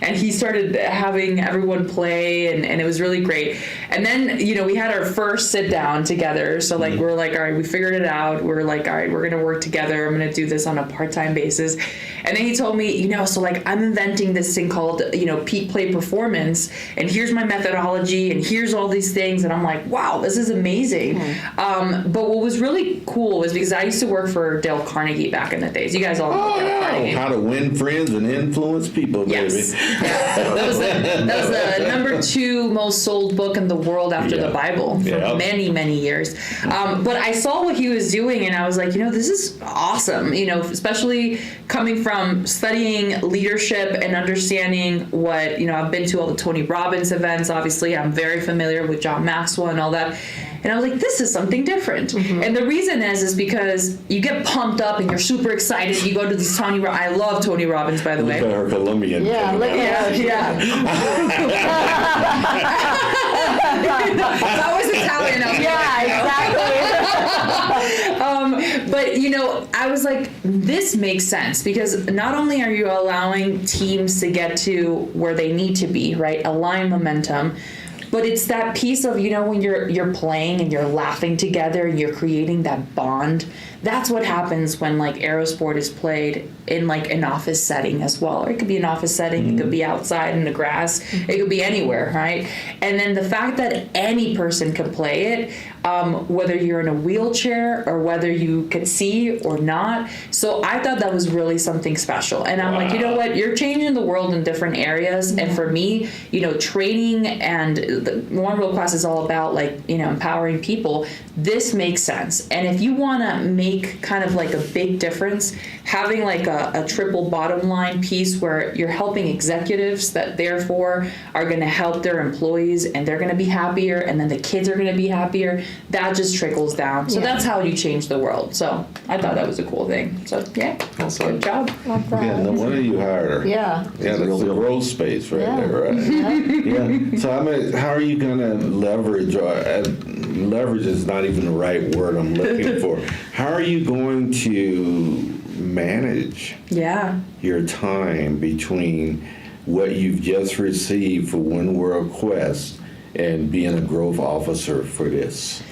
and he started having everyone play, and it was really great. And then, we had our first sit down together. So like, we're like, all right, we figured it out. We're like, all right, we're going to work together. I'm going to do this on a part-time basis. And then he told me, so like, I'm inventing this thing called, peak play performance. And here's my methodology. And here's all these things. And I'm like, wow, this is amazing. But what was really cool was because I used to work for Dale Carnegie back in the days. You guys all know Dale Carnegie. How to win friends and influence people, baby. Yes. Yeah. That was the number 2 most sold book in the world after the Bible for many, many years. But I saw what he was doing, and I was like, this is awesome. Especially coming from studying leadership and understanding what, I've been to all the Tony Robbins events. Obviously, I'm very familiar with John Maxwell and all that. And I was like, this is something different. And the reason is because you get pumped up and you're super excited. You go to these I love Tony Robbins, by the way. Look at her Colombian. Yeah, look at her. Yeah. It's always Italian. But, I was like, this makes sense because not only are you allowing teams to get to where they need to be, right? Align momentum. But it's that piece of, when you're playing and you're laughing together and you're creating that bond. That's what happens when like Aerosport is played in like an office setting as well. Or it could be an office setting, it could be outside in the grass, it could be anywhere, right? And then the fact that any person can play it, whether you're in a wheelchair or whether you could see or not. So I thought that was really something special. And I'm like, you know what? You're changing the world in different areas. And for me, training and the One World class is all about like, empowering people. This makes sense. And if you want to make kind of like a big difference, having like a triple bottom line piece where you're helping executives that therefore are going to help their employees and they're going to be happier, and then the kids are going to be happier, that just trickles down. So that's how you change the world. So I thought that was a cool thing. So good job. Yeah, no wonder you hired her. Yeah. Yeah, that's the growth space right there, right? Yeah. So how are you going to leverage? Leverage is not even the right word I'm looking for. How are you going to manage your time between what you've just received for One World Quest and being a growth officer for this?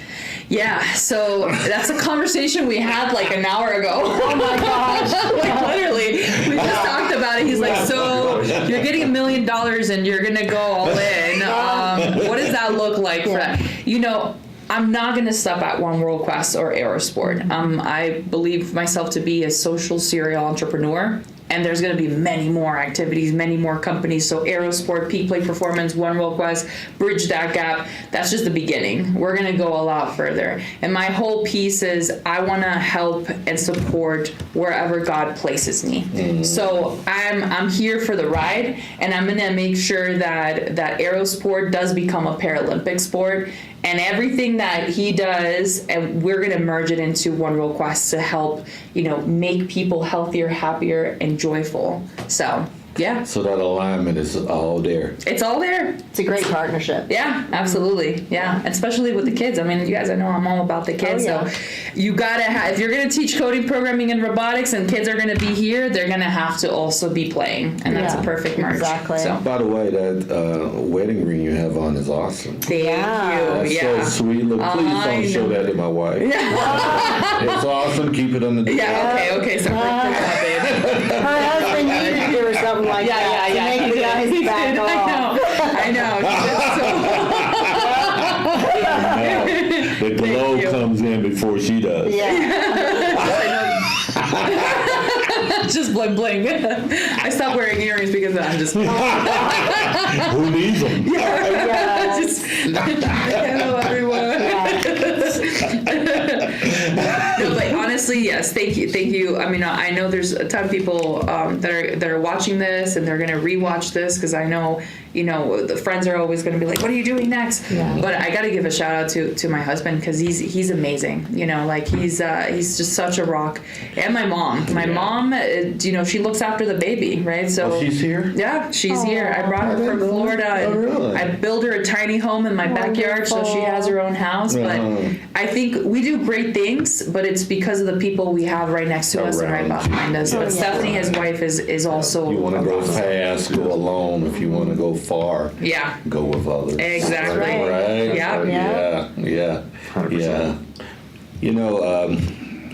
Yeah, so that's a conversation we had like an hour ago. Oh my gosh. Like literally, we just talked about it. He's like, so you're getting $1 million and you're going to go all in. What does that look like for that? I'm not going to stop at One World Quest or Aerosport. I believe myself to be a social serial entrepreneur. And there's going to be many more activities, many more companies. So Aerosport, Peak Play Performance, One World Quest, bridge that gap. That's just the beginning. We're going to go a lot further. And my whole piece is I want to help and support wherever God places me. So I'm here for the ride, and I'm going to make sure that Aerosport does become a Paralympic sport. And everything that he does, and we're going to merge it into One World Quest to help, make people healthier, happier, and joyful. So Yeah. So that alignment is all there. It's all there. It's a great partnership. Yeah, absolutely. Yeah, especially with the kids. I mean, you guys, I know I'm all about the kids. yeah. So you gotta have, if you're gonna teach coding, programming, and robotics, and kids are gonna be here, they're gonna have to also be playing, and that's a perfect merge. Exactly. So By the way, that wedding ring you have on is awesome. thank you. That's Yeah. so sweet. Look, please I don't show know. that to my wife. It's awesome. Keep it on the Yeah. Okay. So Her husband needed to do or something like that to make the guys back off. I know. The glow you. comes in before she does. Just bling bling. I stopped wearing earrings because I'm just. Who needs them? Just hello everyone. No, but honestly, yes, thank you. I mean, I know there's a ton of people that are watching this and they're gonna rewatch this because I know, the friends are always gonna be like, "What are you doing next?" Yeah. But I gotta give a shout out to my husband because he's amazing. He's just such a rock. And my mom, she looks after the baby, right? So She's here? Yeah, she's here. I brought her from Florida. And really? I built her a tiny home in my backyard so she has her own house. But I think we do great things, but it's because of the people we have right next to us and right Around you. behind us. But Stephanie, his wife, is also. You want to go fast, go alone. If you want to go far, Yeah. go with others. Exactly. Right? Yeah. Yeah. 100%.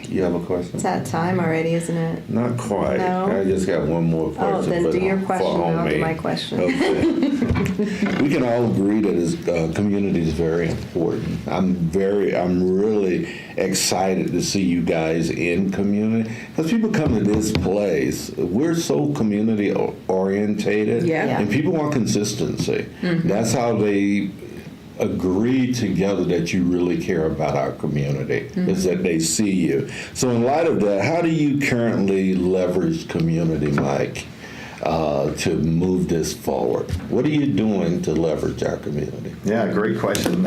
You have a question? It's that time already, isn't it? Not quite. No? I just got one more question. Oh, then do your for question and I'll do homie. my question. Okay. We can all agree that this community is very important. I'm really excited to see you guys in community because people come to this place. We're so community orientated, Yeah. and people want consistency. Mm-hmm. That's how they agree together that you really care about our community, is that they see you. So in light of that, how do you currently leverage community, Mike, to move this forward? What are you doing to leverage our community? Yeah, great question.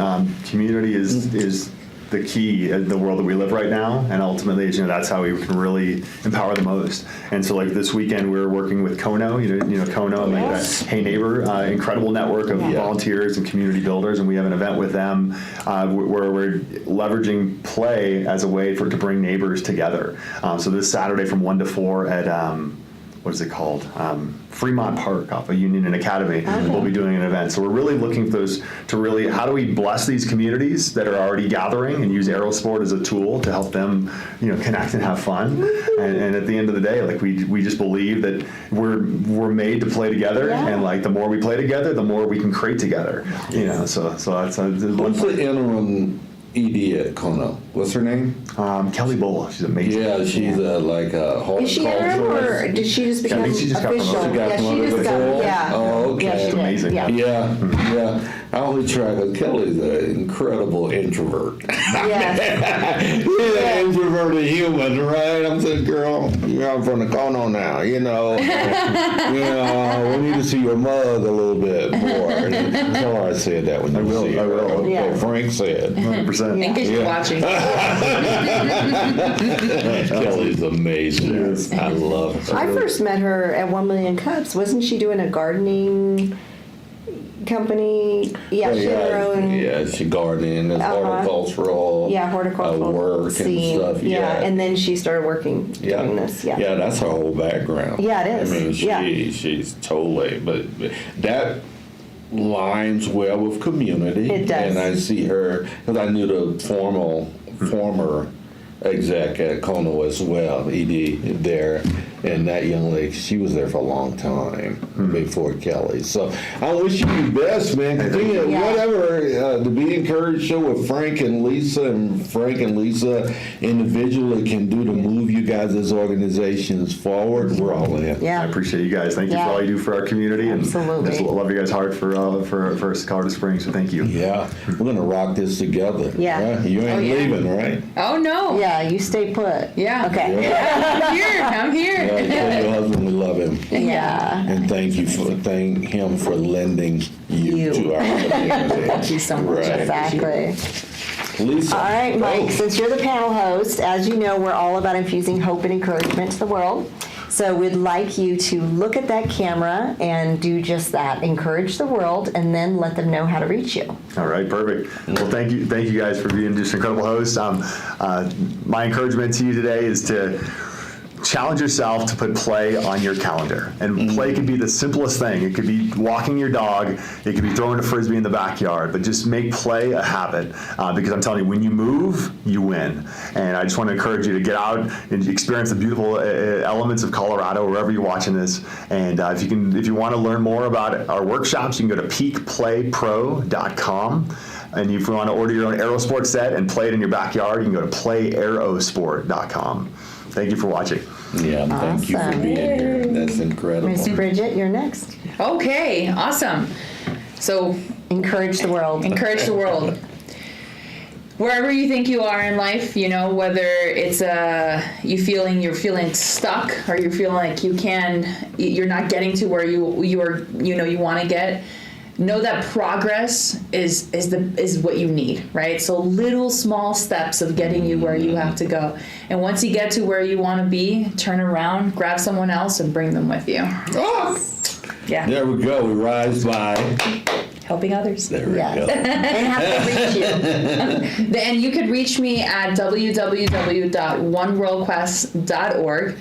Community is the key in the world that we live right now, and ultimately, that's how we can really empower the most. And so, like this weekend, we were working with Kono, Kono, like that Hey Neighbor, incredible network of volunteers and community builders, and we have an event with them where we're leveraging play as a way to bring neighbors together. So this Saturday from 1 to 4 at what is it called? Fremont Park off of Union and Academy. We'll be doing an event. So we're really looking for those to really, how do we bless these communities that are already gathering and use Aerosport as a tool to help them, connect and have fun. And at the end of the day, like we just believe that we're made to play together, and like the more we play together, the more we can create together. So that's What's the interim ED at Kono? What's her name? Kelly Bola. She's amazing. Yeah, she's like a horticulturalist. Is she interim or did she just become think she just got official? promoted. Yeah, she just got, yeah. Oh, okay. Yeah, she did. Amazing. Yeah. Yeah. I only track of Kelly's an incredible introvert. Yes. He's an introverted human, right? I'm saying, girl, I'm from the Kono now, we need to see your mug a little bit more. Tell her I said that when you see her. I will. Okay, Yeah. Frank said. 100%. In case you're watching. Kelly's amazing. I love her. I first met her at 1 Million Cups. Wasn't she doing a gardening company? Yeah, she had her own. Yeah, she gardening, and horticultural. Horticultural work scene. and stuff. Yeah, and then she started working doing this. Yeah. Yeah, that's her whole background. Yeah, it is. I mean, Yeah. she's totally, but that lines well with community. It does. And I see her, because I knew the former exec at Kono as well, ED there, and that young lady, she was there for a long time before Kelly. So I wish you the best, man. Continue, whatever, to be encouraged, show what Frank and Lisa individually can do to move you guys as organizations forward. We're all in. Yeah. I appreciate you guys. Thank you for all you do for our community, and Absolutely. just love you guys hard for Colorado Springs. So thank you. Yeah, we're gonna rock this together. Yeah. Right? You ain't leaving, right? Oh no. Yeah, you stay put. Yeah. Okay. I'm here. Yeah, tell your husband we love him. Yeah. And thank him for lending you to our community. Thank you so much. Right. Exactly. Lisa. All right, Mike, Oh. since you're the panel host, as you know, we're all about infusing hope and encouragement to the world. So we'd like you to look at that camera and do just that. Encourage the world, and then let them know how to reach you. All right, perfect. Well, thank you guys for being just incredible hosts. My encouragement to you today is to challenge yourself to put play on your calendar. And play could be the simplest thing. It could be walking your dog. It could be throwing a frisbee in the backyard. But just make play a habit, because I'm telling you, when you move, you win. And I just want to encourage you to get out and experience the beautiful elements of Colorado wherever you're watching this. And if you want to learn more about our workshops, you can go to peakplaypro.com. And if you want to order your own Aerosport set and play it in your backyard, you can go to playaerosport.com. Thank you for watching. Yeah, thank you for being here. That's incredible. Miss Bridget, you're next. Okay, awesome. So Encourage the world. encourage the world. Wherever you think you are in life, whether it's you're feeling stuck, or you're feeling like you're not getting to where you want to get. Know that progress is what you need, right? So little small steps of getting you where you have to go. And once you get to where you want to be, turn around, grab someone else, and bring them with you. Oh, Yeah. there we go. We rise by Helping others. there we go. And how to reach you. And you could reach me at www.oneworldquest.org,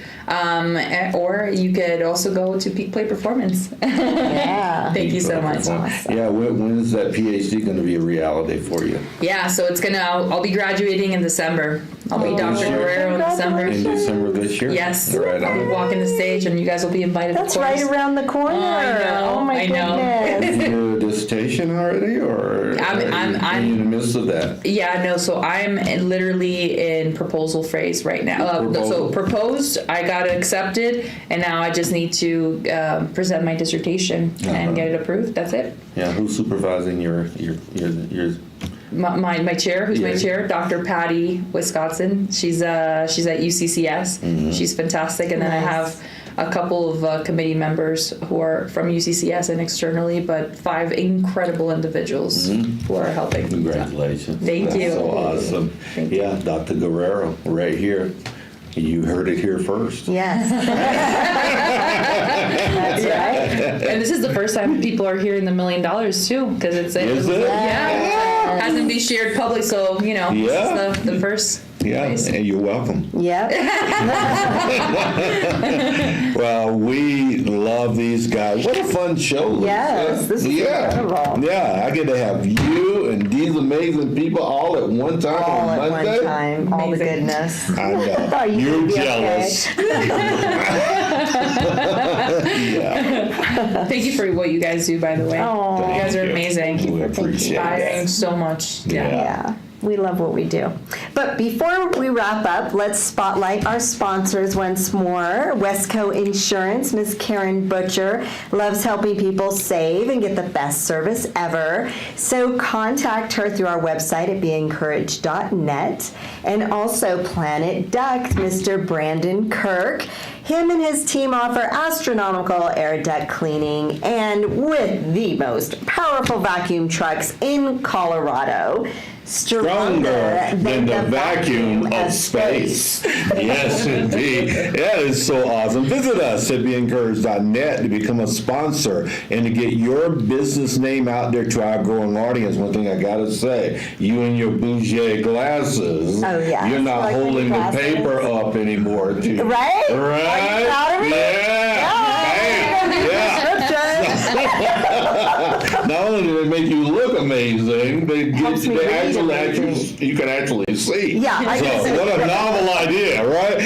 or you could also go to Peak Play Performance. Yeah. Thank you so much. Yeah, when is that PhD going to be a reality for you? Yeah, so I'll be graduating in December. I'll be Dr. Guerrero in December. In December of this year? Yes. Right I'll be on. walking the stage, and you guys will be invited. That's of course. right around the corner. I know, Oh my I know. goodness. You a dissertation already, or I'm in the midst of that? Yeah, no, so I'm literally in proposal phase right now. So proposed, I got it accepted, and now I just need to present my dissertation and get it approved. That's it. Yeah, who's supervising your My chair, who's my Yeah. chair, Dr. Patty Wisconsin. She's at UCCS. She's fantastic. And then I have a couple of committee members who are from UCCS and externally, but 5 incredible individuals who are helping. Congratulations. Thank That's you. so awesome. Thank you. Yeah, Dr. Guerrero, right here. You heard it here first. Yes. That's right. And this is the first time people are hearing the $1 million too, because Is it? yeah, hasn't been shared public, so Yeah. this is the first. Yeah, place. and you're welcome. Yep. Well, we love these guys. What a fun show. Yes, this is incredible. Yeah, I get to have you and these amazing people all at one time All on at Monday. one time. All the Amazing. goodness. I know. Oh, you You're can be jealous. Yeah. Thank you for what you guys do, by the way. Oh. You guys are amazing. We appreciate Inspiring that. so much. Yeah. We love what we do. But before we wrap up, let's spotlight our sponsors once more. Westco Insurance, Miss Karen Butcher, loves helping people save and get the best service ever. So contact her through our website at beencouraged.net. And also Planet Duct, Mr. Brandon Kirk. Him and his team offer astronomical air duct cleaning, and with the most powerful vacuum trucks in Colorado. Stronger than the vacuum of space. Yes, indeed. That is so awesome. Visit us at beencouraged.net to become a sponsor and to get your business name out there to our growing audience. One thing I gotta say, you and your bougie glasses, Oh, yeah. you're not Like holding the glasses. paper up anymore, too. Right? Right? Are you proud of me? Yeah. Bam. Yeah. Not only do they make you look amazing, they Helps me read you can actually see. Yeah, I can see. So what a novel idea, right?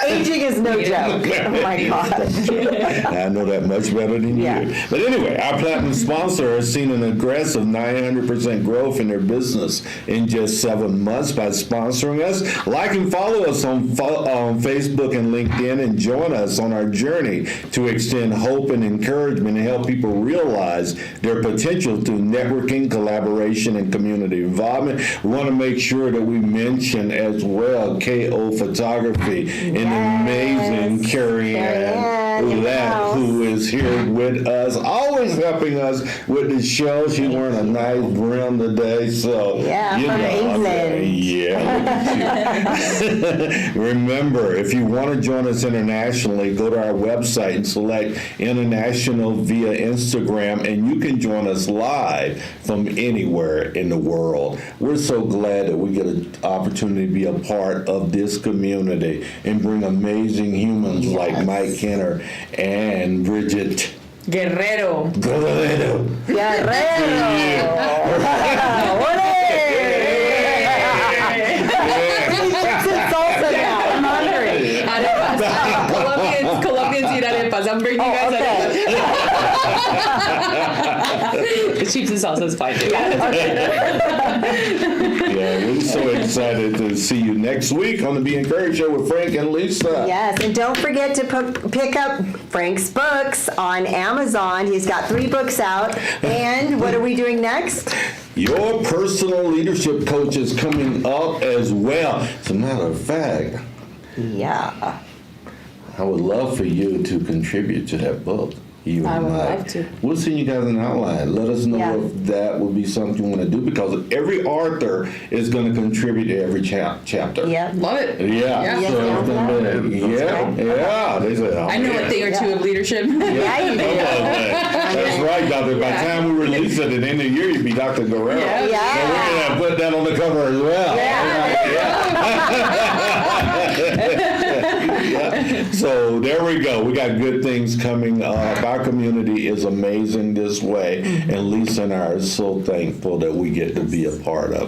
Aging is no joke. Oh my God. I know that much better than Yeah. you. But anyway, our platinum sponsor has seen an aggressive 900% growth in their business in just 7 months by sponsoring us. Like and follow us on Facebook and LinkedIn, and join us on our journey to extend hope and encouragement and help people realize their potential through networking, collaboration, and community involvement. We want to make sure that we mention as well KO Photography and amazing Carrie Ann. who is here with us, always helping us with the show. She wearing a nice brim today, so from England. Remember, if you want to join us internationally, go to our website and select International via Instagram, and you can join us live from anywhere in the world. We're so glad that we get an opportunity to be a part of this community and bring amazing humans like Mike Kenner and Bridget Guerrero. Guerrero. I'm hungry. Colombians eat arepas. I'm bringing you guys arepas. Chips and salsa is fine too. We're so excited to see you next week on the Be Encouraged Show with Frank and Lisa. Yes, and don't forget to pick up Frank's books on Amazon. He's got 3 books out. And what are we doing next? Your personal leadership coach is coming up as well. As a matter of fact, I would love for you to contribute to that book. I would love to. We'll send you guys an outline. Let us know if that would be something you want to do, because every author is going to contribute to every chapter. Yeah. Love it. Yeah. Yeah. So it's gonna be, They say, I know a thing or two of leadership. Yeah, you do. That's right, Doctor. By the time we release it at the end of the year, you'd be Dr. Guerrero. Yeah. So we're going to put that on the cover as well. So there we go. We got good things coming up. Our community is amazing this way, and Lisa and I are so thankful that we get to be a part of it.